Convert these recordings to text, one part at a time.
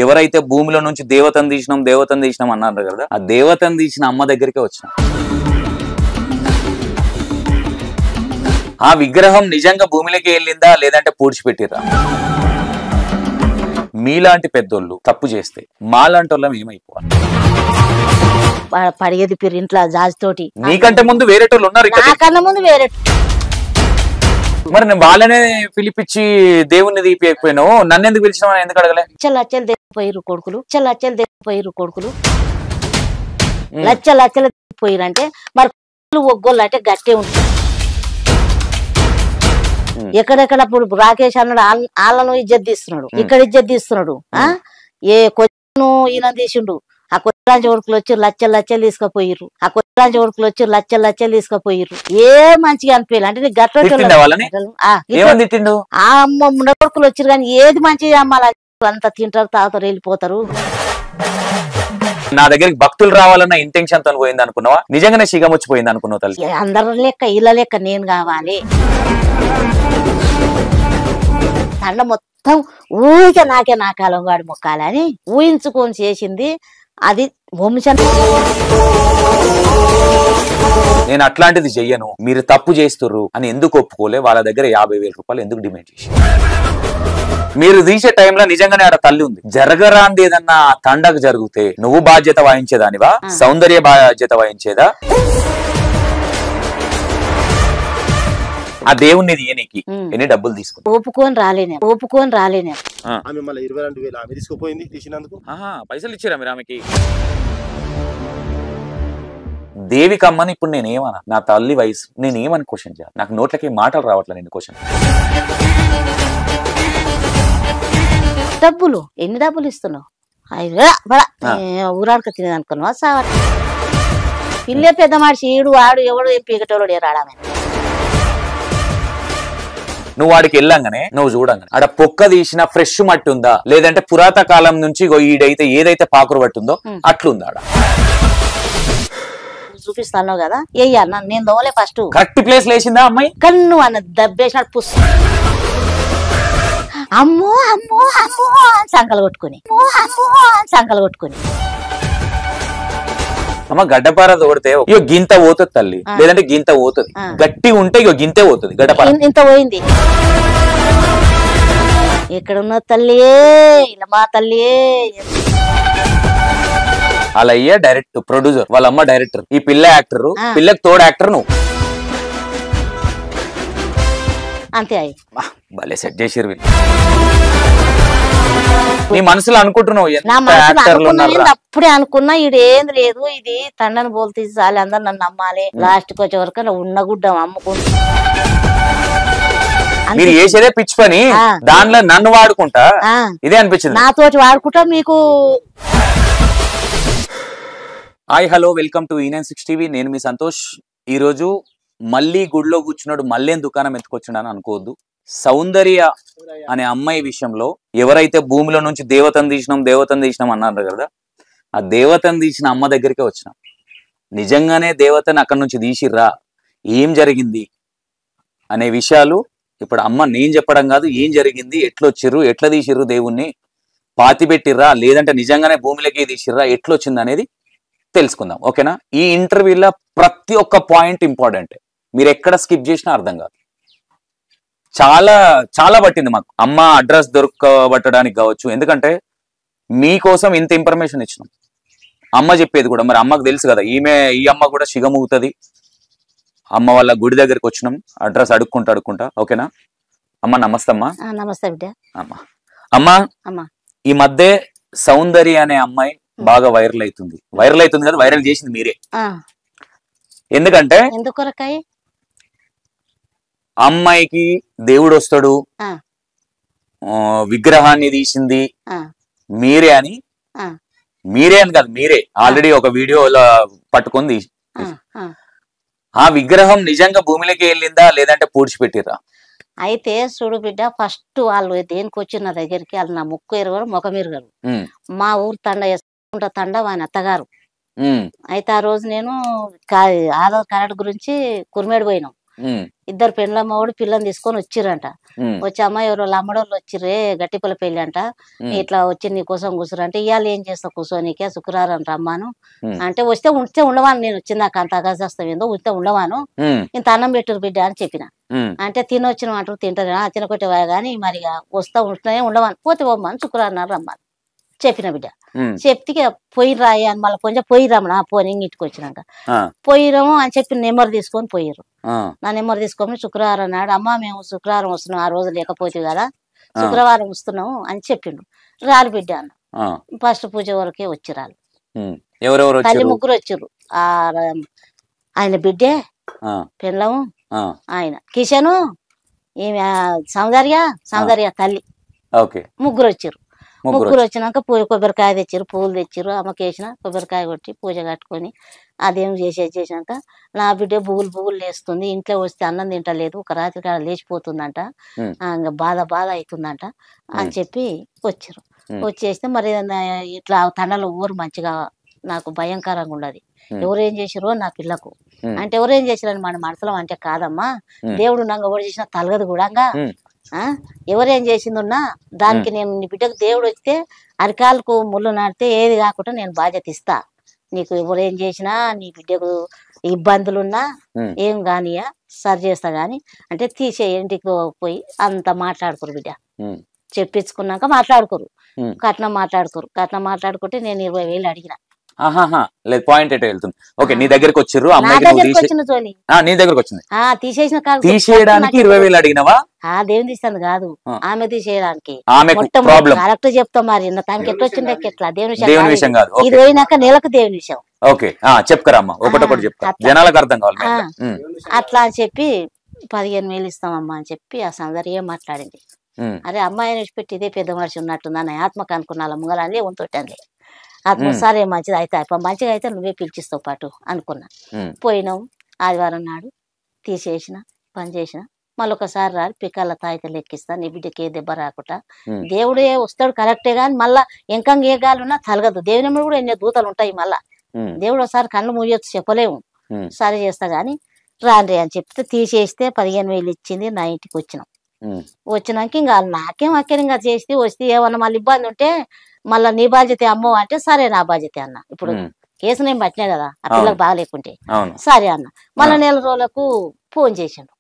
ఎవరైతే భూమిలో నుంచి దేవతను తీసినాం అన్నారు కదా, ఆ దేవతను తీసిన అమ్మ దగ్గరికి వచ్చిన. ఆ విగ్రహం నిజంగా భూమిలోకి వెళ్ళిందా లేదంటే పూడ్చిపెట్టిరా? మీలాంటి పెద్దోళ్ళు తప్పు చేస్తే మాలాంటి వాళ్ళం ఏమైపోవాలి? పడిగేది పిరి ఇంట్లో జాజితోటి. నీకంటే ముందు వేరేటోళ్ళు ఉన్నారు, నాకన్నా ముందు వేరే. మరి నేను వాళ్ళనే పిలిపించి దేవుణ్ణి తీపియకపోయినావు, నన్ను ఎందుకు పిలిచినావు? ఎందుకు అడగలే? లచ్చలు తెగిపోయిరు కొడుకులు, లచ్చలు తెగిపోయిరు కొడుకులు, లచ్చలు తెగిపోయిరు అంటే మరి ఒగ్గోళ్ళు అంటే గట్టే ఉంటుంది. ఎక్కడెక్కడ ఇప్పుడు రాకేష్ అన్నాడు వాళ్ళను ఇజ్జత్ తీస్తున్నాడు, ఇక్కడ ఇజ్జత్ తీస్తున్నాడు. ఏ కొను ఈయన తీసిండు. ఆ కొత్తరాంచి కొడుకులు వచ్చి లచ్చలు తీసుకుపోయిర్రు. ఆ కొత్తరాంచి కొడుకులు వచ్చి లచ్చలు తీసుకుపోయిర్రు. ఏ మంచిగా అనిపించాలి అంటే నీకు గట్ల ఆ అమ్మ ముండ కొడుకులు వచ్చారు కానీ ఏది మంచిగా అమ్మాలి అంతా తింటారు తాగుతారు వెళ్ళిపోతారు. నా దగ్గరికి భక్తులు రావాలన్న ఇంటెన్షన్ తో పోయింది అనుకున్నావా? నిజంగానే సిగమొచ్చిపోయింది అనుకున్నావు తల్లి? అందరు లెక్క ఇళ్ళ లెక్క నేను కావాలి. తండ మొత్తం ఊరికే నాకే నా కాలం వాడి మొక్కాలని ఊహించుకొని చేసింది అది వంశం. నేను అట్లాంటిది చెయ్యను, మీరు తప్పు చేస్తుర్రు అని ఎందుకు ఒప్పుకోలే? వాళ్ళ దగ్గర 50,000 రూపాయలు ఎందుకు డిమాండ్ చేసి? మీరు తీసే టైంలో నిజంగానే ఆడ తల్లి ఉంది. జరగరాంది ఏదన్నా తండకు జరిగితే నువ్వు బాధ్యత వహించేదానివా? సౌందర్య బాధ్యత వహించేదా? ఆ దేవుణ్ణి తీయనికి ఎన్ని డబ్బులు తీసుకుని ఒప్పుకొని రాలేనే. పైసలు ఇచ్చారా మీరు ఆమెకి? దేవికమ్మని ఇప్పుడు నేనేమన్నా, నా తల్లి వయసు నేనేమని క్వశ్చన్ చేయాలి? నాకు నోట్లకి మాటలు రావట్లే నేను క్వశ్చన్. డబ్బులు ఎన్ని డబ్బులు ఇస్తున్నావు? ఊరాడుక తినేది అనుకున్నావా? సావట్ పిల్లే పెద్ద మనిషి ఈడు వాడు ఎవడు పీకటోడు రాడామే. నువ్వు వాడికి వెళ్ళంగానే నువ్వు చూడంగానే ఆడ పొక్క తీసిన ఫ్రెష్ మట్టి ఉందా లేదంటే పురాత కాలం నుంచి ఈడైతే ఏదైతే పాకురు పట్టుందో అట్లుందా? ఆడ చూపిస్తాను కదా అన్న నేను దోలే ఫస్ట్ కరెక్ట్ ప్లేస్ లేచిందా అమ్మాయి? కన్ను అన్న దబ్బేసినట్టు పుస్ అమ్మో అమ్మో అమ్మో సంకలు కొట్టుకుని అమ్మ గడ్డపార తోడితే ఇగో గింత పోతుంది తల్లి, లేదంటే గింత పోతుంది. గట్టి ఉంటే ఇగో గింతే పోతుంది గడ్డపార. ఇంత పోయింది. ఎక్కడున్న తల్లి ఇలా మా తల్లి. వాళ్ళ అయ్యా డైరెక్ట్ ప్రొడ్యూసర్, వాళ్ళ అమ్మ డైరెక్టర్, ఈ పిల్ల యాక్టర్, పిల్లకి తోడు యాక్టర్ నువ్వు. అంతే అయ్యి భలే సెట్ చేసిరు వీళ్ళు. నీ మనసులో అనుకుంటున్నావు అప్పుడే అనుకున్నా ఇదేం లేదు, ఇది తండని బోల్ తీసాలి, అందరు నన్ను నమ్మాలి, లాస్ట్కి వచ్చే వరకు ఉన్న గుడ్డం అమ్ముకుంటా. మీరు చేసేదే పిచ్చి పని, దానిలో నన్ను వాడుకుంటా ఇదే అనిపించింది. నాతోటి వాడుకుంటా మీకు. Hi hello welcome to E96 TV. నేను మీ సంతోష్. ఈ రోజు మళ్ళీ గుడిలో కూర్చున్నాడు, మళ్ళీ దుకాణం ఎత్తుకొచ్చున్నాను అనుకోవద్దు. సౌందర్య అనే అమ్మాయి విషయంలో ఎవరైతే భూమిలో నుంచి దేవతను తీసినాం అన్నారు కదా, ఆ దేవతను తీసిన అమ్మ దగ్గరికి వచ్చినాం. నిజంగానే దేవతను అక్కడి నుంచి తీసిర్రా, ఏం జరిగింది అనే విషయాలు ఇప్పుడు అమ్మ నేను చెప్పడం కాదు, ఏం జరిగింది, ఎట్లొచ్చిర్రు, ఎట్లా తీసిర్రు, దేవుణ్ణి పాతి పెట్టిర్రా లేదంటే నిజంగానే భూమిలోకి తీసిర్రా, ఎట్లొచ్చింది అనేది తెలుసుకుందాం. ఓకేనా? ఈ ఇంటర్వ్యూలో ప్రతి ఒక్క పాయింట్ ఇంపార్టెంట్, మీరు ఎక్కడ స్కిప్ చేసినా అర్థం కాదు. చాలా చాలా పట్టింది మాకు అమ్మ అడ్రస్ దొరకబట్టడానికి కావచ్చు, ఎందుకంటే మీకోసం ఇంత ఇన్ఫర్మేషన్ ఇచ్చినాం. అమ్మ చెప్పేది కూడా మరి అమ్మకు తెలుసు కదా, ఈ అమ్మ కూడా సిగమూగుతుంది. అమ్మ వాళ్ళ గుడి దగ్గరికి వచ్చినాం, అడ్రస్ అడుక్కుంటా. ఓకేనా అమ్మ? నమస్తే అమ్మా. నమస్తే బిడ్డ. అమ్మా ఈ మధ్య సౌందర్య అనే అమ్మాయి బాగా వైరల్ అవుతుంది కదా, వైరల్ చేసింది మీరే. ఎందుకంటే అమ్మాయికి దేవుడు వస్తాడు, విగ్రహాన్ని తీసింది మీరే అని కాదు, మీరే ఆల్రెడీ ఒక వీడియోలో పట్టుకుంది. ఆ విగ్రహం నిజంగా భూమిలోకి వెళ్ళిందా లేదంటే పూడ్చిపెట్టిరా? అయితే చూడు బిడ్డ, ఫస్ట్ వాళ్ళు దేనికి వచ్చిన దగ్గరికి వాళ్ళు నా ముక్కు ఎరగరు ముఖం ఎరగరు. మా ఊరు తండ వాని అత్తగారు. అయితే ఆ రోజు నేను ఆధార్ కార్డు గురించి కుర్మేడు పోయినాం. ఇద్దరు పెండ్లమ్మోడు పిల్లని తీసుకొని వచ్చిరంట. వచ్చి అమ్మాయి ఎవరో అమ్మడోళ్ళు వచ్చిర్రే గట్టిపల్ల పెళ్లి అంట, ఇట్లా వచ్చి నీ కోసం కూర్చురంటే ఇవాళ ఏం చేస్తావు కూర్చోనికే శుక్రవారం రమ్మాను అంటే వస్తే ఉంటే ఉండవాను, నేను వచ్చింది నాకు అంత అగజాస్తాం ఏందో ఉంటే ఉండవాను, ఇంత అన్నం పెట్టురు బిడ్డ అని చెప్పిన. అంటే తినొచ్చిన అంటారు తింటారు తినకొట్టేవా గానీ మరి వస్తా ఉంటున్నాయే ఉండవాను, పోతే పోమ్మని శుక్రవారం రమ్మని చెప్పిన బిడ్డ. చెప్తే పోయి రాయి అని మళ్ళీ కొంచెం పోయి రమ్మని పోని ఇంటికి వచ్చినాక పోయిరాము అని చెప్పి నెంబర్ తీసుకొని పోయిర్రు. నా నెంబర్ తీసుకొని శుక్రవారం నాడు అమ్మ మేము శుక్రవారం వస్తున్నాం, ఆ రోజు లేకపోతే కదా శుక్రవారం వస్తున్నాము అని చెప్పిండు. రాలు బిడ్డ అన్న ఫస్ట్ పూజ వరకే వచ్చిరాలు. తల్లి ముగ్గురు వచ్చిర్రు, ఆయన బిడ్డే పెళ్ళము ఆయన కిషను ఈమె సౌందర్య తల్లి ముగ్గురు వచ్చిర్రు. ముగ్గురు వచ్చినాక కొబ్బరికాయ తెచ్చిర్రు, పూలు తెచ్చిర్రు. అమ్మకి వేసిన కొబ్బరికాయ కొట్టి పూజ కట్టుకొని అదేం చేసినాక నా బిడ్డ బుగులు లేస్తుంది, ఇంట్లో వస్తే అన్నం తింటలేదు, ఒక రాత్రి కాడ లేచిపోతుందంట, ఇంకా బాధ అవుతుందంట అని చెప్పి వచ్చిర్రు. వచ్చేస్తే మరి ఇట్లా తండలో ఊరు మంచిగా నాకు భయంకరంగా ఉండదు, ఎవరేం చేసిరో నా పిల్లకు అంటే ఎవరేం చేసిరని మన మనసులో అంటే కాదమ్మా, దేవుడు ఉన్నాక ఎవరు చేసినా తలగదు కూడా, ఎవరేం చేసిందున్నా దానికి నేను నీ బిడ్డకు దేవుడు వస్తే అరికాలకు ముళ్ళు నాటితే ఏది కాకుండా నేను బాధ్యత ఇస్తా, నీకు ఎవరేం చేసినా నీ బిడ్డకు ఇబ్బందులున్నా ఏం కానియా సరి చేస్తా గాని అంటే తీసే ఇంటికి పోయి అంత మాట్లాడుకోరు బిడ్డ, చెప్పించుకున్నాక మాట్లాడుకోరు, కట్నం మాట్లాడుకుంటే నేను 20,000 అడిగిన. పాయింట్ ఎటో వెళ్తుంది. ఓకే, నీ దగ్గరకు వచ్చిర్రు, నీ దగ్గరకు వచ్చింది తీసేసిన తీసేయడానికి 20,000 అడిగినవా? దేవుని తీస్తాను కాదు, ఆమె తీసేయడానికి కరెక్ట్ చెప్తా. మరి తనకి ఎట్లా వచ్చిండే ఎట్లా దేవుని విషయం కాదు, ఇది పోయినాక నెలకు దేవుని విషయం. ఓకే చెప్పుకరమ్మా, ఒకటొకటి చెప్తా జనాలకు అర్థం కావాలి. అట్లా అని చెప్పి 15,000 ఇస్తామమ్మా అని చెప్పి ఆ సౌందర్య ఏం మాట్లాడింది. అరే అమ్మాయిని విడిచిపెట్టి ఇదే పెద్ద మనిషి ఉన్నట్టుందా నా ఆత్మకు అనుకున్నా ముంగలే ఉంటుంటండి, ఆత్మ సరే మంచిది అయితే మంచిగా అయితే నువ్వే పిలిచిస్తావు పాటు అనుకున్నా. పోయినాం ఆదివారం నాడు తీసేసిన పని చేసిన, మళ్ళీ ఒకసారి రాలి పిక్కల తాయిత లెక్కిస్తా, నీ బిడ్డకి ఏ దెబ్బ రాకుండా దేవుడే వస్తాడు కరెక్టే గాని మళ్ళా ఎంకంగా ఏ గాలున్నా తలగదు, దేవుని కూడా ఎన్నో దూతలు ఉంటాయి, మళ్ళా దేవుడు ఒకసారి కళ్ళు మూయొచ్చు చెప్పలేము, సరే చేస్తా గాని రాండి అని చెప్తే తీసేస్తే 15,000 ఇచ్చింది. నా ఇంటికి వచ్చినాక ఇంకా నాకేం అక్కడింగా చేస్తే వస్తే ఏమన్నా మళ్ళీ ఇబ్బంది ఉంటే మళ్ళీ నీ బాధ్యత అమ్మో అంటే సరే నా బాధ్యత అన్న. ఇప్పుడు కేసు నేను పట్టినా కదా ఆ పిల్లలకు బాగాలేకుంటే సరే అన్న. మళ్ళీ 4 రోజులకు ఫోన్ చేసిండు,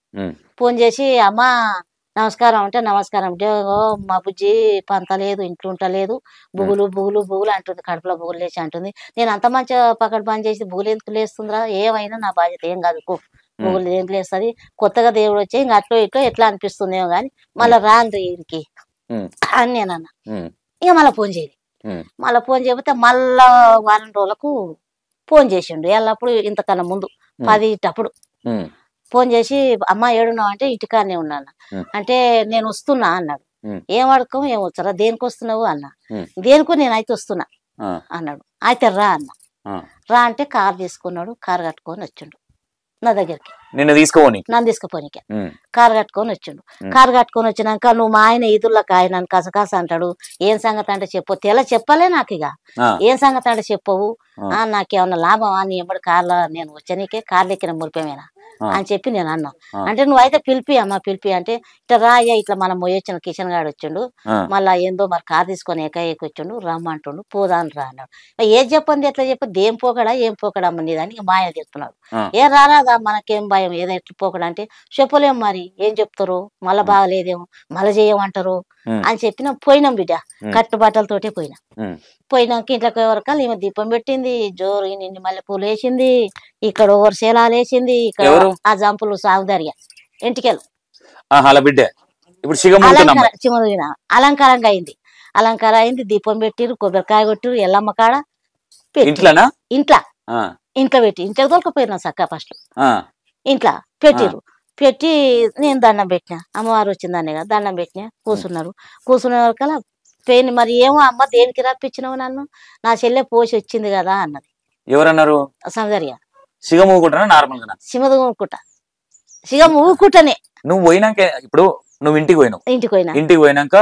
ఫోన్ చేసి అమ్మా నమస్కారం అంటే నమస్కారం అంటే మా బుజ్జి పంత లేదు, ఇంట్లో ఉంటలేదు, బుగులు అంటుంది, కడుపులో బుగులు లేచి అంటుంది. నేను అంత మంచిగా పక్కన పని చేసి బుగులు ఎందుకు లేస్తుందిరా, ఏమైనా నా బాధ్యత ఏం కాదు, బుగులు ఎందుకు లేస్తుంది, కొత్తగా దేవుడు వచ్చి ఇంకా అట్లో ఇట్లో ఎట్లా అనిపిస్తుందేమో గాని మళ్ళీ రాండ్రి ఇంటికి అని నేనన్నా. ఇక మళ్ళీ ఫోన్ చేయకపోతే మళ్ళా వారం రోజులకు ఫోన్ చేసిండు. ఎల్లప్పుడు ఇంతకన్నా ముందు 10 ఫోన్ చేసి అమ్మ ఏడున్నావు అంటే ఇంటికాడనే ఉన్నాను అంటే నేను వస్తున్నా అన్నాడు. ఏం అడకం ఏం వచ్చారా, దేనికి వస్తున్నావు అన్నా. దేనికో నేనైతే వస్తున్నా అన్నాడు. అయితే రా అన్న. రా అంటే కారు తీసుకున్నాడు, కారు కట్టుకొని వచ్చిండు నా దగ్గరికి, నన్ను తీసుకుపోనీకే కారు కట్టుకొని వచ్చిండు. కారు కట్టుకొని వచ్చినాక నువ్వు మా ఆయన ఈదుర్లకు ఆయన కసకాస అంటాడు, ఏం సంగతి అంటే చెప్పు, తెల చెప్పలే నాకు, ఇక ఏం సంగతి అంటే చెప్పవు, నాకేమన్నా లాభమా నీ ఎప్పుడు కార్లో నేను వచ్చానికే కార్లు ఎక్కిన మురిపోయినా అని చెప్పి నేను అన్నా. అంటే నువ్వైతే పిలిపి అమ్మ పిలిపి అంటే ఇట్లా రాయ్యా ఇట్లా మనం పోయొచ్చిన కిషన్ గాడు వచ్చిండు, మళ్ళా ఏందో మరి కారు తీసుకొని ఏకాఏకి వచ్చిండు, రమ్మంటుండు పోదాను రా అన్నాడు. ఏం చెప్పండి ఎట్లా చెప్పండి, ఏం పోకడా అమ్మ నీ దానికి మాయ చెప్తున్నాడు. ఏ రారాదా మనకేం భయం, ఏదో ఎట్లా పోకడా అంటే చెప్పలేము మరి ఏం చెప్తారు, మళ్ళా బాగలేదేమో మళ్ళా చేయమంటారు అని చెప్పిన. పోయినాం బిడ్డ, కట్టు బట్టలతోటే పోయినాక ఇంట్లోకి ఎవరికాలు ఈమె దీపం పెట్టింది, జోరు నిండి మల్లెపూలు వేసింది, ఇక్కడ ఓవర్సేలాలు వేసింది, ఇక్కడ ఆ జంపులు సౌందర్య ఇంటికెళ్ళు అలంకారంగా అయింది. అలంకారం అయింది, దీపం పెట్టిరు, కొబ్బరికాయ కొట్టిరు, ఎల్లమ్మ కాడ ఇంట్లో పెట్టి ఇంట్లో దొరకపోయినా చక్క ఫస్ట్ ఇంట్లో పెట్టి నేను దండం పెట్టినా, అమ్మవారు వచ్చిందనే కదా దండం పెట్టినా. కూర్చునే వరకల్లా పెయిన్ మరి ఏమో అమ్మ దేనికి రప్పించినావు నన్ను, నా చెల్లె పోసి వచ్చింది కదా అన్నది. ఎవరన్నారు? సౌందర్య. సిగమూకుంటనే నువ్వు పోయినాక ఇప్పుడు నువ్వు ఇంటికి పోయినాక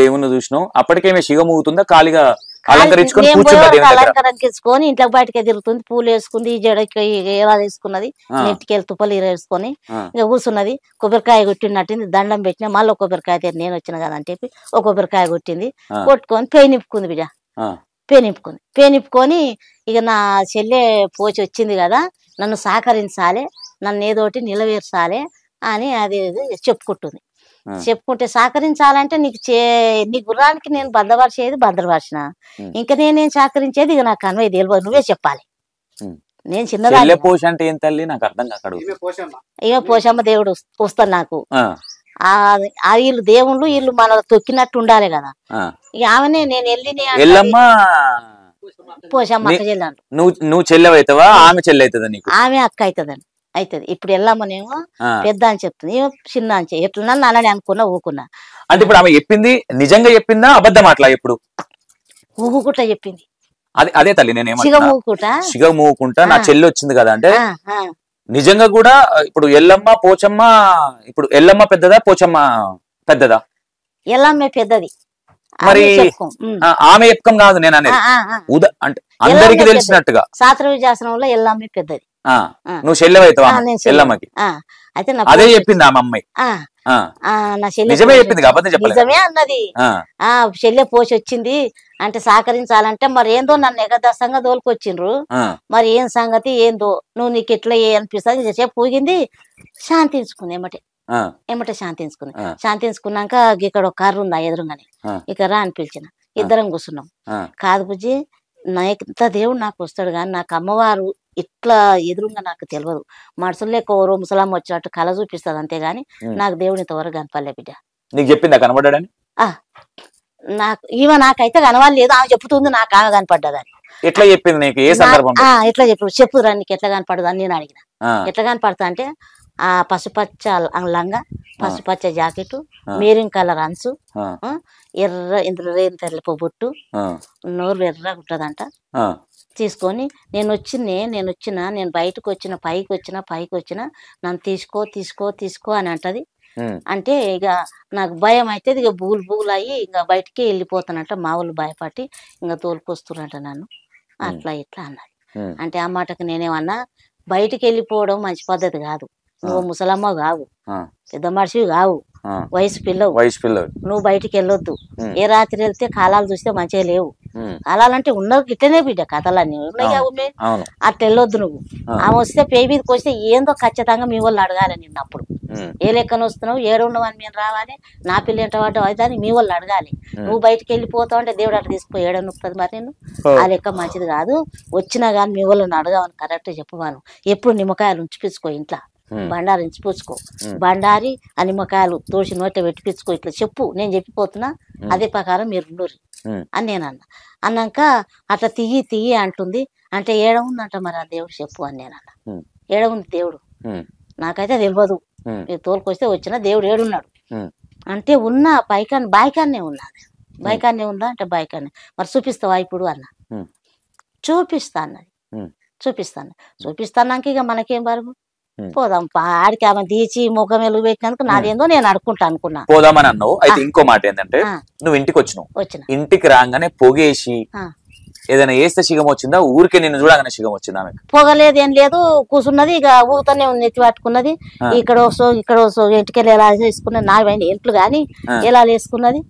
దేవుని చూసినావు, అప్పటికేమే సిగమూగుతుందా ఖాళీగా అలంకరించుకొని కూర్చుంటా దేవుని దగ్గర. అలంకరించుకొని ఇంట్లో బయటకే తిరుగుతుంది, పూలు వేసుకుంది, జడకి ఎలా వేసుకున్నది, నెట్టికెళ్ళి తుప్పలు వేసుకొని ఇక కూర్చున్నది. కొబ్బరికాయ కొట్టినట్టుంది, దండం పెట్టినా మళ్ళీ కొబ్బరికాయ నేను వచ్చిన కదా అని చెప్పి ఒక కొబ్బరికాయ కొట్టింది. కొట్టుకొని పేయి నింపుకుంది బిడ్డ, పేయి నింపుకొని ఇక నా చెల్లె పోచి వచ్చింది కదా, నన్ను సహకరించాలి, నన్ను ఏదోటి నిలవేర్చాలి అని అది చెప్పుకుంటుంది. చెప్పుకుంటే సహకరించాలంటే నీ గుర్రానికి నేను భద్రపరిచిన ఇంకా నేనేం సహకరించేది ఇక నాకు కన్వే తెలియదు, నువ్వే చెప్పాలి. నేను చిన్నదాన్ని. అంటే ఏం తల్లి నాకు అర్థం కాదు. ఇక పోషమ్మ దేవుడు వస్తాను నాకు. వీళ్ళు దేవుళ్ళు వీళ్ళు మన తొక్కినట్టు ఉండాలి కదా. ఇక ఆమెనే నేను వెళ్ళి పోషమ్మ అక్క చెల్లాను. నువ్వు చెల్లెవైతావా ఆమె చెల్లె అవుతుందా నీకు? ఆమె అక్క అవుతుంది. ఇప్పుడు వెళ్ళమ్మనేమో పెద్ద అని చెప్తుంది, చిన్న అని ఎట్లా అలానే అనుకున్నా ఊకున్నా. అంటే ఇప్పుడు ఆమె చెప్పింది నిజంగా చెప్పిందా అబద్ధం అట్లా? ఎప్పుడు ఊకుట చెప్పింది. అదే తల్లి నేను మూకుంటా నా చెల్లి వచ్చింది కదా అంటే నిజంగా కూడా ఇప్పుడు ఎల్లమ్మ పోచమ్మ, ఇప్పుడు ఎల్లమ్మ పెద్దదా పోచమ్మ పెద్దదా? ఎల్లమ్మ పెద్దది. మరి ఆమె చెప్పుకం కాదు నేను అనేది, అంటే అందరికి తెలిసినట్టుగా శాస్త్రవిజాసనంలో ఎల్లమ్మ పెద్దది. నువ్వు చెల్లెవైతావా ఎల్లమ్మకి? అయితే అదే చెప్పింది ఆ అమ్మాయి. నా చెల్లె నిజమే చెప్పింది, నిజమే అన్నది. చెల్లె పోసి వచ్చింది అంటే సహకరించాలంటే మరి ఏందో నన్ను ఎగదస్తంగా దోలుకొచ్చిండ్రు, మరి ఏం సంగతి ఏందో నువ్వు నీకు ఎట్లా అనిపిస్తుంది చెప్పు ఊగింది. శాంతించుకుంది ఏమటే శాంతించుకున్నాక ఇక్కడ ఒక కర్ర ఉంది ఎదురుగానే, ఇక రా అని పిలిచిన. ఇద్దరం కూర్చున్నాం. కాదు బుజ్జి, ఎంత దేవుడు నాకు వస్తాడు కానీ నాకు అమ్మవారు ఇట్లా ఎదురుగా నాకు తెలియదు. మనుషుల్లో ఎవరో ముసలాం వచ్చినట్టు కళ చూపిస్తుంది అంతేగాని నాకు దేవుడు ఇంతవరకు కనపడలే బిడ్డ. నీకు చెప్పిందా కనబడ్డాడని? నాకైతే కనవాలేదు, ఆమె చెప్తుంది నాకు ఆమె కనపడ్డదని. ఎట్లా చెప్పింది నీకు? ఏ సందర్భంలో? ఎట్లా చెప్పురా నీకు ఎట్లా కనపడదు అని నేను అడిగిన. ఎట్లా కనపడతా అంటే ఆ పసుపచ్చ లంగా, పసుపచ్చ జాకెట్, మెరూన్ కలర్ అంచు, ఎర్ర బొట్టు, నోరు ఎర్రగా ఉంటదంట. తీసుకొని నేను బయటకు వచ్చిన పైకి వచ్చిన నన్ను తీసుకో అని అంటది. అంటే ఇక నాకు భయం అయితే ఇక బూగులు అయ్యి ఇక బయటికి వెళ్ళిపోతానంట. మా వాళ్ళు భయపడి ఇంకా తోలుకొస్తున్నట్ట నన్ను, అట్లా ఇట్లా అన్నది. అంటే ఆ మాటకు నేనేమన్నా, బయటికి వెళ్ళిపోవడం మంచి పద్ధతి కాదు. నువ్వు ముసలమ్మ కావు, పెద్ద మనిషివి కావు, వయసు పిల్లవు, నువ్వు బయటికి వెళ్ళొద్దు. ఏ రాత్రి వెళ్తే కాలాలు చూస్తే మంచిగా లేవు. కాలాలంటే ఉన్నది ఇట్లనే బిడ్డ, కథలన్నీ ఉన్నాయి ఉన్నాయి, అట్లా వెళ్ళొద్దు నువ్వు. ఆమె వస్తే పేయి మీదకి వస్తే ఏందో ఖచ్చితంగా మీ వాళ్ళు అడగాలి నిన్నప్పుడు. ఏ లెక్కన వస్తున్నావు, ఏడున్నావని మేము రావాలి, నా పిల్ల ఎంట పడ్డ అని మీ వాళ్ళు అడగాలి. నువ్వు బయటికి వెళ్ళిపోతావు అంటే దేవుడు అట్లా తీసుకుపోయి ఏడనుకుతుంది. మరి నేను ఆ లెక్క మంచిది కాదు. వచ్చినా కానీ మీ వాళ్ళని అడగావని కరెక్ట్ చెప్పవాను. ఎప్పుడు నిమ్మకాయలు ఉంచిపించుకో ఇంట్లో, బండారు ఇంచిపుచ్చుకో, బండారి ఆ నిమ్మకాయలు తోసి నోట పెట్టిపించుకో, ఇట్లా చెప్పు. నేను చెప్పిపోతున్నా అదే ప్రకారం మీరు ఉండరు అని నేను అన్నాక అట్లా తీయి అంటుంది. అంటే ఏడ ఉందంట మరి ఆ దేవుడు చెప్పు అని నేను అన్నా. ఏడ ఉంది దేవుడు నాకైతే తెలియదు, మీరు తోలుకొస్తే వచ్చిన దేవుడు ఏడున్నాడు అంటే ఉన్న బాయికాన్నే ఉన్నది. బాయికాన్నే ఉందా అంటే బాయికాన్నే. మరి చూపిస్తావా ఇప్పుడు అన్న. చూపిస్తా అన్నది. చూపిస్తాన్నాక ఇక మనకేం బరువు, పోదాం ఆడికి ఆమె తీసి ముఖం వెలుగు పెట్టినందుకు నాదేందో నేను అడుకుంటా అనుకున్నా. పోదామని అన్నావు. అయితే ఇంకో మాట ఏంటంటే నువ్వు ఇంటికి వచ్చిన ఇంటికి రాగానే పొగేసి ఏదైనా వేస్తే సిగం వచ్చిందా? ఊరికే నిన్ను చూడగానే సిగం వచ్చిందా? పొగలేదు ఏం లేదు, కూర్చున్నది ఇక ఊతనే ఉంది, ఎత్తి పట్టుకున్నది. ఇక్కడ ఇంటికెళ్ళి ఎలా వేసుకున్నది, నా ఇంట్లు గాని ఎలా వేసుకున్నది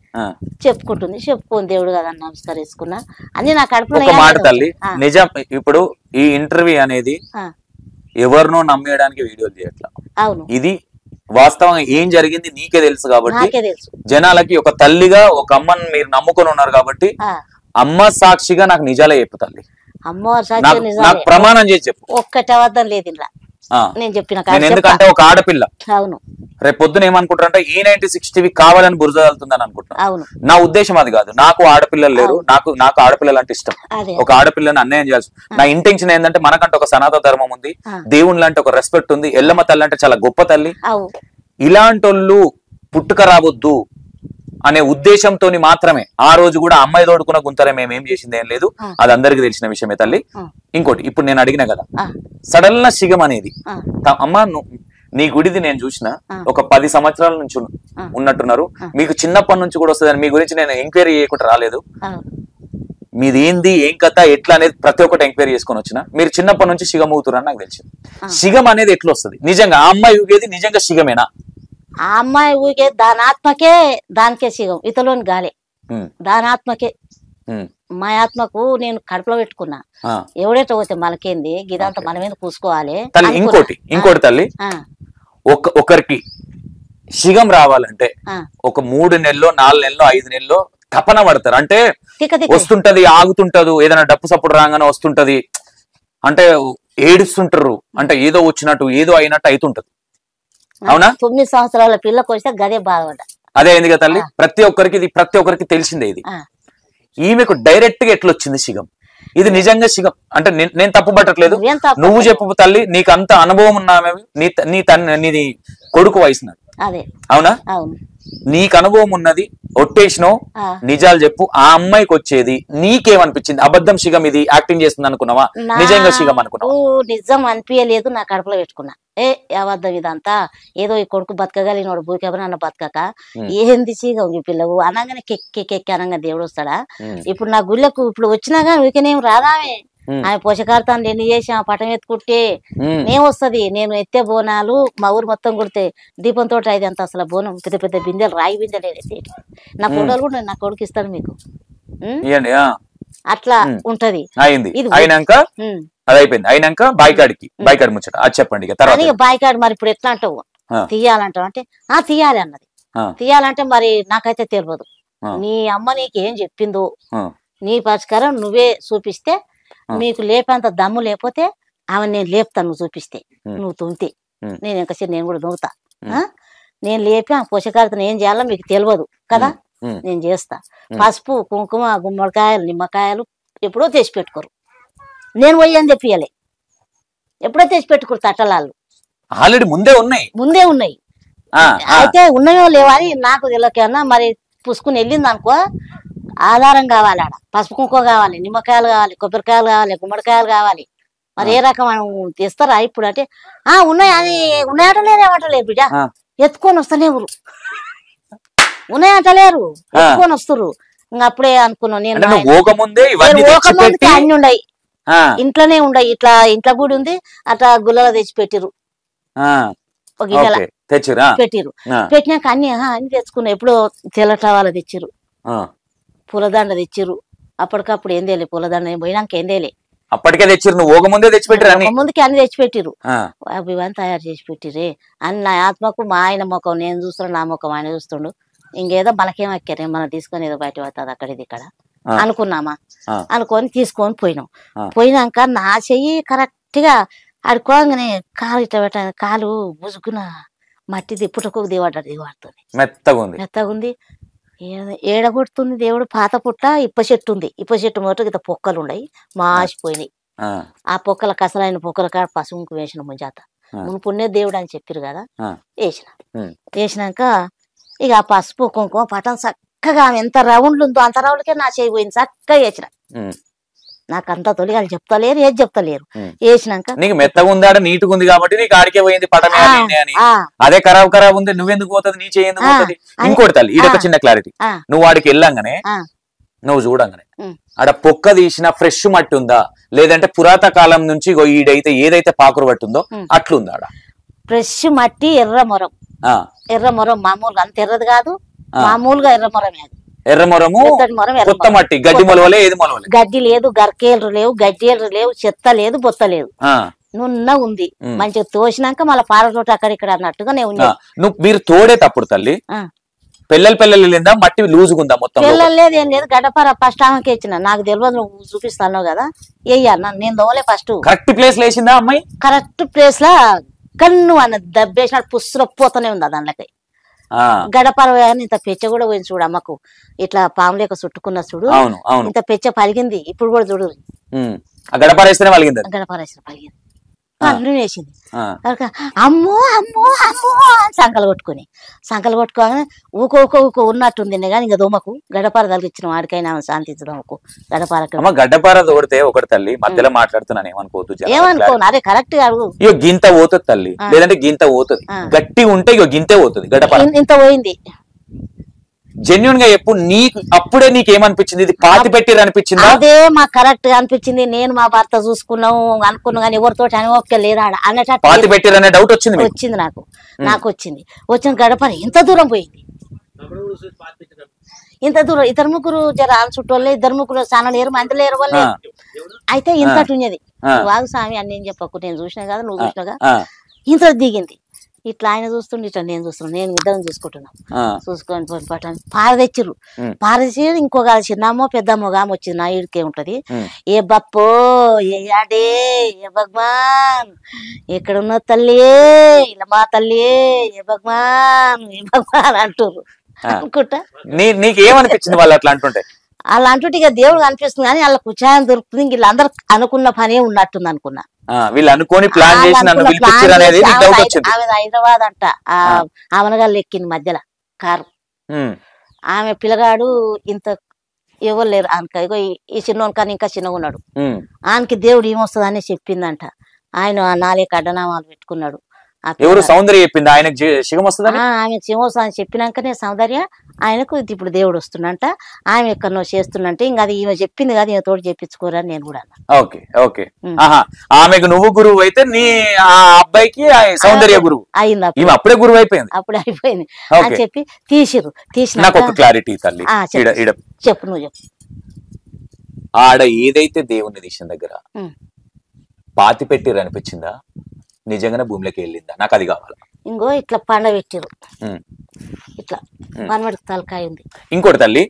చెప్పుకుంటుంది. చెప్పుకొని దేవుడు కదా నమస్కరించుకున్నా అని నా కడుపులో మాట తల్లి. నిజం, ఇప్పుడు ఈ ఇంటర్వ్యూ అనేది ఎవరినో నమ్మేయడానికి వీడియోలు చేయట్లా. అవును, ఇది వాస్తవంగా ఏం జరిగింది నీకే తెలుసు కాబట్టి జనాలకి ఒక తల్లిగా ఒక అమ్మని మీరు నమ్ముకొని ఉన్నారు కాబట్టి అమ్మ సాక్షిగా నాకు నిజాలే చెప్పు తల్లి. అమ్మవారి సాక్షి నాకు ప్రమాణం చేసి చెప్పు. ఒక్కటి అబద్ధం లేదు ఇలా నేను చెప్పిన. ఎందుకంటే ఒక ఆడపిల్ల అవును రేపు పొద్దున ఏమనుకుంటారంటే E96 టీవీ కావాలని బురద వెళ్తుందని అనుకుంటున్నా. అవును, నా ఉద్దేశం అది కాదు. నాకు ఆడపిల్లలు లేరు, నాకు ఆడపిల్లలు అంటే ఇష్టం. ఒక ఆడపిల్లని అన్యాయం చేయాల్సి, నా ఇంటెన్షన్ ఏంటంటే మనకంటే ఒక సనాతన ధర్మం ఉంది, దేవుని లాంటి ఒక రెస్పెక్ట్ ఉంది, ఎల్లమ్మ తల్లి అంటే చాలా గొప్ప తల్లి. ఇలాంటి వాళ్ళు పుట్టుక రావద్దు అనే ఉద్దేశంతో మాత్రమే ఆ రోజు కూడా అమ్మాయి తోడుకున్న గుంతరే మేమేం చేసింది ఏం లేదు, అది అందరికి తెలిసిన విషయమే తల్లి. ఇంకోటి ఇప్పుడు నేను అడిగిన కదా సడన్ గా సిగం అనేది, అమ్మ నీ గుడిది నేను చూసిన ఒక 10 సంవత్సరాల నుంచి ఉన్నట్టున్నారు, మీకు చిన్నప్పటి నుంచి కూడా వస్తుందని మీ గురించి నేను ఎంక్వైరీ చేయకుండా రాలేదు. మీది ఏంది ఏం కథ ఎట్లా అనేది ప్రతి ఒక్కటి ఎంక్వైరీ చేసుకొని వచ్చిన. మీరు చిన్నప్పటి నుంచి సిగం ఊతురని నాకు తెలిసింది. సిగం అనేది ఎట్లా వస్తుంది నిజంగా? ఆ అమ్మాయి ఊగేది నిజంగా సిగమేనా? ఆ అమ్మాయి ఊగే దాని ఆత్మకే దానికే సిగం, ఇతలోని గాలే దాని ఆత్మకే. మా ఆత్మకు నేను కడుపులో పెట్టుకున్నా, ఎవడైతే పోతే మనకేంది గిదంతా మన మీద పూసుకోవాలి. ఇంకోటి తల్లి, ఒకరికి సిగం రావాలంటే ఒక 3 నెలలో 4 నెలలో 5 నెలలో తపన పడతారు. అంటే వస్తుంటది, ఆగుతుంటది, ఏదైనా డప్పు సప్పుడు రాగానే వస్తుంటది, అంటే ఏడుస్తుంటారు, అంటే ఏదో వచ్చినట్టు ఏదో అయినట్టు అవుతుంటది. అవునా? 9 సంవత్సరాల పిల్లకు వస్తే గదే బాధపడ్డా. అదే అయింది కదా తల్లి, ప్రతి ఒక్కరికి తెలిసిందే ఇది. ఈమెకు డైరెక్ట్ గా ఎట్లా వచ్చింది సిగం? ఇది నిజంగా సిగం అంటే నేను తప్పు పట్టట్లేదు, నువ్వు చెప్పు తల్లి, నీకు అంత అనుభవం ఉన్నామే, నీది కొడుకు వయసు అదే. అవునా? అవును. నీకు అనుభవం ఉన్నది, ఒట్టేసినో నిజాలు చెప్పు. ఆ అమ్మాయికి వచ్చేది నీకేమనిపించింది? అబద్ధం సిగం ఇది, యాక్టింగ్ చేస్తుంది అనుకున్నావా, నిజంగా సిగం అనుకున్నావా? నిజం అనిపించలేదు, నా కడుపులో పెట్టుకున్నా. అబద్ధం ఇదంతా, ఏదో ఈ కొడుకు బతకగలిగినోడు భూకెవరన్నా బతకక ఏంది సిగం ఈ పిల్లవు అనగానే కెక్కి అనగా దేవుడు వస్తాడా? ఇప్పుడు నా గుళ్ళకు ఇప్పుడు వచ్చినా కానీ ఊరికేనేం రాదామే, ఆమె పోషకార్థాన్ని ఎన్ని చేసి ఆ పటం ఎత్తుకుంటే నేను వస్తుంది. నేను ఎత్తే బోనాలు మా ఊరు మొత్తం కుడితే దీపంతో అయితే అంత అసలు బోనం పెద్ద పెద్ద బిందెలు, రాయి బిందెలు ఎత్తే నా ఫోటోలు కూడా నా కొడుకు ఇస్తాడు మీకు. అట్లా ఉంటది. అయినాక బాయికాడ్ ముచ్చట అది చెప్పండి. బాయికాడ్ మరి ఇప్పుడు ఎట్లా అంటావు? తీయాలంటావు అంటే తీయాలి అన్నది. తీయాలంటే మరి నాకైతే తెలియదు. నీ అమ్మ నీకేం చెప్పిందో నీ పరిష్కారం నువ్వే చూపిస్తే, మీకు లేపేంత దమ్ము లేకపోతే ఆమె నేను లేపుతాను, నువ్వు చూపిస్తే. నువ్వు తుంతే నేను ఇంకసేపు నేను కూడా నవ్వుతా. నేను లేపి ఆ పోషకార్థం ఏం చేయాలో మీకు తెలియదు కదా, నేను చేస్తా. పసుపు కుంకుమ గుమ్మడికాయలు నిమ్మకాయలు ఎప్పుడో తెచ్చి పెట్టుకోరు, నేను పోయి అని చెప్పియాలి. ఎప్పుడో తెచ్చి పెట్టుకోరు తట్టలాలు, ఆల్రెడీ ముందే ఉన్నాయి. అయితే ఉన్నాయో లేవా అని నాకు తెలియకన్నా మరి పుసుకుని వెళ్ళింది అనుకో, ఆధారం కావాలి, ఆడ పసుపు కుంకుమ కావాలి, నిమ్మకాయలు కావాలి, కొబ్బరికాయలు కావాలి, గుమ్మడికాయలు కావాలి. మరి ఏ రకం తెస్తారా ఇప్పుడు అంటే ఉన్నాయి, అది ఉన్నాయంటలేరు బిడ్డ, ఎత్తుకొని వస్తానే ఊరు ఉన్నాయంటలేరు, ఎత్తుకొని వస్తురు. ఇంకా అప్పుడే అనుకున్నాను నేను, అన్ని ఉండయి ఇంట్లోనే ఉండయి. ఇట్లా ఇంట్లో గుడి ఉంది, అట్లా గుళ్ళలో తెచ్చి పెట్టిరు, ఒక గిన్నెల పెట్టిరు. పెట్టినాక అన్ని తెచ్చుకున్నా. ఎప్పుడో తెల్లటవాల తెచ్చిరు, పూలదండ తెచ్చిరు. అప్పటికప్పుడు ఏం తేలే, పూలదండ పోయినాక ఏం తేలే, అప్పటికే తెచ్చిరు. నువ్వు ముందే తెచ్చిపెట్టారు, ముందుకి అన్ని తెచ్చిపెట్టిరు. అవి ఇవన్నీ తయారు చేసి పెట్టిరే అని నా ఆత్మకు మా ఆయన ముఖం నేను చూస్తున్నా, నా ముఖం ఆయన చూస్తుండు. ఇంకేదో మనకేం ఎక్కారే, మనం తీసుకొని ఏదో బయట పడుతుంది అక్కడ ఇది ఇక్కడ అనుకున్నామా, అనుకొని తీసుకొని పోయినాం. పోయినాక నా చెయ్యి కరెక్ట్ గా ఆడుకోగానే కాలు ఇట్లా పెట్టాను, కాలు బుజుకున మట్టి దిప్పుటకు దిగబడుతుంది, మెత్తగా ఉంది. ఏడగొడుతుంది దేవుడు. పాత పుట్ట ఇప్ప చెట్టు ఉంది, ఇప్ప చెట్టు మొదట ఇంత పొక్కలు ఉన్నాయి, మాసిపోయినాయి. ఆ పొక్కల కసలైన పొక్కల కాడ పసుపు వేసిన ముంజాత మునుపుణ్య దేవుడు అని చెప్పారు కదా, వేసినాక ఇక ఆ పసుపు కుంకుమ పటం చక్కగా ఎంత రౌండ్లు ఉందో అంత రౌండ్లకే నా చేయి పోయింది. చక్కగా వేసిన, నాకు అంతా తొలిగాలు చెప్తలేరు, ఏది చెప్తలేరు. వేసినాక నీకు మెత్తగా ఉందా, నీటుగా ఉంది కాబట్టి నీకు ఆడికే పోయింది పటమే అని. అదే ఖరాబ్ ఉంది, నువ్వెందుకు పోతుంది, నీ చేయి ఎందుకు పోతుంది? ఇంకోటి తల్లి, ఇది ఒక చిన్న క్లారిటీ. నువ్వు వాడికి వెళ్ళంగానే నువ్వు చూడంగానే ఆడ పొక్క తీసిన ఫ్రెష్ మట్టి ఉందా, లేదంటే పురాత కాలం నుంచి ఈడైతే ఏదైతే పాకురు పట్టి ఉందో అట్లుందా? ఆడ ఫ్రెష్ మట్టి, ఎర్రమొరం మామూలుగా అంత ఎర్రది కాదు, మామూలుగా ఎర్రమొరమే. ఎర్రమొరము కొత్త మట్టి, గడ్డి మొలవలే, ఏది మొలవలే, గడ్డి లేదు, గరికేలు లేవు, గడ్డేలు లేవు, చెత్త లేదు, బొత్త లేదు, నున్న ఉంది. మంచిగా తోసినాక మళ్ళీ పారతోటి అక్కడిక్కడ అన్నట్టుగానే ఉంది. మీరు తోడేటప్పుడు తల్లి పెళ్ళిందా, మట్టి లూజుగుందా మొత్తం? పిల్లలు లేదు, ఏం లేదు. గడ్డపార ఫస్ట్ ఆమెకి ఇచ్చిన, నాకు తెలియదు, నువ్వు చూపిస్తాను కదా, వేయన్నా నేను దోలే ఫస్ట్. కరెక్ట్ ప్లేస్ లో వేసిందా అమ్మాయి? కరెక్ట్ ప్లేస్ లా కన్ను అన్నది దబ్బేసినట్టు పుస్సులో పోతూనే ఉంది దాంట్లోకి. గడపర ఇంత పెచ్చ కూడా పోయింది చూడు అమ్మకు, ఇట్లా పాము లేక చుట్టుకున్న చూడు, ఇంత పెచ్చ పలిగింది. ఇప్పుడు కూడా చూడు, గడపారేస్తేనే పలిగింది, పలిగింది అల్లు వేసింది. అమ్మో అమ్మో అమ్మో అని సంకలు కొట్టుకోగానే ఊకో ఉన్నట్టుంది కానీ ఇంకా దోమకు గడపార తగిలిచ్చిన వాడికైనా శాంతించదోమకు. గడ్డపార తోడితే ఒకటి తల్లి, మధ్యలో మాట్లాడుతున్నాను ఏమనుకోవద్దు, ఏమనుకోను, అదే కరెక్ట్ గా ఇగో గింత పోతుంది తల్లి, లేదంటే గింత పోతుంది, గట్టి ఉంటే ఇగో గింతే పోతుంది. గడ్డపార ఇంత పోయింది, జెన్యున్ గా చెప్పు, అప్పుడే నీకేమనిపించింది? ఇది పాతి పెట్టిరు అనిపించింది? అదే మాకు కరెక్ట్ గా అనిపించింది. నేను మా భర్త చూసుకున్నాం అనుకున్నా కానీ ఎవరితో అనుభవం లేదా అన్నట్టు పాతి పెట్టిరు అనే డౌట్ వచ్చింది వచ్చింది నాకు వచ్చింది. వచ్చిన గడపని ఇంత దూరం పోయింది, ఇంత దూరం. ఇద్దరు ముగ్గురు జర చుట్టూ ఇద్దరు ముగ్గురు చాలా లేరు, మంది లేరు వాళ్ళే. అయితే ఇంతటి ఉన్నది. వాగు స్వామి అని నేను చెప్పకు, నేను చూసినా కదా, నువ్వు చూసినాగా. ఇంత దిగింది. ఇట్లా ఆయన చూస్తుండే, ఇట్లా నేను చూస్తున్నాను. నేను ఇద్దరం చూసుకుంటున్నాం. చూసుకొని పట్టాను పార తెచ్చిర్రు. పార తెచ్చి ఇంకొక చిన్నమ్మో పెద్దమ్మో గామ వచ్చింది. నా ఈడికే ఉంటది. ఏ బప్పో ఏ యాడే ఏ భగవాన్ ఎక్కడున్న తల్లి, ఇలా మా తల్లి ఏ భగవాన్ అంటుర్రు అనుకుంటా. నీకేమనిపించింది వాళ్ళు అట్లా అంటుంటే? అలా అంటుంటే ఇక దేవుడు అనిపిస్తుంది కానీ వాళ్ళకు ఉత్సాహం దొరుకుతుంది. వీళ్ళందరూ అనుకున్న పనే ఉన్నట్టుంది అనుకున్నా. వీళ్ళు అనుకోని ప్లాన్ చేసి నన్ను పిలిపించారు అనేది డౌట్ వచ్చింది. ఆమె హైదరాబాద్ అంట, ఆమెనగాళ్ళు ఎక్కింది మధ్యలో కారు. ఆమె పిల్లగాడు ఇంత ఎవరు లేరు ఆమె. ఇగో ఈ చిన్నోని కానీ ఇంకా చిన్నగా ఉన్నాడు. ఆమెకి దేవుడు ఏమొస్తుంది అని చెప్పిందంట. ఆయన 4 అడ్డనామాలు పెట్టుకున్నాడు. ఎవరు? సౌందర్య చెప్పింది ఆయనకు శివం వస్తుందని. ఆమె శివం వస్తుందని చెప్పినాకనే సౌందర్య ఆయనకు ఇప్పుడు దేవుడు వస్తుందంట. ఆమె ఎక్కడనో చేస్తుందంటే ఇంకా అది ఈమె చెప్పింది కాదు, ఈమె తోడు చెప్పించుకోరని నేను కూడా అన్నా. Okay okay. ఆమెకు నువ్వు గురువు అయితే నీ ఆ అబ్బాయికి సౌందర్య గురువు అయింది. ఈమె అప్పుడే గురువు అయిపోయింది. అప్పుడే అయిపోయింది అని చెప్పి తీసిన నాకు ఒక క్లారిటీ తల్లి చెప్పు, నువ్వు చెప్పు. ఆడ ఏదైతే దేవుణ్ణి తీసిన దగ్గర పాతి పెట్టిరు అనిపించిందా, నిజంగానే భూమిలోకి వెళ్ళిందా? నాకు అది కావాలి. ఇంకో ఇట్లా పండ పెట్టిరు, ఇట్లా మనమడికి తలకాయ ఉంది. ఇంకోటి తల్లి,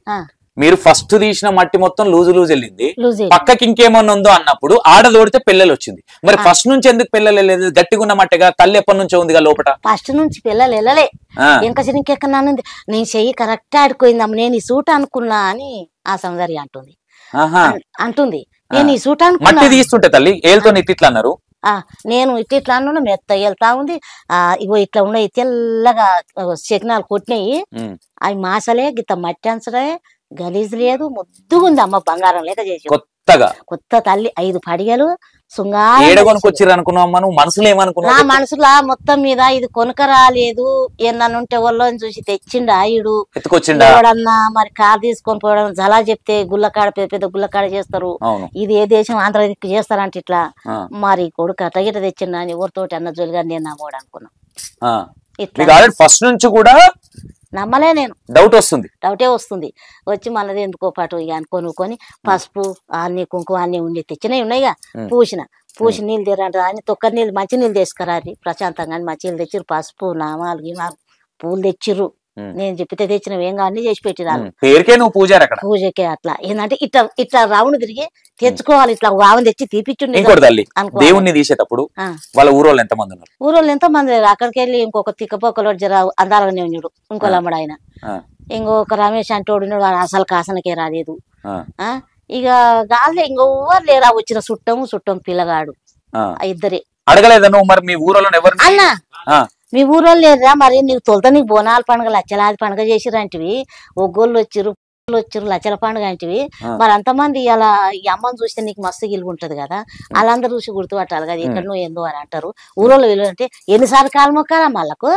మీరు ఫస్ట్ తీసిన మట్టి మొత్తం లూజు వెళ్ళింది, పక్కకి ఇంకేమన్నా ఉందో అన్నప్పుడు ఆడ తోడితే పిల్లలు వచ్చింది. మరి ఫస్ట్ నుంచి ఎందుకు పిల్లలు వెళ్ళలేదు? గట్టిగా ఉన్న మట్టిగా కళ్ళు ఎప్పటి నుంచో ఉందిగా లోపల. ఫస్ట్ నుంచి పిల్లలు వెళ్ళలే. ఇంకా ఇంకెక్కన్నానుంది. నేను చెయ్యి కరెక్ట్ ఆడుకోయిందమ్మ, నేను ఈ సూట్ అనుకున్నా అని ఆ సౌందర్య అంటుంది. నేను ఈ సూట్ అనుకున్నా. మట్టి తీస్తుంటే తల్లి ఏళ్ళతో ఇట్లా అన్నారు. నేను ఇట్లా అన్నా మెత్త వెళ్తా ఉంది. ఇగో ఇట్లా ఉన్నాయి తెల్లగా శకనాలు కొట్టినాయి. అవి మాసలే గిత్త మట్టి అంచడే, గలీజ్ లేదు, ముద్దుగుంది అమ్మ, బంగారం లేక చేసి కొత్త తల్లి. 5 పడిగలు మనసులో మనసులా మొత్తం మీద ఇది కొనుక రాలేదు. ఏమన్నుంటే వాళ్ళని చూసి తెచ్చిండు ఆయుడు ఎవడన్నా. మరి కారు తీసుకొని పోవడం జలా చెప్తే గుల్లకాడ పెద్ద పెద్ద గుల్లకాడ చేస్తారు. ఇది ఏ దేశం ఆంధ్ర చేస్తారంటే ఇట్లా. మరి కొడుకు అట్ట గిట్ట తెచ్చిండు అని ఎవరితోటి అన్న జోలిగా నేను నమ్మోడు అనుకున్నా. ఫస్ట్ నుంచి కూడా నమ్మలే నేను. డౌటే వస్తుంది. వచ్చి మనది ఎందుకో పాటు ఇక కొనుక్కొని పసుపు అన్ని కుంకుమ అన్ని ఉండి తెచ్చినవి ఉన్నాయిగా, పూసి నీళ్ళు తీరంట అని తొక్క నీళ్ళు మంచి నీళ్ళు తీసుకురారి ప్రశాంతంగా మంచి నీళ్ళు తెచ్చిర్రు. పసుపు నామాలు గిమాలు పూలు తెచ్చిర్రు. నేను చెప్పితే తెచ్చినవి ఏం కావాలి చేసి పెట్టిరాను. పూజకే అట్లా ఏంటంటే ఇట్లా రౌండ్ తిరిగి తెచ్చుకోవాలి. ఇట్లా వావని తెచ్చి తీపిచ్చుండే. దేవుణ్ణి తీసేటప్పుడు వాళ్ళ ఊరోళ్ళు ఎంతమంది ఉన్నారు? ఊరోళ్ళు ఎంతమంది లేరు. అక్కడికి వెళ్ళి ఇంకొక తిక్కపోకలో జర అందాలనే ఉన్నాడు. ఇంకో లమ్మడు ఆయన, ఇంకొక రమేష్ అంటోడు వాడు అసలు కాసనకే రాలేదు. ఇక గాలి ఇంకొవ్వరు లేరా. వచ్చిన చుట్టం పిల్లగాడు ఇద్దరే. అడగలేదా నువ్వు మరి మీ ఊరోళ్ళ ఎవరు? అన్నా మీ ఊరో లేదురా. మరి నీకు తొలత నీకు బోనాల పండుగ లచ్చలాది పండుగ చేసిరంటివి, ఒగ్గోళ్ళు వచ్చిర్రు లచ్చల పండుగ అంటివి. మరి అంతమంది అలా ఈ అమ్మని చూస్తే నీకు మస్తు గిలుగు ఉంటది కదా, వాళ్ళందరూ చూసి గుర్తుపట్టాలి కదా ఎక్కడ నువ్వు ఎందు అని అంటారు. ఊరోళ్ళు వీళ్ళు అంటే ఎన్నిసార్లు కాలు మొక్కాలా మళ్ళకు,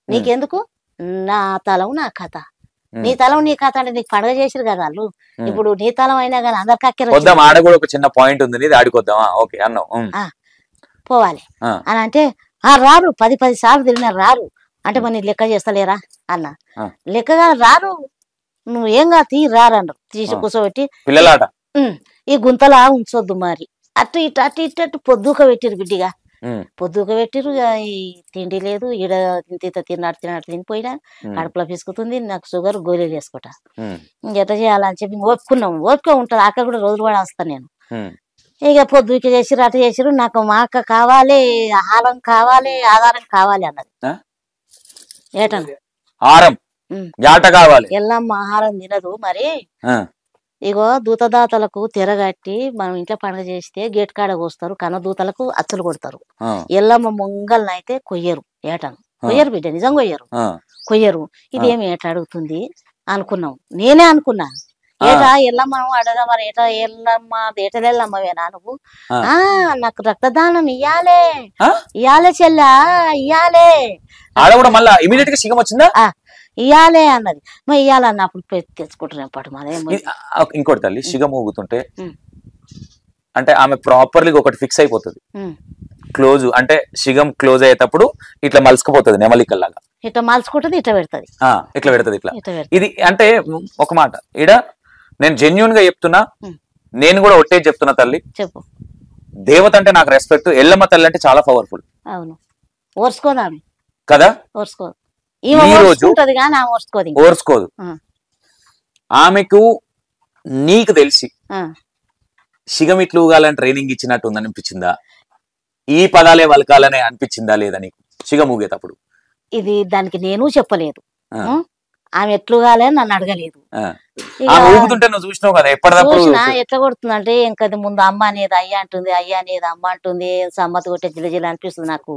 నీకెందుకు? నా తలం నా కథ, నీ తలం నీ కథ అంటే నీకు పండుగ చేసిరు కదా వాళ్ళు. ఇప్పుడు నీ తలం అయినా కానీ అందరికి అక్కర ఆడ కూడా ఒక చిన్న పాయింట్ ఉంది, ఆడుకోద్దామా? ఓకే అన్నావు. పోవాలి అని అంటే రారు. 10 సార్లు తిరిగినారు రారు అంటే మరి లెక్క చేస్తలేరా అన్న. లెక్కగా రారు, నువ్వు ఏం కాదు తీ రారన్నారు. తీసి కూర్చోబెట్టి ఈ గుంతలా ఉంచొద్దు మరి అటు ఇటు పొద్దుక పెట్టిరు. బిడ్డిగా పొద్దుక పెట్టిరు. ఈ తిండి లేదు ఈడ తిన్నాడు తినిపోయినా కడుపులో పిసుకుతుంది. నాకు షుగర్ గోళీలు వేసుకుంటా. ఇంకెట్ట చేయాలని చెప్పి ఓపిక ఉంటుంది. అక్కడ కూడా రోజులు కూడా వస్తాను నేను. ఇక పొద్దుకి చేసిరు అటు చేసిరు. నాకు మాక కావాలి, ఆహారం కావాలి, ఆధారం కావాలి అన్నది. ఎల్లమ్మ ఆహారం తినదు. మరి ఇగో దూతదాతలకు తెరగట్టి మనం ఇంట్లో పండుగ చేస్తే గేట్ కాడ కోస్తారు. కనదూతలకు అచ్చులు కొడతారు. ఎల్లమ్మ మొంగల్నైతే కొయ్యరు. ఏటను కొయ్యరు బిడ్డ, నిజం కొయ్యరు. ఇదేమి ఏట అడుగుతుంది అనుకున్నాం. నేనే అనుకున్నా ఏటా ఎల్లమ్మ అడగా మరి ఏటా ఎల్లమ్మ ఏటలెల్లమ్మవేనా నువ్వు? నాకు రక్తదానం ఇయ్యాలే చెల్లా ఇయ్యాలే. ఇయ్యాలే అన్నది. మరి ఇయ్యాలన్నప్పుడు తెచ్చుకుంటున్నాం పాటు మాదేమో. ఇంకోటి తల్లి సిగ మోగుతుంటే ఉమ్. అంటే ఆమె ప్రాపర్లీ ఒకటి ఫిక్స్ అయిపోతుంది, ఉమ్. క్లోజ్ అంటే సిగం క్లోజ్ అయ్యేటప్పుడు ఇట్లా మలుసుకుపోతుంది నెమలికల్లాగా, ఇట్లా మలుచుకుంటుంది, ఇట్లా పెడుతుంది, ఇట్లా పెడుతుంది ఇట్లా. ఇట్లా పెడుతుంది. ఇది అంటే ఒక మాట ఈడ నేను జెన్యున్ గా చెప్తున్నా, ఉమ్. నేను కూడా ఒట్టే చెప్తున్నా తల్లి, చెప్పు. దేవత అంటే నాకు రెస్పెక్ట్, ఎల్లమ్మ తల్లి అంటే చాలా పవర్ఫుల్. అవును, ఓర్చుకోదామె కదా, ఓర్చుకోదు. ఈమె ఈ రోజు ఓర్చుకుంటది కానీ ఆమె ఓర్చుకోదు ఇంకా. ఓర్చుకోదు. ఆమెకు నీకు తెలిసి ఆ. సిగమిట్లు ఊగాలని ట్రైనింగ్ ఇచ్చినట్టు ఉందని అనిపించిందా? ఈ పదాలే వలకాలనే అనిపించిందా లేదా నీకు సిగం ఊగేటప్పుడు? ఇది దానికి నేను చెప్పలేదు. ఆ. ఆమె ఎట్లుగాలే నన్ను అడగలేదు. ఇక ఆమె ఊగుతుంటే నువ్వు చూసినావు కదా ఎప్పటికప్పుడు. చూసినా ఎట్లా కొడుతుందంటే ఇంకా ముందు అమ్మ అనేది అయ్య అంటుంది, అయ్య అనేది అమ్మ అంటుంది, సమ్మతి కొట్టే జిలజిల అనిపిస్తుంది. నాకు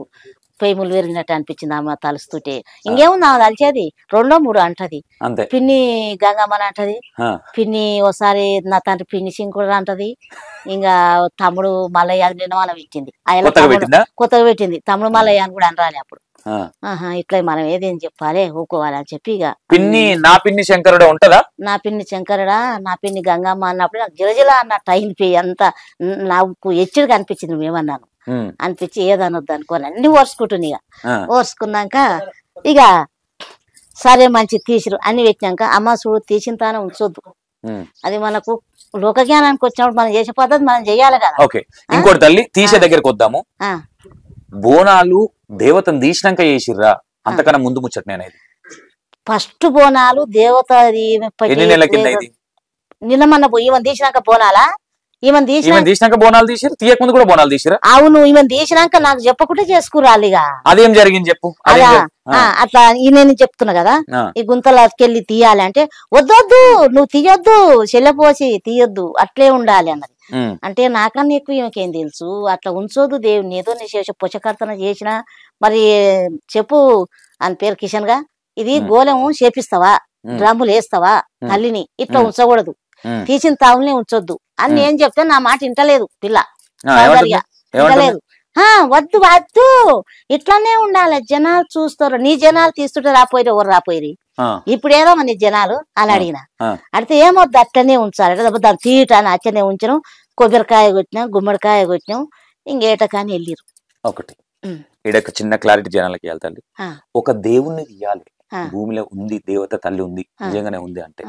పేములు పెరిగినట్టు అనిపించింది ఆమె తలుస్తుంటే. ఇంకేముంది ఆమె తలిచేది 2-3 అంటది. అంతే. పిన్ని గంగమ్మని అంటది, ఆ. పిన్ని ఒకసారి నా తండ్రి పిన్ని సింకుడు అంటది, ఇంకా తమ్ముడు మల్లయ్య అది నిన్న మనం పెట్టింది, కొత్తగా పెట్టిందా? కొత్తగా పెట్టింది తమ్ముడు మల్లయ్య అని కూడా అనరాలి అప్పుడు. ఆ. ఇట్లా మనం ఏదేం చెప్పాలి ఊకోవాలి అని చెప్పి ఇక పిన్ని నా పిన్ని శంకరుడు ఉంటదా? నా పిన్ని శంకరుడా నా పిన్ని గంగమ్మ అన్నప్పుడు నాకు జిలజిల అన్నట్టు అయింది. అంత నాకు హెచ్చరిక అనిపించింది, మేమన్నాను అనిపించి ఏదనొద్దు అనుకోని అన్ని ఓర్చుకుంటుంది. ఇక ఓర్చుకున్నాక ఇక సరే మంచి తీసిరు అన్ని పెట్టినాక అమ్మ చూడు తీసిన తానే ఉంచొద్దు, అది మనకు లోక జ్ఞానానికి వచ్చినప్పుడు మనం చేసే పద్ధతి మనం చెయ్యాలి కదా. ఓకే, ఇంకోటి తల్లి తీసే దగ్గరకు వద్దాము. బోనాలు దేవతను తీసినాక చేసిర్రా, అంతకన్నా ముందు ముచ్చట అనేది ఫస్ట్ బోనాలు దేవత ఎన్ని నెలల కింద ఇది? నిన్న మొన్న ఈమెను తీసినాక బోనాలా? ఈమెను తీసినాక బోనాలు తీసిరు, తీయక ముందు కూడా బోనాలు తీసిరా? అవును, ఈమెను తీసినాక నాకు చెప్పకుంటే చేసుకురాలి. ఇక అదేం జరిగింది చెప్పు. అట్లా నేను చెప్తున్నా కదా, ఈ గుంతలకెళ్ళి తీయాలి అంటే వద్దొద్దు నువ్వు తీయొద్దు, చెల్లెపోసి తీయొద్దు అట్లే ఉండాలి అన్నది. అంటే నాకన్నా ఎక్కువ ఈమెకేం తెలుసు, అట్లా ఉంచొద్దు దేవుని ఏదో నీ చేసే పుచ్చకర్తన చేసిన మరి చెప్పు అని పేరు కిషన్ గా, ఇది గోళం చేపిస్తావా, డ్రమ్ములు వేస్తావా, తల్లిని ఇట్లా ఉంచకూడదు, తీసిన తావుల్ని ఉంచొద్దు అని నేను చెప్తే నా మాట ఇంటలేదు పిల్ల, ఇంటలేదు. వద్దు వద్దు ఇట్లానే ఉండాలి, జనాలు చూస్తారు, నీ జనాలు తీస్తుంటే రాపోయి ఎవరు రాపోయి, ఇప్పుడు ఏదో నీ జనాలు అని అడిగిన అడిగితే ఏమొద్దు అట్లనే ఉంచాలి, దాన్ని తీయటాన్ని అట్లనే ఉంచడం, కొబ్బరికాయ కొట్టినాం, గుమ్మడికాయ కొట్టినాం, ఇంకేట కానీ వెళ్ళిరు. ఒకటి ఇక్కడ చిన్న క్లారిటీ జనాలకి వెళ్తాండి, ఒక దేవుణ్ణి తీయాలి, భూమిలో ఉంది దేవత తల్లి ఉంది నిజంగానే ఉంది అంటే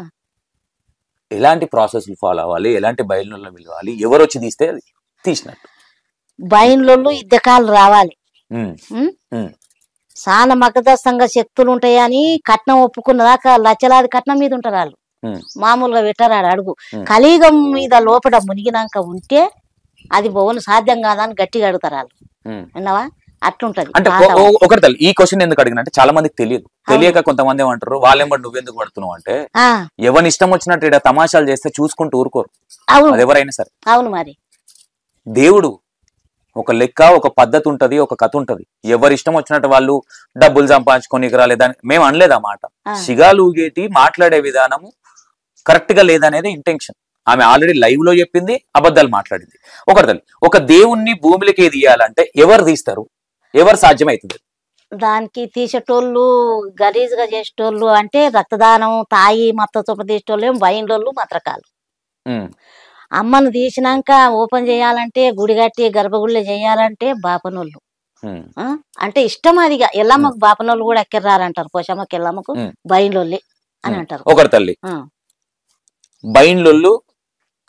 ఎలాంటి ప్రాసెస్ ఫాలో అవ్వాలి, ఎలాంటి బయలులో పిలవాలి, ఎవరు వచ్చి తీస్తే అది తీసినట్టు? బయలులో ఇద్దకాలు రావాలి, చాలా మగదస్తంగా శక్తులు ఉంటాయని కట్నం ఒప్పుకున్నదాకా లచ్చలాది కట్నం మీద ఉంటారు వాళ్ళు, మామూలుగా పెట్టరాడు అడుగు. కలియుగం మీద లోపల మునిగినాక ఉంటే అది బోను సాధ్యం కాదని గట్టిగా అడుగుతారు వాళ్ళు, విన్నావా? అట్లుంటది. అంటే ఒకటి తల్లి ఈ క్వశ్చన్ ఎందుకు అడిగిన అంటే చాలా మందికి తెలియదు, తెలియక కొంతమంది ఏమంటారు వాళ్ళేం నువ్వెందుకు పడుతున్నావు అంటే, ఎవరి ఇష్టం వచ్చినట్టు ఇక్కడ తమాషాలు చేస్తే చూసుకుంటూ ఊరుకోరు, అది ఎవరైనా సరే. అవును, మరి దేవుడు ఒక లెక్క, ఒక పద్ధతి ఉంటది, ఒక కథ ఉంటది. ఎవరి ఇష్టం వచ్చినట్టు వాళ్ళు డబ్బులు సంపాదించుకొని రాలేదని మేము అనలేదు ఆ మాట. సిగాలు ఊగేటి మాట్లాడే విధానము కరెక్ట్ గా లేదనేది ఇంటెన్షన్. ఆమె ఆల్రెడీ లైవ్ లో చెప్పింది, అబద్ధాలు మాట్లాడింది. ఒకటి తల్లి, ఒక దేవుణ్ణి భూమిలోకి తీయాలంటే ఎవరు తీస్తారు, ఎవరు సాధ్యమవుతుంది? దానికి తీసేటోళ్ళు గలీజ్గా చేసేటోళ్ళు అంటే రక్తదానం తాయి మత్త చొప్ప తీసేటోళ్ళు వైండోళ్ళు మంత్రకాలు. అమ్మను తీసినాక ఓపెన్ చేయాలంటే గుడి కట్టి గర్భగుడిలో చేయాలంటే బాపనోళ్ళు, అంటే ఇష్టం అదిగా. ఎల్లమ్మకు బాపనోళ్ళు కూడా ఎక్కర్రారంటారు, పోషమ్మకి ఎల్లమ్మకు బైండ్లొల్లి అని అంటారు. ఒకటి తల్లి, బైండ్లొల్లు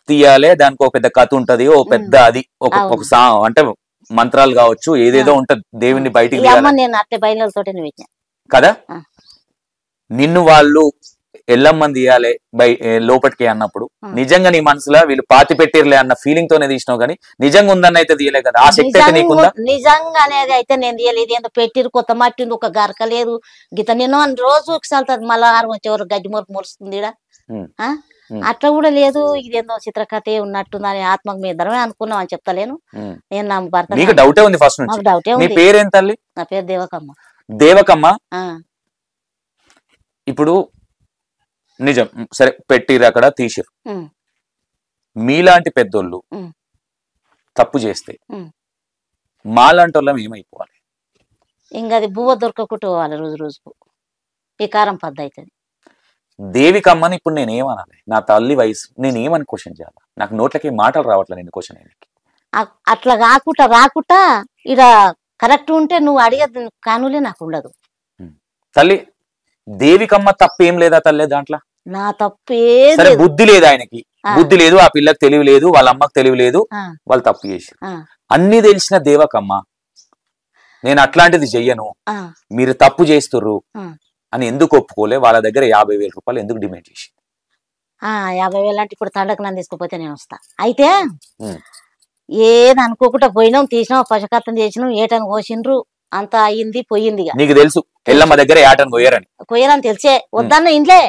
తీయాలి, దానికి ఒక పెద్ద కథ ఉంటది, ఓ పెద్ద అది ఒక అంటే మంత్రాలు కావచ్చు, ఏదేదో ఉంటది దేవుని బయటికి నేను అట్టే బైండ్లతోటే కదా. నిన్ను వాళ్ళు ఎల్లమ్మని తీయాలి లోపలికి అన్నప్పుడు నిజంగా నీ మనసులో వీళ్ళు పాతి పెట్టిర్లే అన్న ఫీలింగ్ తోనే తీసినావు, కానీ నిజంగా ఉందన్న అయితే తీయలే కదా. ఆ శక్తి అయితే నీకుందా? నిజంగా అనేది అయితే నేను తీయలేదు. ఏందో పెట్టిరు, కొత్త మట్టింది, ఒక గరక లేదు గీత. నేను రోజు ఒకసారి మళ్ళా ఆరు వచ్చేవారు గడ్డి మొరకు మొలుస్తుంది, అట్లా కూడా లేదు. ఇదేందో చిత్రకథే ఉన్నట్టుందని ఆత్మకు మీ ఇద్దరమే అనుకున్నాం అని చెప్తలేను నేను. నా భర్త డౌటే ఉంది ఫస్ట్ నుంచి. డౌటే ఉంది. పేరేం తల్లి? నా పేరు దేవకమ్మ. దేవకమ్మ, ఇప్పుడు నిజం సరే పెట్టిరు, అక్కడ తీసిరు, మీలాంటి పెద్దోళ్ళు తప్పు చేస్తే మాలాంటి వాళ్ళం ఏమైపోవాలి? ఇంకా అది బువ్వ దొరకకుంటూ పోవాలి రోజు రోజుకు. వికారం పద్దు అవుతుంది. దేవికమ్మని ఇప్పుడు నేను ఏమనాలి? నా తల్లి వయసు, నేను ఏమని క్వశ్చన్ చేయాలి? నాకు నోట్లకి మాటలు రావట్లే నేను క్వశ్చన్ అయ్యానికి. అట్లా రాకుట ఇడ కరెక్ట్ ఉంటే నువ్వు అడిగేది కానులే నాకు ఉండదు. తల్లి దేవికమ్మ తప్పు ఏం లేదా తల్లి దాంట్లో? నా తప్పు సరే, బుద్ధి లేదు ఆయనకి, బుద్ధి లేదు, ఆ పిల్లకి తెలివి లేదు, వాళ్ళ అమ్మకి తెలివి లేదు, వాళ్ళు తప్పు చేసి అన్ని తెలిసిన దేవకమ్మ నేను అట్లాంటిది చెయ్యను, మీరు తప్పు చేస్తుర్రు అని ఎందుకు ఒప్పుకోలే? వాళ్ళ దగ్గర 50,000 రూపాయలు ఎందుకు డిమాండ్ చేసి? 50,000 అంటే ఇప్పుడు తండకు నన్ను తీసుకుపోతే నేను వస్తా. అయితే ఏది అనుకోకుండా పోయినాం, తీసినాం, పశుకత్తం చేసినాం, ఏటని కోసిండ్రు, అంత అయింది పోయింది. నీకు తెలుసు ఎల్లమ్మ దగ్గర ఏటని కొయ్యరని తెలిసే వద్దన్న ఇంట్లే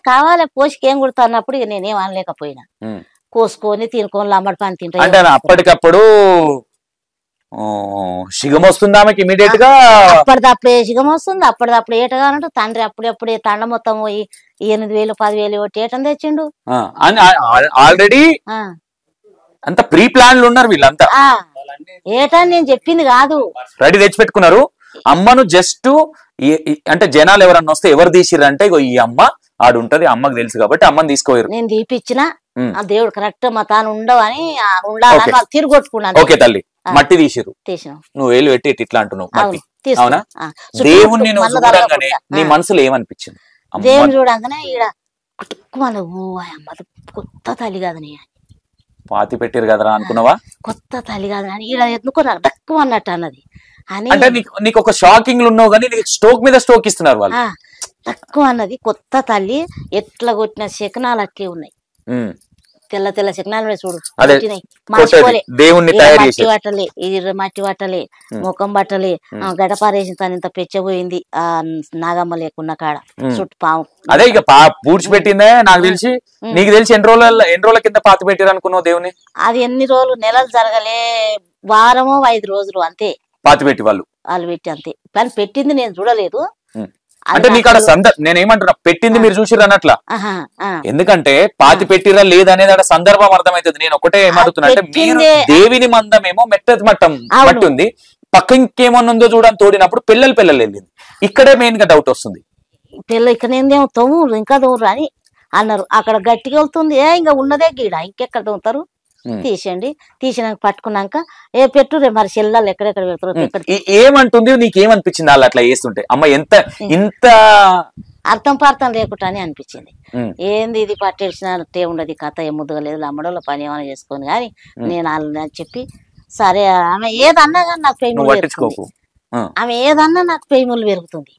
కావాలి పోషికి ఏం కుడతా అన్నప్పుడు ఇక నేనేం అనలేకపోయినా. కోసుకొని తినుకొని అమ్మడి పని తింటా. అంటే అప్పటికప్పుడు శిగం వస్తుంది ఆమెకి ఇమీడియట్ గా? అప్పటిదప్పుడే శిగం వస్తుంది, అప్పటిదప్పుడు ఏటగా అన్నట్టు తండ్రి అప్పుడప్పుడే తండ మొత్తం పోయి 8,000 10,000 ఒకటి ఏటని తెచ్చిండు. ఆల్రెడీ అంత ప్రీ ప్లాన్లు ఉన్నారు వీళ్ళంతా. ఏటని నేను చెప్పింది కాదు, రెడీ తెచ్చి పెట్టుకున్నారు. అమ్మను జస్ట్ అంటే జనాలు ఎవరన్నా వస్తే ఎవరు తీసిరంటే ఇగో ఈ అమ్మ ఆడుంటది, అమ్మకు తెలుసు కాబట్టి అమ్మని తీసుకోరు. నేను తీపిచ్చిన ఆ దేవుడు కరెక్ట్ మా తాను ఉండవని ఉండాలని తిరిగొట్టుకున్నాను. ఓకే తల్లి, మట్టి తీసిరు, నువ్వు వేలు పెట్టి ఇట్లా అంటున్నావు మట్టి, అవునా? దేవుణ్ణి నువ్వు చూడంగానే నీ మనసులో ఏమనిపించింది? దేవుని చూడంగానే ఈడ కుట్టుకుమని అమ్మది కొత్త తల్లి కాదని పాతి పెట్టారు కదరా అనుకున్నావా? కొత్త తల్లి కాదని ఈడ ఎందుకో నాకు డక్కు అన్నట్టు అన్నది అని. అంటే నీకు ఒక షాకింగ్ ఉన్నావు కానీ నీకు స్టోక్ మీద స్టోక్ ఇస్తున్నారు వాళ్ళు. తక్కువ అన్నది కొత్త తల్లి, ఎట్లా కొట్టిన శకనాలు అట్లే ఉన్నాయి. తెల్ల తెల్ల శకనాలు చూడు, మట్టి పట్టలే, ఇది మట్టి పట్టలే, ముఖం బట్టలే, గడపారేసిన తను ఇంత పెచ్చబోయింది ఆ నాగమ్మ లేకున్న కాడ చుట్టూ పాము. అదే ఇక పూడ్చిపెట్టిందే నాకు తెలిసి. నీకు తెలిసి ఎన్ని రోజుల కింద పాతి పెట్టారు అనుకున్నావు దేవుని? అది ఎన్ని రోజులు, నెలలు జరగలే, వారమో 5 రోజులు అంతే పాతి పెట్టి వాళ్ళు పెట్టి అంతే. కానీ పెట్టింది నేను చూడలేదు. అంటే నీకు నేనేమంటున్నా, పెట్టింది మీరు చూసిర్రు అన్నట్ల. ఎందుకంటే పాతి పెట్టిరా లేదనేది అక్కడ సందర్భం అర్థమవుతుంది. నేను ఒకటే ఏమడుతున్నా అంటే, మీరు దేవిని మందమేమో మెట్టది మట్టం మట్టి ఉంది, పక్క ఇంకేమన్నా ఉందో చూడని తోడినప్పుడు పిల్లలు వెళ్ళింది. ఇక్కడే మెయిన్ గా డౌట్ వస్తుంది. పిల్లలు ఇక్కడ ఏందేమో తోమురు ఇంకా తోమురు అని అన్నారు. అక్కడ గట్టిగా వెళ్తుంది, ఇంకా ఉన్నదే గీడ, ఇంకెక్కడ తోముతారు, తీసేయండి. తీసినాక పట్టుకున్నాక పెట్టురే మరి చెల్లెళ్ళు ఎక్కడెక్కడ పెడతారు. ఏమంటుంది? నీకేమనిపించింది వాళ్ళు అట్లా చేస్తుంటే? అమ్మ ఇంత అర్థం పార్థం లేకుండా అని అనిపించింది. ఏంది ఇది పట్టేసినట్టే ఉండదు కథ, ఏం ముద్దుగా లేదు, అమ్మడోళ్ళ పని ఏమైనా చేసుకొని కానీ నేను వాళ్ళని చెప్పి సరే ఆమె ఏదన్నా కానీ నాకు ప్రేమలు పెరుగుతుంది, ఆమె ఏదన్నా నాకు ప్రేమలు పెరుగుతుంది.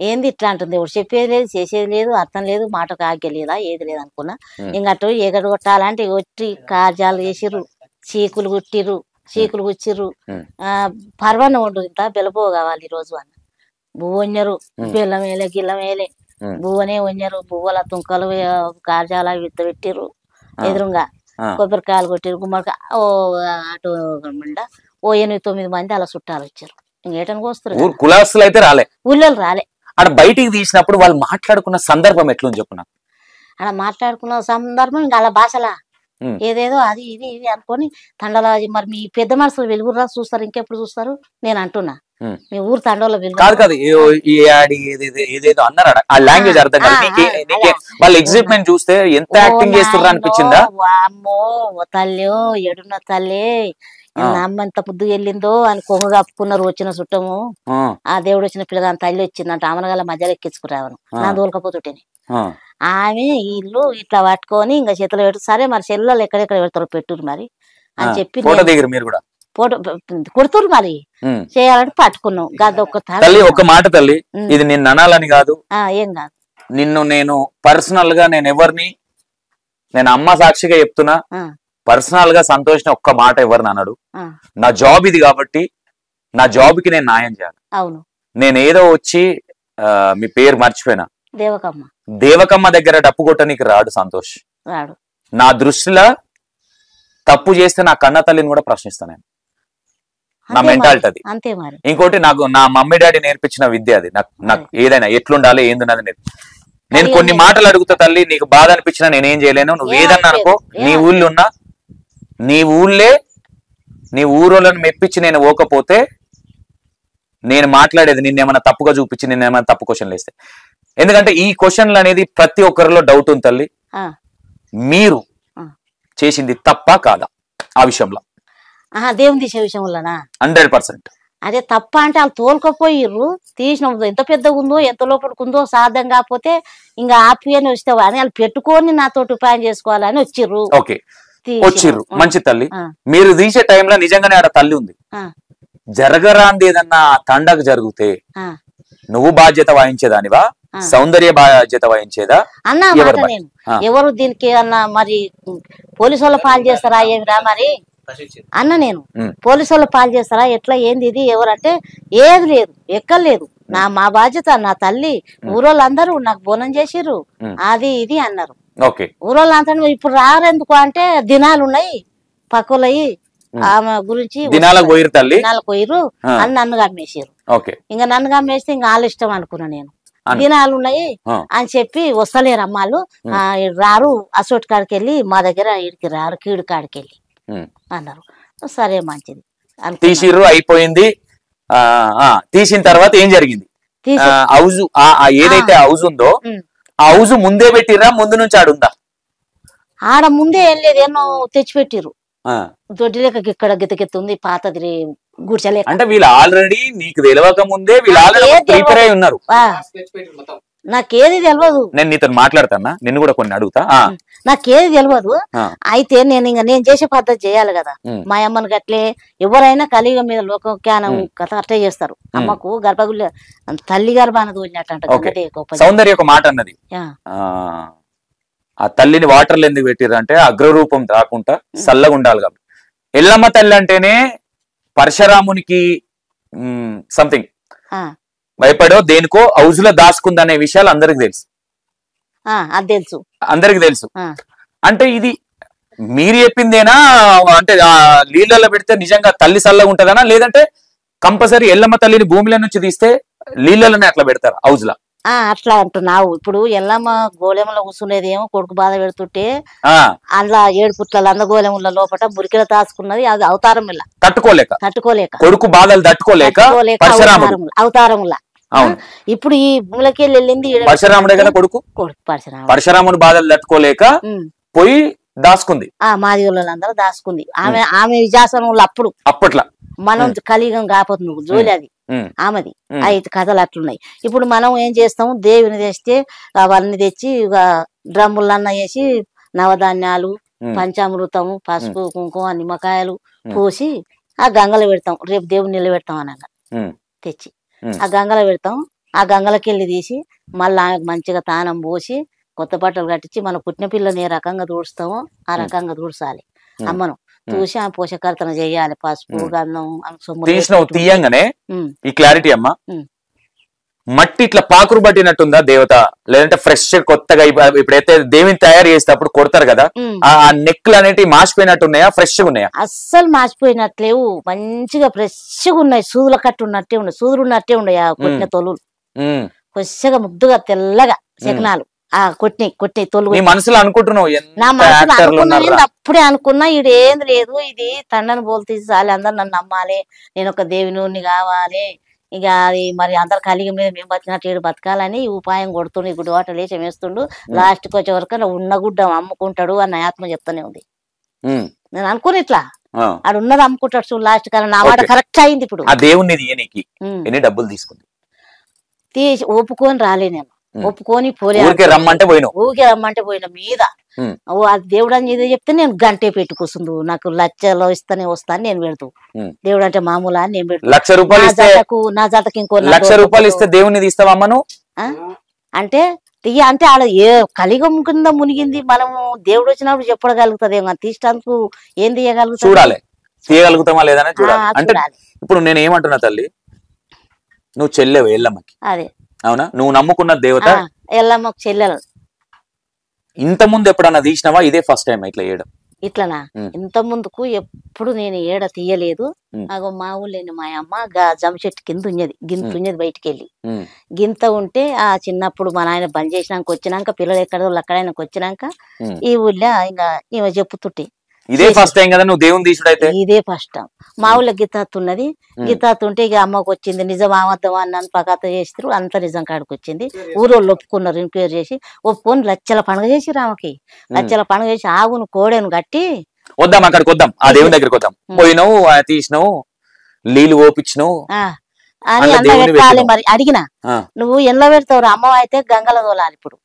ఏంది ఇట్లా అంటుంది, ఎవరు చెప్పేది లేదు, చేసేది లేదు, అర్థం లేదు, మాటకు ఆజ్ఞ లేదా, ఏది లేదు అనుకున్నా. ఇంకట్టు ఎగడు కొట్టాలంటే కొట్టి కార్యాలు చేసిర్రు, చీకులు కుట్టిర్రు, చీకులు గుచ్చిర్రు. పర్వన్న వండు ఇంత బెల్లబో కావాలి ఈ రోజు అన్న బువ్వ వంజరు, బెల్లం వేలే గిల్లం వేలే, బువ్వనే వంజరు, బువ్వల తుంకలు కార్యాలు విత్త పెట్టిర్రు, ఎదురుగా కొబ్బరికాయలు కొట్టిర్రు, గుమ్మడికాయ అటు ఓ 8-9 మంది అలా చుట్టాలు వచ్చారు. ఇంకేటని కోస్తారు, కులాస్తులు అయితే రాలే, ఊళ్ళో రాలే. అక్కడ బయటికి తీసినప్పుడు వాళ్ళు మాట్లాడుకున్న సందర్భం ఎట్లుంది చెప్పున్నా? అలా మాట్లాడుకున్న సందర్భం ఇంకా అలా భాషలా ఏదేదో అది ఇది ఇది అనుకొని తండల. మరి మీ పెద్ద మనసులు వెలుగురా చూస్తారు, ఇంకెప్పుడు చూస్తారు నేను అంటున్నా. మీ ఊరు తండలో వెలుగు కాదు కాదు ఏదేదో అన్నారు, ఆ లాంగ్వేజ్ అర్థం కాదు. వాళ్ళ ఎగ్జైట్మెంట్ చూస్తే ఎంత యాక్టింగ్ చేస్తున్నారు అనిపించిందా? అమ్మో తల్లి ఎడున్న తల్లి, అమ్మ ఎంత ముద్దు వెళ్ళిందో అని కొంగు కప్పుకున్నారు వచ్చిన చుట్టము. ఆ దేవుడు వచ్చిన పిల్లగాని తల్లి వచ్చిందంట, అమనగల మధ్యలో ఎక్కించుకురావను నా దోలకపోతుంటేనే. ఆమె ఇల్లు ఇట్లా పట్టుకొని ఇంకా చేతిలో పెట్టు, సరే మరి చెల్లెలు ఎక్కడెక్కడ పెడతారో పెట్టురు మరి అని చెప్పి ఫోటో కొడుతురు మరి చేయాలంటే పట్టుకున్నాం. గది ఒక మాట తల్లి, ఇది నిన్ను అనాలని కాదు, ఏం కాదు, నిన్ను నేను పర్సనల్ గా నేను అమ్మ సాక్షిగా చెప్తున్నా, పర్సనల్ గా సంతోష్ ఒక్క మాట ఎవరిని అన్నాడు. నా జాబ్ ఇది కాబట్టి నా జాబ్ కి నేను న్యాయం చేయాలి. అవును, నేను ఏదో వచ్చి మీ పేరు మర్చిపోయినా, దేవకమ్మ దగ్గర డప్పు కొట్టడానికి రాడు సంతోష్. నా దృష్టిలో తప్పు చేస్తే నా కన్న తల్లిని కూడా ప్రశ్నిస్తాను నేను. నా మెంటాలిటీ అది. ఇంకోటి నాకు నా మమ్మీ డాడీ నేర్పించిన విద్య అది. నాకు ఏదైనా ఎట్లుండాలి ఏందున్నది నేను కొన్ని మాటలు అడుగుతా తల్లి, నీకు బాధ అనిపించినా నేనేం చేయలేను. నువ్వు ఏదన్నా అనుకో, నీ ఊళ్ళో ఉన్నా, నీ ఊళ్ళోలను మెప్పించి నేను పోకపోతే నేను మాట్లాడేది నిన్నేమన్నా తప్పుగా చూపించి నిన్నేమన్నా తప్పు క్వశ్చన్లు వేస్తే, ఎందుకంటే ఈ క్వశ్చన్లు అనేది ప్రతి ఒక్కరిలో డౌట్ ఉంది తల్లి. మీరు చేసింది తప్పా కాదా ఆ విషయంలో? దేవుని తీసే విషయంలోనా? 100%. అదే తప్ప అంటే వాళ్ళు తోలుకపోయిర్రు, తీసిన ఎంత పెద్దగా ఉందో ఎంత లోపలికి సాధ్యం కాకపోతే ఇంకా ఆపి అని వస్తే అని వాళ్ళు పెట్టుకొని నాతోటి ఉపాయం చేసుకోవాలని వచ్చిర్రు. ఓకే, వచ్చిర్రు, మంచి తల్లి. మీరు తీసే టైంలో నిజంగానే ఆడ తల్లి ఉంది. జరగరాంది ఏదన్నా తండకు జరిగితే నువ్వు బాధ్యత వహించేదానివా, సౌందర్య బాధ్యత వహించేదా? అన్నా నేను ఎవరు దీనికి అన్నా మరి పోలీసు వాళ్ళ పాలు చేస్తారా ఏమిరా మరి అన్న, నేను పోలీసు వాళ్ళ పాలు చేస్తారా ఎట్లా ఏంది ఇది ఎవరంటే ఏది లేదు ఎక్కలేదు, మా బాధ్యత నా తల్లి, ఊరోళ్ళందరూ నాకు బోనం చేసిర్రు అది ఇది అన్నారు. ఊరోళ్ళంతా ఇప్పుడు రారెందుకు అంటే దినాలు ఉన్నాయి పక్కలయి ఆమె గురించి దినాలకు పోయిర్రు అని నన్ను కమ్మేసారు. ఇంకా నన్ను కమ్మేస్తే ఇంకా వాళ్ళ ఇష్టం అనుకున్నా నేను. దినాలు ఉన్నాయి అని చెప్పి వస్తలేరు అమ్మాళ్ళు, రారు అసోటి కాడికి వెళ్ళి మా దగ్గర ఇడికి రారు కీడు కాడికి వెళ్ళి అన్నారు. సరే మంచిది తీసిర్రు, అయిపోయింది. తీసిన తర్వాత ఏం జరిగింది? హౌజ్ ఏదైతే హౌజ్ ఉందో ఆ హౌజ్ ముందే పెట్టిర్రా, ముందు నుంచి ఆడుందా? ఆడ ముందే ఏం లేదు, ఎన్నో తెచ్చిపెట్టిర్రు. దొడ్డి లెక్క ఇక్కడ గితకెత్తుంది పాతది గుడిచలేక. అంటే వీళ్ళు ఆల్రెడీ నీకు తెలియక ముందే ప్రిపేర్ అయి ఉన్నారు. నాకేది తెలియదు. నేను నీతో మాట్లాడతానా, నిన్ను కూడా కొన్ని అడుగుతా. నాకేది తెలియదు. అయితే నేను చేసే పద్ధతి చేయాలి కదా. మా అమ్మని గట్లే ఎవరైనా కలియుగం మీద లోక జ్ఞానం కథ అట్టే చేస్తారు. అమ్మకు గర్భగుడి తల్లి గర్భాన తోలినట్టు. సౌందర్య ఒక మాట అన్నది, ఆ తల్లిని వాటర్లు ఎందుకు పెట్టిర్రు అంటే అగ్రరూపం రాకుండా చల్లగా ఉండాలి కాబట్టి. ఎల్లమ్మ తల్లి అంటేనే పరశురామునికి సంథింగ్ భయపడో దేనికో హౌజ్ లో దాచుకుందనే విషయాలు అందరికి తెలుసు. అందరికి తెలుసు. అంటే ఇది మీరు చెప్పిందేనా? అంటే నీళ్ళల్లో పెడితే నిజంగా తల్లి చల్లగా ఉంటదనా, లేదంటే కంపల్సరీ ఎల్లమ్మ తల్లిని భూమిలో నుంచి తీస్తే నీళ్ళలోనే అట్లా పెడతారు హౌజ్ లో? అట్లా అంటున్నావు. ఇప్పుడు ఎల్లమ్మ గోళెంలో కూర్చునేది ఏమో కొడుకు బాధ పెడుతుంటే అందులో 7 పుట్ల అందగోళెముల లోపల మురికిలో దాచుకున్నది అది అవతారంలా తట్టుకోలేక కొడుకు బాధలు తట్టుకోలేక అవతారంలా. ఇప్పుడు ఈ భూమిలోకి వెళ్ళింది పరశురాముడే కదా కొడుకు. పరశురాముడు బాధలు తట్టుకోలేక పోయి దాచుకుంది. మాది వాళ్ళందరూ దాచుకుంది. ఆమె విజాసనంలో అప్పట్లో మనం కలియుగం కాకపోతే నువ్వు జోలి అది ఆమెది. 5 కథలు అట్లున్నాయి. ఇప్పుడు మనం ఏం చేస్తాము, దేవుని తెస్తే అవన్నీ తెచ్చి డ్రమ్ములన్న వేసి నవధాన్యాలు పంచామృతము పసుపు కుంకుమ నిమ్మకాయలు పోసి ఆ గంగలో పెడతాం. రేపు దేవుని నిలబెడతాం అనగా తెచ్చి ఆ గంగలో పెడతాం. ఆ గంగలకి వెళ్ళి తీసి మళ్ళీ ఆమెకు మంచిగా తానం పోసి కొత్త బట్టలు కట్టించి మన పుట్టిన పిల్లని ఏ రకంగా దూడుస్తామో ఆ రకంగా దూడ్చాలి. అమ్మను చూసి ఆ పోషకర్తన చెయ్యాలి. పసుపు గంధం తీయంగానే ఈ క్లారిటీ అమ్మ, మట్టి ఇట్లా పాకురు పట్టినట్టుందా దేవత, లేదంటే ఫ్రెష్ కొత్తగా ఇప్పుడైతే దేవుని తయారు చేసేటప్పుడు కొడతారు కదా ఆ నెక్లు అనేవి మాసిపోయినట్టున్నాయా, ఫ్రెష్ గా ఉన్నాయా? అస్సలు మాసిపోయినట్లేవు, మంచిగా ఫ్రెష్ గా ఉన్నాయి. సూదుల కట్టు ఉన్నట్టే ఉన్నాయి, సూదులు ఉన్నట్టే ఉన్నాయి. ఆ కొట్టిన తొలులు ఫ్రెష్గా ముద్దుగా తెల్లగా శకనాలు కొట్టి తొలుగు. మనసులో అనుకుంటున్నావు? నా మనసులో అనుకున్నా, అప్పుడే అనుకున్నా ఇదేంది లేదు, ఇది తండ్రిని బోల్తీ చాలి, అందరు నన్ను నమ్మాలి, నేను ఒక దేవుని కావాలి, ఇక అది మరి అందరు కలిగి మీద మేము బతికినట్టు ఏడు బతకాలని ఉపాయం కొడుతుండు. గుడ్డి వాటర్ లేచి వేస్తుండు. లాస్ట్కి వచ్చే వరకు ఉన్న గుడ్డ అమ్ముకుంటాడు అన్న ఆత్మ చెప్తానే ఉంది. నేను అనుకుని ఇట్లా ఆడు ఉన్నది అమ్ముకుంటాడు చూడు లాస్ట్ కాలం. నా మాట కరెక్ట్ అయింది. ఇప్పుడు ఆ దేవుని ఎన్ని డబ్బులు తీసుకుంది తీసి ఒప్పుకొని రాలే. నేను ఒప్పుకొని ఊరికే రమ్మంటే పోయిన మీద అది దేవుడు అని చెప్తే నేను గంటే పెట్టి కూర్చుండు. నాకు లక్షలో ఇస్తానే వస్తాను నేను పెడతావు. దేవుడు అంటే మామూలు అని నేను పెడతాను. నా జతకు ఇంకో ₹1,00,000 దేవుని తీస్తావమ్మను అంటే అంటే ఆడ ఏ కలిగం కింద మునిగింది. మనము దేవుడు వచ్చినప్పుడు చెప్పగలుగుతుంది ఏమో, తీసేందుకు ఏం తీయగలుగుతా, చూడాలి తీయగలుగుతామా లేదని చూడాలి. అంటే ఇప్పుడు నేను ఏమంటున్నా తల్లి, నువ్వు చెల్లెవు ఎల్లమ్మకి, అదే అవునా? నువ్వు నమ్ముకున్న దేవత ఎల్లమ్మకు చెల్లెలు. ఇంత ముందు ఎప్పుడన్నా తీసినావా? ఇదే ఫస్ట్ టైం ఇట్లా చేయడం? ఇట్లనా? ఇంత ముందుకు ఎప్పుడు నేను ఏడ తీయలేదు. అగో మా ఊళ్ళో మా అమ్మ జమ చెట్టు కింద ఉన్నది, గింత ఉన్నది బయటికి వెళ్ళి గింత ఉంటే ఆ చిన్నప్పుడు మా నాయన బంద్ చేసినాక వచ్చినాక పిల్లలు ఎక్కడో అక్కడైనా వచ్చినాక ఈ ఊళ్ళో ఇంకా ఈమె చెప్పుతుంటే ఇదే ఫస్ట్ టైం కదా నువ్వు దేవుని తీసుడు అయితే? ఇదే ఫస్ట్ టైం. మా ఊళ్ళో గిత్తాత్ ఉన్నది. గిత్తాత్ ఉంటే ఇక అమ్మకు వచ్చింది, నిజం ఆమద్దం అన్నాను పకత చేస్తారు, అంత నిజం కాడికి వచ్చింది. ఊరోళ్ళు ఒప్పుకున్నారు, ఎంక్వైరీ చేసి ఒప్పుకొని లచ్చల పండుగ చేసిరు ఆమెకి. లచ్చల పండుగ చేసి ఆవును కోడెను కట్టి వద్దాం అక్కడికి వద్దాం, ఆ దేవుని దగ్గరికి వద్దాం. పోయినావు, తీసినావు, నీళ్లు ఓపించినావు అని ఎండ పెట్టాలి. మరి అడిగిన నువ్వు ఎండ పెడతావు అమ్మ అయితే గంగల తోలాలి, ఇప్పుడు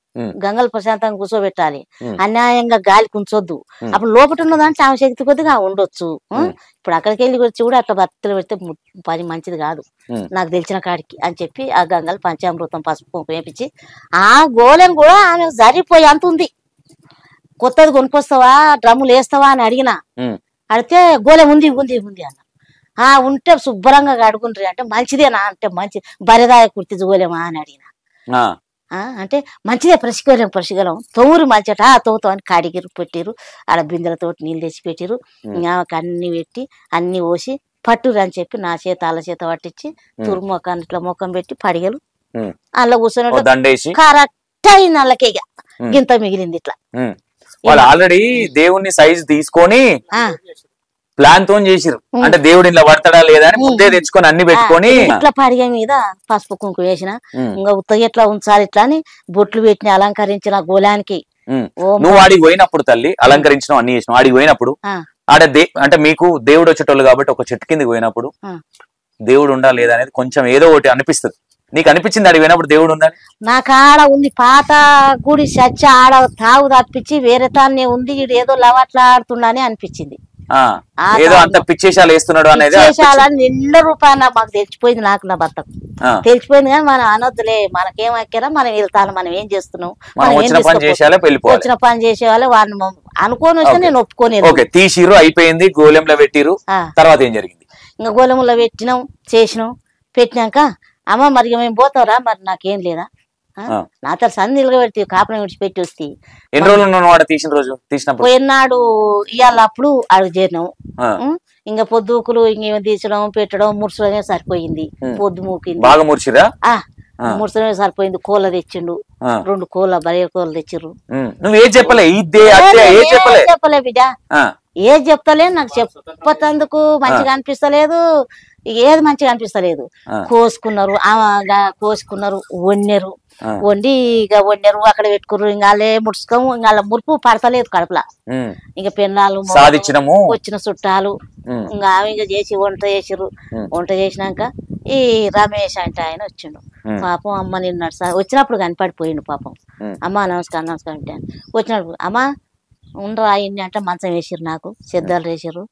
గంగలు ప్రశాంతంగా కూర్చోబెట్టాలి, అన్యాయంగా గాలి కుంచొద్దు. అప్పుడు లోపల ఉన్న దాంట్లో ఆమె శక్తి కొద్దిగా ఉండొచ్చు. ఇప్పుడు అక్కడికి వెళ్ళి వచ్చి కూడా అట్లా బతుకులు పెడితే పని మంచిది కాదు నాకు తెలిసిన కాడికి అని చెప్పి ఆ గంగలు పంచామృతం పసుపు వేపించి ఆ గోలెను కూడా ఆమె జరిపోయి అంత ఉంది. కొత్తది కొనుక్కొస్తావా, డ్రమ్ములు వేస్తావా అని అడిగిన. అడిగితే గోలె ఉంది ఉంది ఉంది అన్న. ఉంటే శుభ్రంగా కడుగుండ్రి అంటే మంచిదేనా అంటే మంచి బరిదాయ కుర్తి గోలేమా అని అడిగిన. అంటే మంచిదే, పరిశుగలం తోరు మంచిట తోతో అని కడిగిరు పెట్టిరు. ఆడ బిందెలతో నీళ్ళు తెచ్చి పెట్టిరు. ఆమెకు అన్ని పెట్టి అన్ని పోసి పట్టురు అని చెప్పి నా చేత వాళ్ళ చేత పట్టించి తురు మొక్కని ఇట్లా మొక్కం పెట్టి పడిగలు అందులో కూర్చొని కరెక్ట్ అయింది. వాళ్ళకే ఇక గింత మిగిలింది. ఇట్లా వాళ్ళు ఆల్రెడీ దేవుని సైజ్ తీసుకొని ప్లాన్ తో చేసిరు. అంటే దేవుడు ఇలా పడతాడా లేదా అని ముందే తెచ్చుకొని అన్ని పెట్టుకొని ఇట్లా పడిగ మీద పసుపు కుంకుమ వేసిన. ఇంకా ఉత్తగా ఎట్లా ఉంచాలి ఇట్లా అని బొట్లు పెట్టిన అలంకరించిన గోళానికి. నువ్వు ఆడికి పోయినప్పుడు తల్లి అలంకరించిన అన్ని చేసినావు. ఆడికి పోయినప్పుడు ఆడ అంటే మీకు దేవుడు వచ్చేటోళ్ళు కాబట్టి ఒక చెట్టు కిందకి పోయినప్పుడు దేవుడు ఉండా లేదా అనేది కొంచెం ఏదో ఒకటి అనిపిస్తుంది. నీకు అనిపించింది ఆడికి పోయినప్పుడు దేవుడు ఉందని? నాకు ఆడ ఉంది పాత గుడి చచ్చ ఆడ తావు తప్పించి వేరే తానే ఉంది, ఏదో లవాట్లా ఆడుతుండని అనిపించింది. ఏదో అంత పిచ్చేషాలు వేస్తున్నాడు అనేది నిండు రూపాయలు మాకు తెలిసిపోయింది. నాకు నా భర్తకు తెలిసిపోయింది. కానీ మనం అనొద్దులే, మనకేం అక్కారా, మనం వెళ్తాను, మనం ఏం చేస్తున్నాం, వచ్చిన పని చేసేవాళ్ళే వాడిని అనుకోని వస్తే నేను ఒప్పుకోని. తీసిరు, అయిపోయింది, గోళంలో పెట్టిరు. తర్వాత ఏం జరిగింది? ఇంకా గోళంలో పెట్టినాం, చేసినాం. పెట్టినాక అమ్మ మరి మేము పోతావురా, మరి నాకేం లేదా, నా తర సంధిలుగా పెడితే కాపురం విడిచిపెట్టి వస్తే ఎన్ని రోజులు తీసిన రోజు తీసినప్పుడు పోయినాడు ఇవాళ అప్పుడు అడుగు చేరినాం. ఇంకా పొద్దుకులు ఇంకేమో తీసడం పెట్టడం ముర్చడమే సరిపోయింది. పొద్దు మూకింది, బాగా ముర్చిరా, ముర్చడమే సరిపోయింది. కోళ్ళ తెచ్చిండు, 2 కోళ్ళ బరియర్ కోళ్ళు తెచ్చిర్రు. నువ్వేం చెప్పలే చెప్పలే బిడ్డ, ఏది చెప్తలే, నాకు చెప్పతందుకు మంచిగా అనిపిస్తలేదు, ఏది మంచిగా అనిపిస్తలేదు. కోసుకున్నారు, కోసుకున్నారు, వండరు, వండి ఇక వండరు, అక్కడ పెట్టుకున్నారు. ఇంకా వాళ్ళే ముడుచుకోము, ఇంకా వాళ్ళ మురుపు పడతలేదు కడుపులా. ఇంకా పెన్నాలు వచ్చిన చుట్టాలు ఇంకా ఆమె ఇంకా చేసి వంట చేసిర్రు. వంట చేసినాక ఈ రమేష్ అంటే ఆయన వచ్చిండు. పాపం అమ్మ నిన్న వచ్చినప్పుడు కనిపడిపోయిండు పాపం. అమ్మ నమస్కారం నమస్కారం అంటే వచ్చినప్పుడు అమ్మ ఉండరా అయింది అంటే మంచం వేసిర్రు, నాకు సిద్ధాలు వేసిర్రు.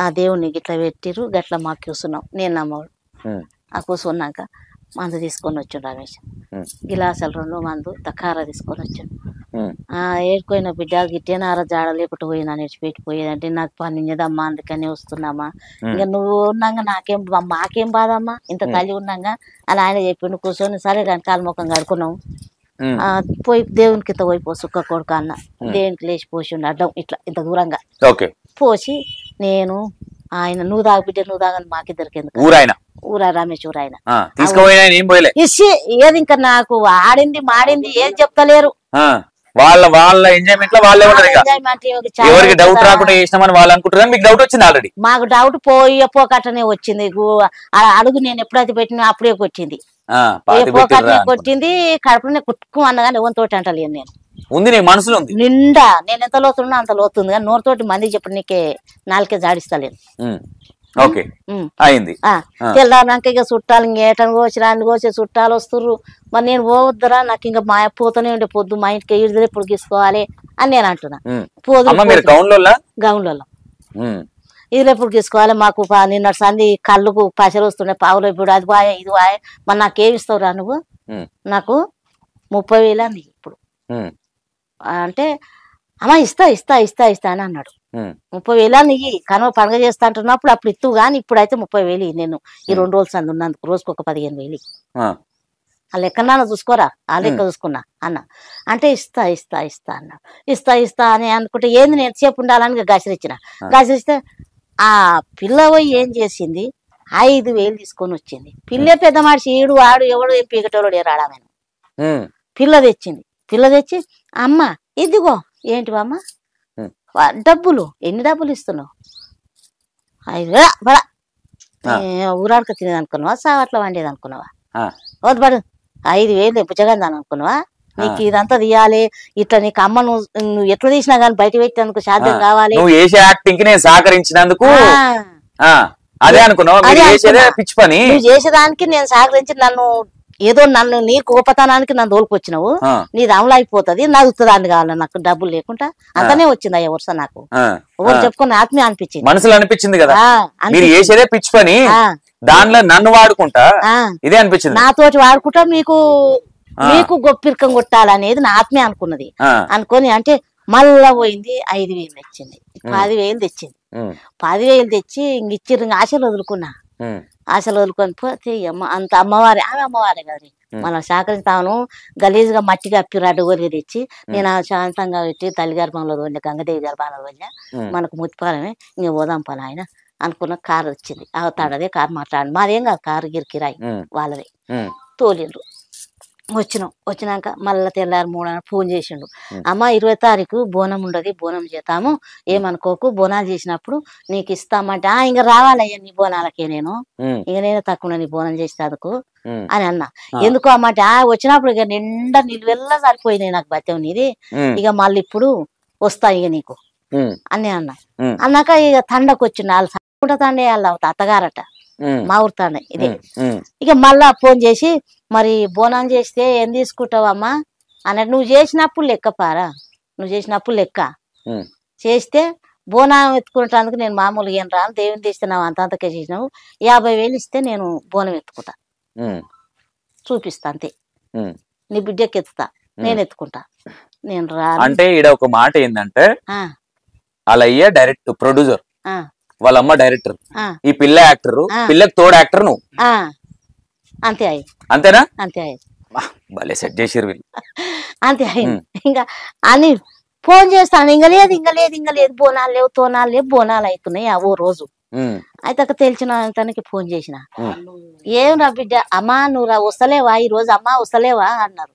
ఆ దేవుడిని గిట్లా పెట్టిర్రు, గట్లా మాకు కూర్చున్నాం. నేను నమ్మడు ఆ కూర్చున్నాక మందు తీసుకొని వచ్చిండు రమేష్. గిలాసాలు 2 మందు తకార తీసుకొని వచ్చిండు. ఏడుకోయిన బిడ్డ గిట్టేనారా జాడ లేకుండా పోయినా నేర్చిపెట్టిపోయేదంటే నాకు పని ఉన్నదమ్మా, అందుకనే వస్తున్నామా, ఇంకా నువ్వు ఉన్నాగా మాకేం బాధమ్మా, ఇంత తల్లి ఉన్నాగా అని ఆయన చెప్పిండు. కూర్చొని సరే వెనకాల ముఖం కడుకున్నాం. పోయి దేవునికి ఇంత పోయిపో సుక్క కొడుకు అన్న దేవునికి లేచి పోసిండు అడ్డం ఇట్లా ఇంత దూరంగా పోసి నేను ఆయన నువ్వు తాగు బిడ్డ నువ్వు తాగని మాకిద్దరికి ఎందుకు ఊరా రమేష్ ఊరాయన ఏది ఇంకా నాకు ఆడింది మాడింది ఏది చెప్తలేరు. వాళ్ళ వాళ్ళ ఎంజాయ్మెంట్ లో వాళ్ళే ఉన్నారు. ఎవరికి డౌట్ రాకుండా చేసినామని వాళ్ళు అనుకుంటారు. మీకు డౌట్ వచ్చింది ఆల్రెడీ? మాకు డౌట్ పోకట్టనే వచ్చింది. అడుగు నేను ఎప్పుడైతే పెట్టినా అప్పుడే కొట్టింది, కొట్టింది కడుపునే కుట్టుకు అన్నగాని ఎవరితోటి అంటలేను. నేను ఉంది నీ మనసులో ఉంది నిండా, నేను ఎంత లోతున్నా అంత లోతుంది. కానీ నోరుతోటి మందికి చెప్పి నీకే నాలుకే జాడిస్తలేను. తెల్లారినాక ఇక చుట్టాలు ఇంకేటని కోసి రాని కోసే చుట్టాలు వస్తుర్రు. మరి నేను పోవద్దురా, నాకు ఇంకా మా పోతూనే ఉండే పొద్దు మా ఇంటికి ఈడుదల ఎప్పుడు గీసుకోవాలి అని నేను అంటున్నా. గౌన్లలో ఇది ఎప్పుడు గీసుకోవాలి, మాకు నిన్న సంది కళ్ళుకు పసరు వస్తుండే పావులు, ఇప్పుడు అది బాయ్ ఇది బాయ్, మరి నాకేమిస్తావురా నువ్వు, నాకు 30,000 అంది ఇప్పుడు అంటే అమ్మ ఇస్తా ఇస్తా ఇస్తా ఇస్తా అని అన్నాడు. 30,000 నీకు కనుమ పండుగ చేస్తా అంటున్నప్పుడు అప్పుడు ఇత్తు గాని ఇప్పుడైతే 30,000 నేను ఈ 2 రోజులు సంది ఉన్నందుకు రోజుకు ఒక 15,000 ఆ లెక్కన్నా చూసుకోరా, ఆ లెక్క చూసుకున్నా అన్న అంటే ఇస్తా ఇస్తా ఇస్తా అన్నా. ఇస్తా ఇస్తా అని అనుకుంటే ఏంది నేను సేపు ఉండాలని గసిరిచ్చిన. గసిరిస్తే ఆ పిల్ల పోయి ఏం చేసింది, 5,000 తీసుకొని వచ్చింది. పిల్లే పెద్ద మనిషి, ఈడు వాడు ఎవడు ఏం పీకటోడు రాడామెను. పిల్ల తెచ్చింది. పిల్ల తెచ్చి అమ్మ ఇదిగో ఏంటి అమ్మ డబ్బులు ఎన్ని డబ్బులు ఇస్తున్నావు? 5,000 బడా ఊరాడక తినేది అనుకున్నావా, సావట్ల వండేది అనుకున్నావా? వద్దు పడు 5,000 పుచ్చగందాని అనుకున్నావా? నీకు ఇదంతా తీయాలి ఇట్లా, నీకు అమ్మ నువ్వు ఎట్లా తీసినా కానీ బయట పెట్టేందుకు సాధ్యం కావాలి. నువ్వు చేసే యాక్టింగ్ కి నేను సహకరించినందుకు అదే అనుకున్నావు, పిచ్చి పని నువ్వు చేసేదానికి నేను సహకరించి నన్ను నీ కోపతనానికి నన్ను తోలుకొచ్చినావు. నీది అమలు అయిపోతుంది, నదుగుతుందాన్ని కావాలి నాకు డబ్బులు లేకుండా. అంతనే వచ్చింది అయ్యా వరుస నాకు. ఎవరు చెప్పుకుని ఆత్మీయ అనిపించింది, మనసులో అనిపించింది కదా మీరు చేసేదే పిచ్చి పని, దానిలో నన్ను వాడుకుంటా ఇదే అనిపించింది. నాతోటి వాడుకుంటా మీకు గొప్పిరికం కొట్టాలనేది నా ఆత్మీయ అనుకున్నది. అనుకొని అంటే మళ్ళా పోయింది 5,000 తెచ్చింది, 10,000 తెచ్చింది. 10,000 తెచ్చి ఇంక ఇచ్చిర్రు. ఆశలు వదులుకున్నా, ఆశలు వదులుకొని పోతే అంత అమ్మవారి ఆమె అమ్మవారే కదా మనం సహకరిస్తాను. గలీజ్గా మట్టిగా అప్పిరు అడ్డుగొలిగి తెచ్చి నేను శాంతంగా పెట్టి తల్లి గర్భంలో వదిలే, గంగదేవి గర్భంలో వదిలే, మనకు ముత్తిపాలమే ఇంక పోదాం పని ఆయన అనుకున్న కారు వచ్చింది. తాడదే కారు మాట్లాడి మాదేం కాదు, కారు గిరికిరాయి వాళ్ళదే. తోలిండ్రు. వచ్చినాక మళ్ళీ తెల్లారి 3 ఫోన్ చేసిండు. అమ్మ 20వ తారీఖు బోనం ఉండదు, బోనం చేస్తాము, ఏమనుకోకు, బోనాలు చేసినప్పుడు నీకు ఇస్తామంటే ఇంకా రావాలయ్యా నీ బోనాలకే, నేను తక్కువ నీ బోనం చేసేందుకు అని అన్నా. ఎందుకు అమ్మంటే వచ్చినప్పుడు ఇక నిండా నిలువెల్లా సరిపోయినాయి నాకు బత్యం నీది, ఇక మళ్ళీ ఇప్పుడు వస్తా ఇక నీకు అని అన్నాక ఇక తండకు వచ్చిండు. వాళ్ళు సరుకుంటా తండే వాళ్ళు అత్తగారట, మా ఊరు తండే ఇదే. ఇక మళ్ళా ఫోన్ చేసి మరి బోనం చేస్తే ఏం తీసుకుంటావమ్మా అన్నట్టు, నువ్వు చేసినప్పుడు లెక్క పారా, నువ్వు చేసినప్పుడు లెక్క చేస్తే బోనం ఎత్తుకుంటానికి నేను మామూలుగా ఏం రాను, దేవుని తీస్తున్నావు అంతకే చేసినావు, 50,000 ఇస్తే నేను బోనం ఎత్తుకుంటా, చూపిస్తా అంతే, నీ బిడ్డకి ఎత్తుతా, నేను ఎత్తుకుంటా, నేను రా అంటే. ఈడ ఒక మాట ఏంటంటే అలయ్య డైరెక్ట్ ప్రొడ్యూసర్, వాళ్ళ అమ్మ డైరెక్టర్, ఈ పిల్ల యాక్టర్, పిల్లకి తోడు యాక్టర్ నువ్వు, అంతే అయ్యి. అంతేనా? అంతే అయ్యి. భలే సెట్ చేసిరు వీళ్ళు. అంతే అయింది. ఇంకా అని ఫోన్ చేస్తాను, ఇంకా లేదు బోనాలు లేవు, తోనాలు లేవు, బోనాలు అవుతున్నాయి ఓ రోజు. అయితే తెలిసిన తనకి ఫోన్ చేసిన, ఏం రా బిడ్డ అమ్మా నువ్వు వస్తలేవా ఈ రోజు, అమ్మా వస్తలేవా అన్నారు.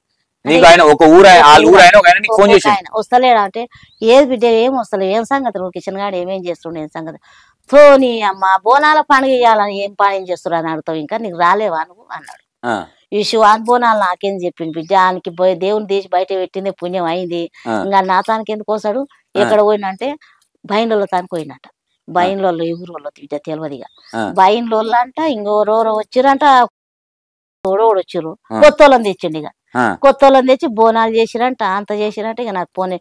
వస్తలేడా అంటే ఏది బిడ్డ ఏం వస్తలేవు, ఏం సంగతి నువ్వు కిషన్ గాడు ఏమేం చేస్తుండే, ఏం సంగతి తోని అమ్మ బోనాల పండుగ ఇవ్వాలని ఏం పని చేస్తున్నా అని అడుగుతావు, ఇంకా నీకు రాలేవా నువ్వు అన్నాడు. ఈ శివాన్ బోనాలు నాకేం చెప్పింది బిడ్డ, ఆయనకి పోయి దేవుని తీసి బయట పెట్టింది పుణ్యం అయింది, ఇంకా నాతానికి ఎందుకు వస్తాడు, ఎక్కడ పోయినంటే బయన్లో తానికి పోయినట్ట. బయన్లో ఎవరు వాళ్ళు బిడ్డ తెలియదుగా, బయన్లో అంట ఇంకోరెవరో వచ్చిరంట, వచ్చిర్రు, కొత్త వాళ్ళని తెచ్చిండు. ఇక కొత్త వాళ్ళని తెచ్చి బోనాలు చేసిరంట, అంత చేసిరంట. ఇక నాకు ఫోన్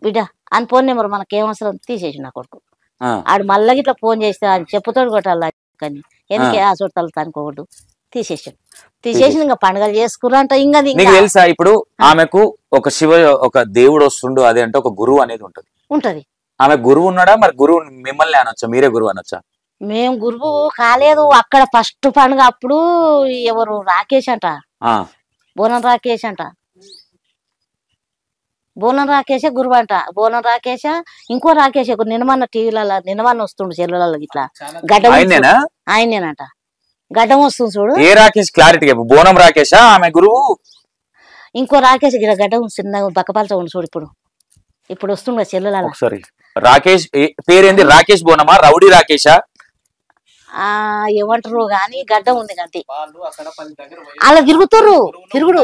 బిడ్డ అని ఫోన్ నెంబర్ మనకేం అవసరం తీసేసి నా కొడుకు. ఆడు మళ్ళీ ఇట్లా ఫోన్ చేస్తే అది చెప్పుతాడు కొట్టాలి, కానీ ఎందుకే ఆ చుట్టాలు తనుకోకూడదు, తీసేసి ఇంకా పండుగలు చేసుకురంట. ఇంకా తెలుసా ఇప్పుడు ఆమెకు ఒక ఒక దేవుడు వస్తుండు, అదే అంటే ఒక గురువు అనేది ఉంటది. ఆమె గురువు ఉన్నాడా? మరి గురువు మిమ్మల్ని అనొచ్చా, మీరే గురువు అనొచ్చా? మేము గురువు కాలేదు. అక్కడ ఫస్ట్ పండుగ అప్పుడు ఎవరు రాకేష్ అంట, బోనం రాకేష్ అంట, బోనం రాకేషే గురువు అంట. బోనం రాకేష ఇంకో రాకేష్ నిన్నమన్న టీవీలలో నిన్నమన్న వస్తుండు సెల్లులలో ఇట్లా గడ్డ ఆయనేనంట, గడ్డం వస్తుంది చూడు. ఏ రాకేష్ క్లారిటీ, బోనం రాకేషా ఆమె గురువు? ఇంకో రాకేష్ ఇక్కడ గడ్డం చిన్నగా బక్కపాలతో ఉంది చూడు, ఇప్పుడు వస్తుండ సెల్లులలో. ఒకసారి రాకేష్ పేరేంది? రాకేష్ బోనమా, రౌడీ రాకేషా ఏమంటారు గాని గడ్డం ఉంది కంటే అలా తిరుగుతుర్రు తిరుగుడు.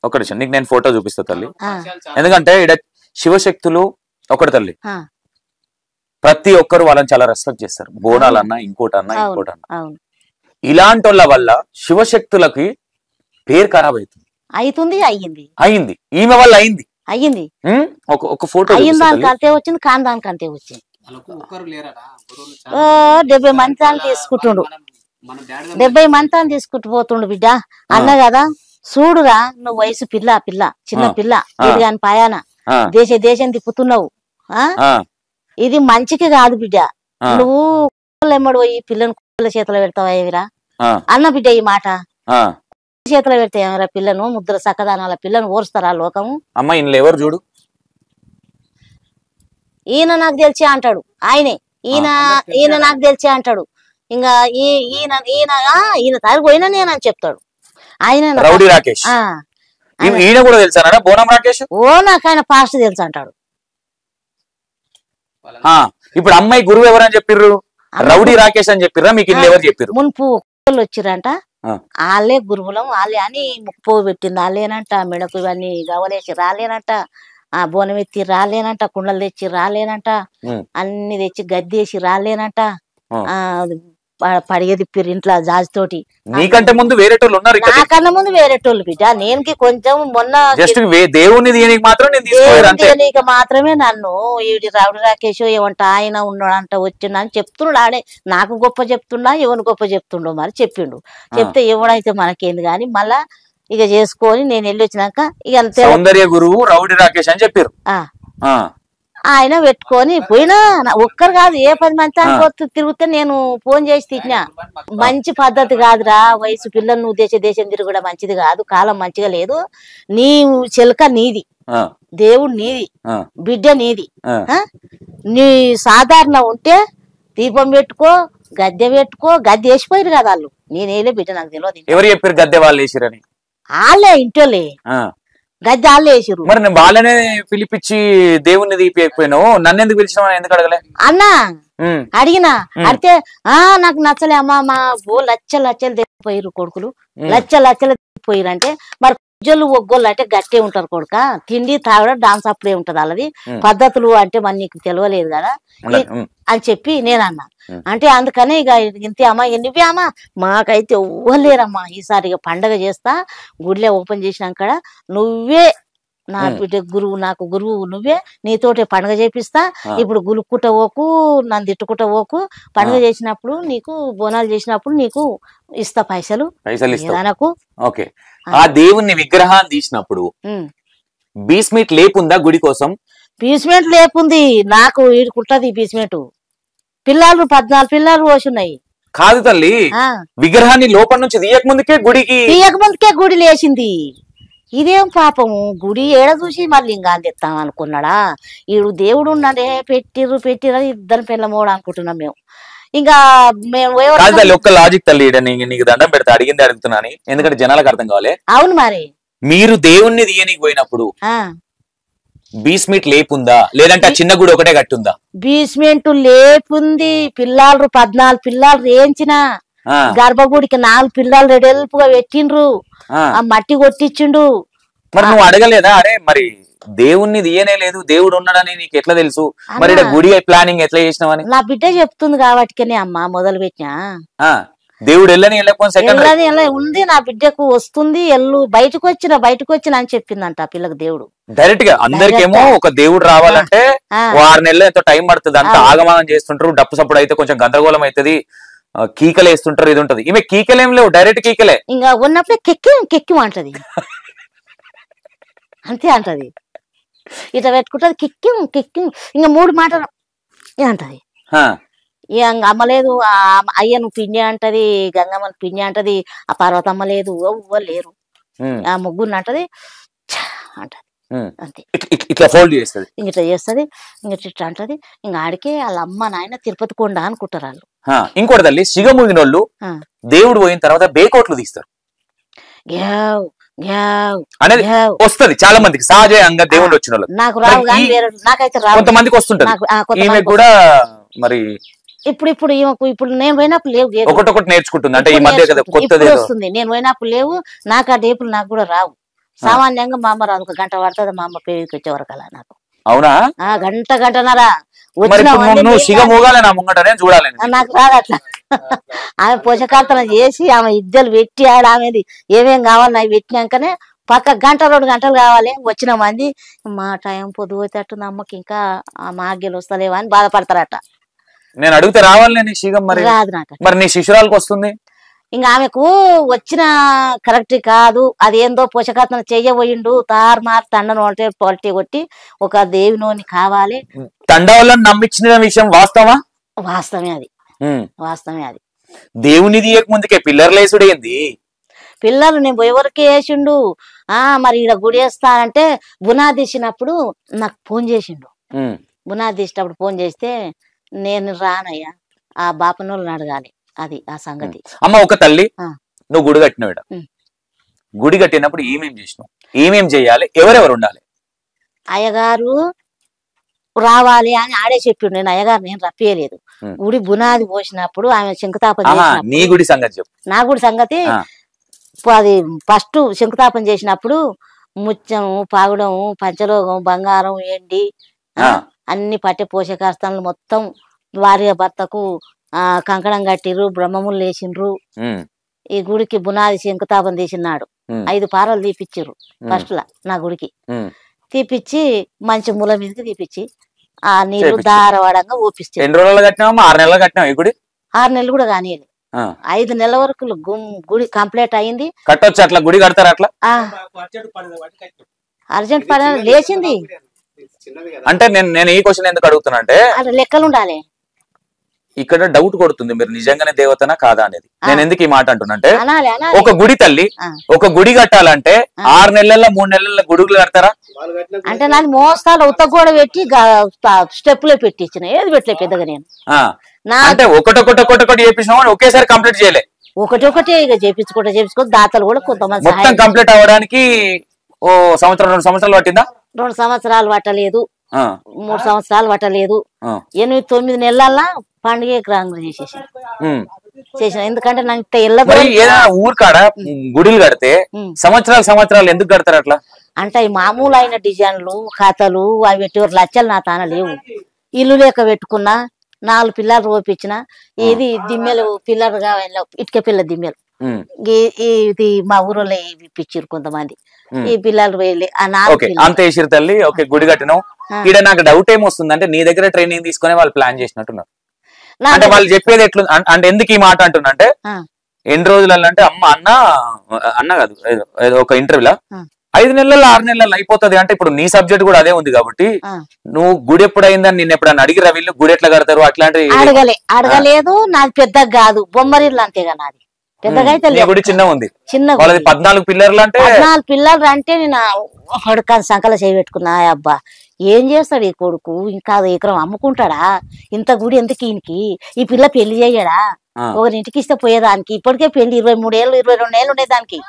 ఒకటి నీకు నేను ఫోటో చూపిస్తా తల్లి, ఎందుకంటే ఇక్కడ శివశక్తులు ఒకటి తల్లి, ప్రతి ఒక్కరు వాళ్ళని చాలా రెస్పెక్ట్ చేస్తారు, బోనాలన్నా ఇంకోటన్నా. ఇలాంటి వాళ్ళ వల్ల శివశక్తులకి పేరు ఖరాబ్ అవుతుంది. అయింది ఈమె వల్ల అయింది. ఒక ఫోటో దానికంతే వచ్చింది, కాని దానికంతే వచ్చింది. 70 మంది తీసుకుంటుండు, 70 మంది తీసుకుంటూ పోతుండు. బిడ్డ అన్న కదా చూడురా, నువ్వు వయసు పిల్ల చిన్న పిల్ల ఇది కాని పాయాన దేశం తిప్పుతున్నావు, ఇది మంచికి కాదు బిడ్డ. నువ్వు ఎమ్మడు పోయి పిల్లని చేతిలో పెడతావా ఏమిరా అన్న బిడ్డ. ఈ మాట చేతిలో పెడితే ఏమరా పిల్లను, ముద్ర సక్కదానాల పిల్లను ఓరుస్తారా లోకము? అమ్మ ఇంట్లో ఎవరు చూడు, ఈయన నాకు తెలిసి అంటాడు, ఈయన నాకు తెలిసి అంటాడు. ఇంకా ఈయన తాగి పోయినా నేనని చెప్తాడు ఆయన. రౌడీ రాకేష్ ఈయన కూడా తెలుసా బోనం రాకేష్? ఓ నాకు ఆయన పాస్ట్ తెలుసు అంటాడు. ఇప్పుడు అమ్మాయి గురువు ఎవరని చెప్పిర్రు? రౌడీ రాకేష్ అని చెప్పిర్రా? మీకు ఇల్లు ఎవరు చెప్పిర్రు? మున్పు వచ్చిరంట, వాళ్ళే గురువులం వాళ్ళే అని ముక్కు పెట్టింది వాళ్ళేనంట. మెడకు ఇవన్నీ గవలేసి రాలేనంట, ఆ బోనం ఎత్తి రాలేనంట, కుండలు తెచ్చి రాలేనంట, అన్ని తెచ్చి గద్దేసి రాలేనంట, ఆ పడిగ తిప్పిర్రు ఇంట్లో జాజితోటి. నీకంటే ముందు వేరేటోళ్ళు ఉన్నారు, నాకన్నా ముందు వేరేటోళ్ళు బిడ్డ. నేను కొంచెం మొన్న దేవుని నీకు మాత్రమే నన్ను ఈడి రౌడి రాకేష్ ఏమంట ఆయన ఉన్నాడంట వచ్చిండ అని చెప్తున్నాడు. ఆడే నాకు గొప్ప చెప్తుండా ఎవరు గొప్ప చెప్తుండో మరి చెప్పిండు. చెప్తే ఎవడైతే మనకేంది గాని మళ్ళా ఇక చేసుకొని నేను వెళ్ళి వచ్చినాక ఇక సౌందర్య గురువు రౌడి రాకేష్ అని చెప్పారు. ఆయన పెట్టుకొని పోయినా ఒక్కరు కాదు 10 మంది తిరిగితే నేను ఫోన్ చేసి తిట్టినా. మంచి పద్ధతి కాదురా, వయసు పిల్లలు నువ్వు దేశం తిరుగుడా మంచిది కాదు, కాలం మంచిగా లేదు. నీ చెలక నీది, దేవుడు నీది, బిడ్డ నీది. నీ సాధారణ ఉంటే దీపం పెట్టుకో, గద్దె పెట్టుకో. గద్దె వేసిపోయారు కదా వాళ్ళు, నేనేలే బిడ్డ నాకు తెలియదు. ఎవరు చెప్పారు గద్దె వాళ్ళు వేసిరని? వాళ్ళే ఇంటోలే గద్దె వాళ్ళే వేసిరు. మరి వాళ్ళనే పిలిపించి దేవుణ్ణి దీపిపోయినావు, నన్ను ఎందుకు పిలిచినావు? ఎందుకు అడగలే అన్నా? అడిగినా, అడితే నాకు నచ్చలే అమ్మా, మా లచ్చలు తెచ్చిపోయారు కొడుకులు, లచ్చలు తెచ్చిపోయారు అంటే మరి కుజ్జలు ఒగ్గోళ్ళు అంటే గట్టే ఉంటారు కొడుక, తిండి తాగడం డాన్స్ అప్పుడే ఉంటది వాళ్ళది, పద్ధతులు అంటే మరి నీకు తెలియలేదు కదా అని చెప్పి నేనన్నా. అంటే అందుకనే ఇక ఇంతే అమ్మా, నువ్వే అమ్మా, మాకైతే ఎవ్వలేరమ్మా, ఈసారి ఇక పండగ చేస్తా గుడిలో ఓపెన్ చేసినాక నువ్వే నా బిడ్డ గురువు, నాకు గురువు నువ్వే, నీతోటే పండుగ చేపిస్తా. ఇప్పుడు గులుక్కుంట పోకు, నన్ను తిట్టుకుంట పోకు, పండుగ చేసినప్పుడు నీకు బోనాలు చేసినప్పుడు నీకు ఇస్తా పైసలు నాకు. ఓకే, ఆ దేవుని విగ్రహాన్ని తీసినప్పుడు బీస్మెంట్ లేపుందా గుడి కోసం? బీస్మెంట్ లేపుంది, నాకు ఈడుకుంటది బీస్మెంట్. పిల్లలు 14 పిల్లలు పోసున్నాయి. కాదు తల్లి, విగ్రహాన్ని లోపల నుంచి తీయకముందుకే గుడి లేచింది. ఇదేం పాపము, గుడి ఏడ చూసి మళ్ళీ లింగాలు తెస్తాం అనుకున్నాడా? ఈడు దేవుడు ఉన్నాడే, పెట్టిర్రు ఇద్దరు పిల్లమోడు అనుకుంటున్నాం మేము. ఇంకా మేము ఒక్క లాజిక్ తల్లి, నీకు దండం పెడతా, అడిగింది అడుగుతున్నాను ఎందుకంటే జనాలకు అర్థం కావాలి. అవును మరి, మీరు దేవుణ్ణి తీయనికి పోయినప్పుడు బీస్మెంట్ లేపుందా, లేదంటే చిన్న గుడి ఒకటే కట్టుందా? బీస్మెంట్ లేపుంది. పిల్లలు 14 పిల్లలు రేంచిన గర్భగుడికి 4 పిల్లలు రెడెల్పుగా పెట్టిండ్రు, ఆ మట్టి కొట్టించిండు. మరి నువ్వు అడగలేదా? అరే మరి దేవుణ్ణి తీయనే లేదు, దేవుడు ఉన్నాడని నీకు ఎట్లా తెలుసు? మరి గుడి ప్లానింగ్ ఎట్లా చేసినావని నా బిడ్డ చెప్తుంది కాబట్టికనే అమ్మా మొదలు పెట్టినా. దేవుడు వెళ్ళని ఉంది, నా బిడ్డకు వస్తుంది, బయటకు వచ్చిన అని చెప్పిందంట ఆ పిల్లకి దేవుడు డైరెక్ట్ గా. అందరికేమో ఒక దేవుడు రావాలంటే 6 నెలలు ఎంతో టైం పడుతుంది, అంత ఆగమానం చేస్తుంటారు, డప్పు సప్పుడు అయితే కొంచెం గందరగోళం అవుతుంది, కీకలు వేస్తుంటారు, ఇది ఉంటది. ఈమె కీకలేం లేవు, డైరెక్ట్ కీకలే. ఇంకా ఉన్నప్పుడే కెక్కి అంటది, అంతే అంటది. ఇట్లా పెట్టుకుంటది కిక్కి ఇంకా 3 మాటలు అంటది. అమ్మలేదు, అయ్యను పిన్ని అంటది, గంగమ్మని పిన్ని అంటది, ఆ పార్వతమ్మ లేదు, ఎవ్వరు లేరు, ఆ ముగ్గురిని అంటది అంటది, అంతే. ఇట్లా ఫోల్డ్ చేస్తుంది, ఇట్లా చేస్తుంది, ఇట్లా అంటది. ఇంకా ఆడికే వాళ్ళ అమ్మ నాయన తిరుపతి కొండ అనుకుంటారు వాళ్ళు. ఇంకోటి తల్లి, సిగముగినోళ్ళు దేవుడు పోయిన తర్వాత బేకోట్లు తీస్తారు అనేది వస్తుంది చాలా మందికి సహజంగా. దేవుడు వచ్చిన వాళ్ళు నాకు రావు, నాకైతే రావు, కొంతమందికి వస్తుంటది. ఈమె కూడా మరి ఇప్పుడు నేను పోయినప్పుడు లేవు, ఒకటొకటి నేర్చుకుంటుంది. అంటే ఈ మధ్య కదా కొత్తది వస్తుంది, నేను పోయినప్పుడు లేవు, నాకు ఆ డేపులు నాకు కూడా రావు. సామాన్యంగా మా అమ్మ రాదు, 1 గంట పడుతుంది మా అమ్మ పేరుకి వచ్చే వరకు అలా. నాకు అవునా, గంటన్నరా చూడాలి, నాకు రాదు అట్లా. ఆమె పోషకార్తన చేసి ఆమె ఇద్దరు పెట్టి ఆమెది ఏమేం కావాలి అవి పెట్టినాకనే పక్క 1-2 గంటలు కావాలి. వచ్చిన మంది మా టైం పొద్దుపోతేట్టు అమ్మకి ఇంకా మా ఆగ్యలు వస్తలేవా అని బాధపడతారట. నేను అడిగితే రావాలి రాదు నాకు. మరి నీ శిష్యురాలకు వస్తుంది. ఇంకా ఆమెకు వచ్చిన కరెక్ట్ కాదు, అదేందో పోషకాత్మ చెయ్యబోయిండు, తారుమారు తండను పొలటి కొట్టి ఒక దేవుని కావాలి. తండ వల్ల నమ్మించిన విషయం వాస్తవమే అది, వాస్తవమే అది. దేవుని తీయక ముందుకే పిల్లర్లు వేసుడు ఏంది? పిల్లలు నేను పోయేవరకు వేసిండు. మరి ఈడ గుడి వేస్తానంటే బునాది తీసినప్పుడు నాకు ఫోన్ చేసిండు. బునాది తీసినప్పుడు ఫోన్ చేస్తే నేను రానయ్యా, ఆ బాపనోళ్ళని అడగాలి, అది ఆ సంగతి. అమ్మ ఒక తల్లి, నువ్వు గుడి కట్టినవిడ, గుడి కట్టినప్పుడు ఏమేం చేసినావు, ఏమేం చేయాలి, ఎవరెవరు ఉండాలి? అయ్యగారు, రావాలి అని ఆడే చెప్పిండు. నేను అయ్యగారు నేను రప్పియలేదు. గుడి బునాది పోసినప్పుడు ఆమె శంకుతాపం నీ గుడి సంగతి చెప్పు. నా గుడి సంగతి అది ఫస్ట్ శంకుతాపం చేసినప్పుడు ముత్యము పాగుడము పంచలోగం బంగారం ఎండి అన్ని పట్టె పోషకాస్తాలు మొత్తం భార్య భర్తకు కంకణం కట్టిర్రు, బ్రహ్మములు లేచిండ్రు. ఈ గుడికి బునాది శంకుతాపం తీసినాడు 5 పారలు తీపిచ్చిర్రు ఫస్ట్ లా నా గుడికి. తీపిచ్చి మంచి మూల మీదకి తీపిచ్చి ఆ నీళ్లు ధారవాడంగా ఊపిస్తే 6 నెలలు కట్టినావు ఈ గుడి? 6 నెలలు కూడా కానియలేదు. 5 నెలల వరకు గుడి కంప్లీట్ అయింది. కట్టొచ్చు అట్లా గుడి కడతారు అట్లా? అర్జెంట్ పని లేచింది. అంటే నేను ఈ క్వశ్చన్ ఎందుకు అడుగుతున్నా అంటే లెక్కలు ఉండాలి. ఇక్కడ డౌట్ కొడుతుంది మీరు నిజంగానే దేవతనా కాదా అనేది. నేను ఎందుకు ఈ మాట అంటున్నంటే ఒక గుడి తల్లి ఒక గుడి కట్టాలంటే 6 నెలల 3 నెలల గుడుగులు కడతారా? అంటే నాకు మోస్తాలు ఉత్త కూడా పెట్టి స్టెప్పులో పెట్టించిన ఏది పెట్టలే పెద్దగా నేను. అంటే ఒకటొకటి చేపించినా ఒకేసారి కంప్లీట్ చేయలే. ఒకటి ఇక చేపించుకో దాతలు కూడా కొంతమంది మొత్తం కంప్లీట్ అవ్వడానికి ఓ సంవత్సరం 2 సంవత్సరాలు పట్టిందా? 2 సంవత్సరాలు పట్టలేదు, 3 సంవత్సరాలు పట్టలేదు. 8-9 నెలల పండుగ గ్రాంగ్ చేసిన. ఎందుకంటే నాకు ఊరు కాడ గుడిలు కడితే సంవత్సరాలు ఎందుకు కడతారు అట్లా? అంటే మామూలు అయిన డిజైన్లు కథలు అవి పెట్టి లచ్చలు నా తాన లేవు. ఇల్లు లేక పెట్టుకున్నా 4 పిల్లలు రోపించిన. ఇది దిమ్మెలు పిల్లలుగా ఇటుక పిల్ల దిమ్మెలు ఇది మా ఊరిలో ఇప్పించారు కొంతమంది. ఈ పిల్లలు అంత వేసిరు తల్లి. ఓకే గుడి కట్టినావు. ఇక్కడ నాకు డౌట్ ఏమొస్తుంది అంటే నీ దగ్గర ట్రైనింగ్ తీసుకుని వాళ్ళు ప్లాన్ చేసినట్టున్నారు. అంటే వాళ్ళు చెప్పేది ఎట్లు అంటే ఎందుకు ఈ మాట అంటున్నంటే ఎన్ని రోజులలో అంటే అన్న కాదు ఒక ఇంటర్వ్యూలా 5 నెలల్లో 6 నెలల్లో అయిపోతుంది అంటే ఇప్పుడు నీ సబ్జెక్ట్ కూడా అదే ఉంది కాబట్టి నువ్వు గుడి ఎప్పుడు అయిందని నిన్న ఎప్పుడన్నా అడిగిరా వీళ్ళు గుడి ఎట్లా కడతారు అట్లాంటివి? అడగలేదు. నాది పెద్దగా కాదు, బొమ్మరిల్లు అంతేగా నాది. పెద్దగా అయితే గుడి చిన్న ఉంది. చిన్న 14 పిల్లర్లు అంటే 14 పిల్లలు అంటే నేను హడకాని సంకల చేయబెట్టుకున్నా. అబ్బా ఏం చేస్తాడు ఈ కొడుకు, ఇంకా ఎకరం అమ్ముకుంటాడా, ఇంత గుడి ఎందుకు ఈయనకి, ఈ పిల్ల పెళ్లి చేయడా, ఒకరింటికి ఇస్తే పోయేదానికి. ఇప్పటికే పెళ్లి 23 ఏళ్ళు 22 ఏళ్ళు ఉండేదానికి.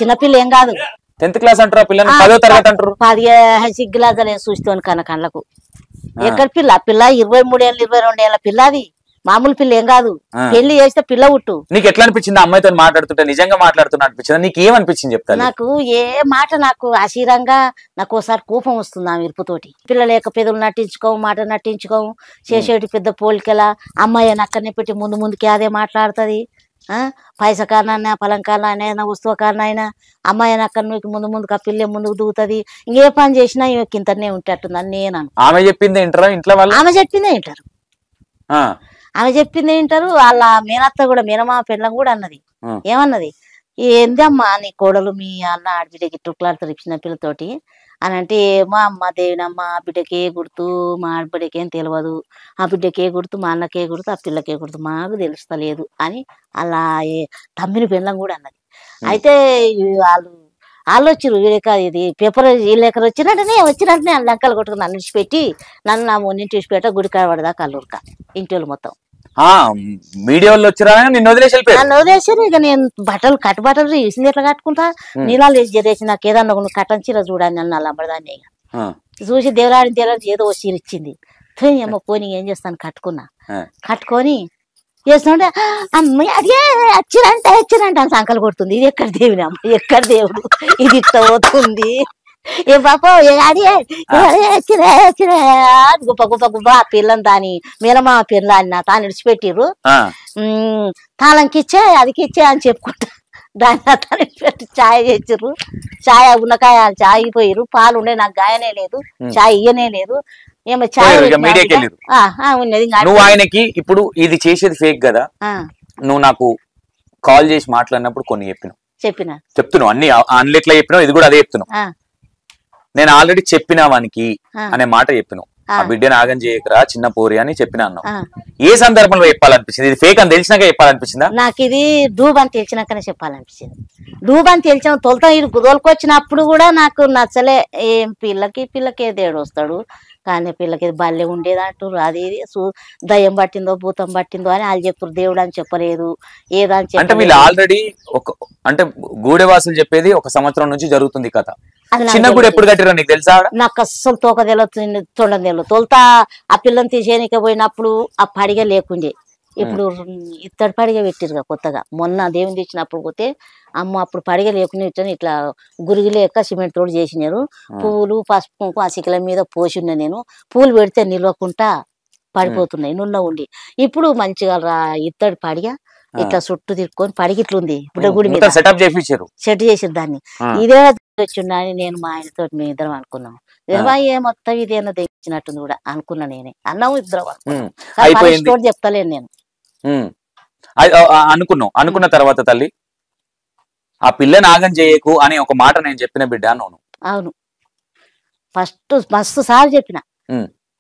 చిన్నపిల్ల ఏం కాదు. 10th క్లాస్ అంటారు, 10వ తరగతి అంటారు. 10 సిగ్గులాగా చూస్తాను కళ్ళకు. ఎక్కడ పిల్ల 23 ఏళ్ళు 22 ఏళ్ళ పిల్ల, అది మామూలు పిల్ల ఏం కాదు. పెళ్లి చేస్తే పిల్ల ఉట్టు. నీకు ఎట్లా అనిపించింది అమ్మాయితో మాట్లాడుతుంటే? నిజంగా మాట్లాడుతున్నా అనిపించింది? నీకు ఏమనిపించింది చెప్తా. నాకు ఏ మాట నాకు ఆశీరంగా నాకు ఒకసారి కోపం వస్తుంది ఆ మిరుపుతోటి. పిల్ల లేక పెదవులు నటించుకోవు, మాట నటించుకోవు, చేసేటి పెద్ద పోలికల అమ్మాయి అక్కడనే పెట్టి ముందుకి అదే మాట్లాడుతుంది. పైస కారణైనా పొలం కారణైనా వస్తువు కారణైనా అమ్మాయి అక్కడ ముందుకు ఆ పిల్ల ముందుకు దిగుతుంది. ఇంకే పని చేసినా ఇంతనే ఉంటట్టుందని నేను. ఆమె చెప్పింది ఇంటారు ఇంట్లో వాళ్ళు? ఆమె చెప్పిందే వింటారు. ఆమె చెప్పిందే వింటారు. వాళ్ళ మేనత్త కూడా మేనమా పెళ్ళం కూడా అన్నది. ఏమన్నది, ఏందమ్మా నీ కోడలు మీ అన్న ఆడబిడ్డకి టుక్లాడుతారు చిన్న పిల్లతోటి అని అంటే, మా అమ్మ దేవినమ్మ ఆ బిడ్డకే గుర్తు, మా ఆడబిడ్డకి ఏం తెలియదు, ఆ బిడ్డకే గుర్తు, మా అన్నకే గుర్తు, ఆ పిల్లకే గుర్తు, మాకు తెలుస్తలేదు అని అలా తమ్మిని పెళ్ళం కూడా అన్నది. అయితే వాళ్ళు వచ్చిరు వీళ్ళక ఇది పేపర్ వీళ్ళెక్కర వచ్చినట్టునే వాళ్ళ అంకలు కొట్టుకుని నన్ను విడిచిపెట్టి నన్ను నా మొన్నింటి విడిచిపెట్ట గుడి కాడపడదా కల్లూరుక ఇంటి వాళ్ళు మొత్తం మీడియాలో వచ్చిరా నిన్ను నన్ను వదిలేసారు. ఇక నేను బట్టలు కట్టుబట్టలు ఇసింది ఎట్లా కట్టుకుంటా, నీళ్ళాలు వేసి జరేసి నాకు ఏదన్నా కట్టని చీర చూడండి అన్న అమ్మదాన్ని. ఇక చూసి దేవులాడి ఏదో చీర ఇచ్చింది. అమ్మ పోనీ ఏం చేస్తాను కట్టుకొని చేస్తుంటే అమ్మాయి అదే వచ్చిరంట అని సంకలు కొడుతుంది. ఇది ఎక్కడ దేవుని అమ్మ, ఎక్కడ దేవుడు, ఇది ఇట్లా పోతుంది. ఏ పాప గుప్ప గుప్ప ఆ పిల్లని దాని మీరమా పిల్లని నా తాను విడిచిపెట్టిర్రు. తాళంకిచ్చే అదికిచ్చే అని చెప్పుకుంటా దాన్ని తాను విడిచిపెట్టి ఛాయ్ చేసిర్రు. ఛాయ్ ఉన్నకాయ ఛాయ్ పోయిర్రు. పాలు ఉండే నాకు గాయనే లేదు, ఛాయ్ ఇయ్యనే లేదు. ఏమో ఛాయ్ ఉన్నది. నువ్వు ఆయనకి ఇప్పుడు ఇది చేసేది ఫేక్ కదా, నువ్వు నాకు కాల్ చేసి మాట్లాడినప్పుడు కొన్ని చెప్తున్నావు అన్ని అన్నిట్లా చెప్పినావు, ఇది కూడా అదే చెప్తున్నావు. నేను ఆల్రెడీ చెప్పినా వానికి అనే మాట చెప్పినావు. ఆ బిడ్డని ఆగం చేయకరా చిన్న పోరి అని చెప్పినా అన్నావు. ఏ సందర్భంలో చెప్పాలనిపించింది? ఇది ఫేక్ అని తెలిసినాక చెప్పాలనిపించిందా? నాకు ఇది డూబ్ అని తెలిసినాకనే చెప్పాలనిపించింది. డూబ్ అని తెలిసిన తొలత తోలుకొచ్చినప్పుడు కూడా నాకు నచ్చలే. ఏం పిల్లకి ఏదేడు వస్తాడు, కానీ పిల్లకి బల్లె ఉండేది అంటారు. అది ఇది దయ్యం పట్టిందో భూతం పట్టిందో అని వాళ్ళు చెప్తారు. దేవుడు అని చెప్పలేదు, ఏదని అంటే వీళ్ళు ఆల్రెడీ ఒక అంటే గూడెవాసులు చెప్పేది 1 సంవత్సరం నుంచి జరుగుతుంది కథ. చిన్న గుడి ఎప్పుడు కట్టిరా నీకు తెలుసా? నాకు అస్సలు తోక తెలియదు, తొండం తెలియదు. తొలుతా ఆ పిల్లని తీసేయనిక పోయినప్పుడు ఆ పడిగ లేకుండే, ఇప్పుడు ఇత్తడి పడిగ పెట్టిరుగా కొత్తగా. మొన్న దేవుని తెచ్చినప్పుడు పోతే అమ్మ అప్పుడు పడిగ లేకుండా ఇట్లా గురిగి లేక సిమెంట్ తోడు చేసినారు. పువ్వులు పసుపు కుంకుమ ఆ శిఖల మీద పోసిన్నా. నేను పూలు పెడితే నిలవకుండా పడిపోతున్నాయి నున్న ఉండి. ఇప్పుడు మంచిగా ఇత్తడి పడిగ ఇట్లా చుట్టూ తిరుక్కొని పడిగిట్లుంది గుడి మీద సెటప్ చేపించారు, సెట్ చేసారు దాన్ని. ఇదే వచ్చిండా అని నేను మా ఆయనతో మేము ఇద్దరం అనుకున్నాం. ఏ మొత్తం ఇదేనా తెచ్చినట్టుంది కూడా అనుకున్నా. నేనే అన్నాము ఇద్దరం అనుకున్నాం, చెప్తలేను నేను. అనుకున్న తర్వాత తల్లి ఆ పిల్ల నాగం చేయకు అని ఒక మాట నేను చెప్పిన బిడ్డ అన్నాను. అవును, ఫస్ట్ మస్తు సార్లు చెప్పిన,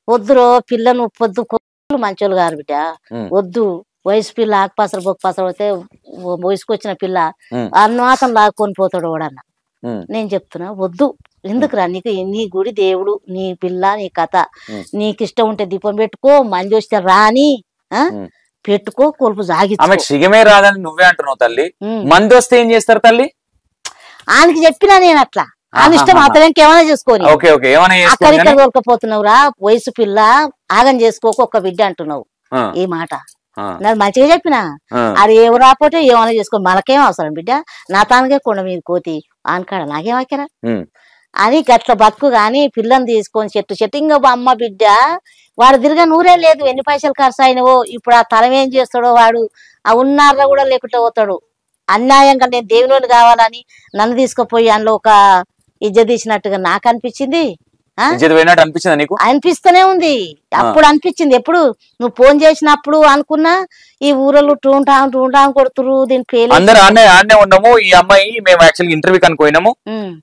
వద్దురో పిల్లను పొద్దు మంచోళ్ళు గారు బిడ్డ, వద్దు వయసు పిల్ల ఆకుపాసలు బొక్కపాసలు అయితే వయసుకొచ్చిన పిల్ల అన్నమాతం లాక్కొని పోతాడు వాడన్న. నేను చెప్తున్నా వద్దు, ఎందుకురా నీకు నీ గుడి దేవుడు, నీ పిల్ల, నీ కథ, నీకు ఇష్టం ఉంటే దీపం పెట్టుకో, మంది వస్తే రాని పెట్టుకో, కొలుపు సాగించు. సిగమే రాదని నువ్వే అంటున్నావు తల్లి, మంది వస్తే ఏం చేస్తారు తల్లి? ఆయనకి చెప్పినా నేను అట్లా, ఆయన ఇష్టం అతనికి ఏమైనా చేసుకొని అక్కడిక్కడ దొరకపోతున్నావురా, వయసు పిల్ల ఆగం చేసుకోకు ఒక్క బిడ్డ అంటున్నావు. ఈ మాట నాకు మంచిగా చెప్పిన, అది ఎవరు రాకపోతే ఏమైనా చేసుకో, మనకేం అవసరం బిడ్డ, నా తానకే కొండ మీద కోతి ఆనకాడ నాకేం అక్కరా అని గట్ల బతుకు. గాని పిల్లని తీసుకొని చెట్టు ఇంకా అమ్మ బిడ్డ వాడు తిరిగా నూరే లేదు, ఎన్ని పైసలు ఖర్చు అయినవో. ఇప్పుడు ఆ తలం ఏం చేస్తాడో వాడు, ఆ ఉన్నారా కూడా లేకుండా పోతాడు. అన్యాయంగా నేను దేవుని కావాలని నన్ను తీసుకుపోయి అందులో ఒక ఇజ్జ తీసినట్టుగా నాకు అనిపించింది. అనిపిస్తూనే ఉంది. అప్పుడు అనిపించింది, ఎప్పుడు నువ్వు ఫోన్ చేసినప్పుడు అనుకున్నా ఈ ఊరలు టూంటాం కొడుతురు, దీని పేరు ఉన్నాము. ఈ అమ్మాయి మేము యాక్చువల్ ఇంటర్వ్యూకి అనుకోయినాము,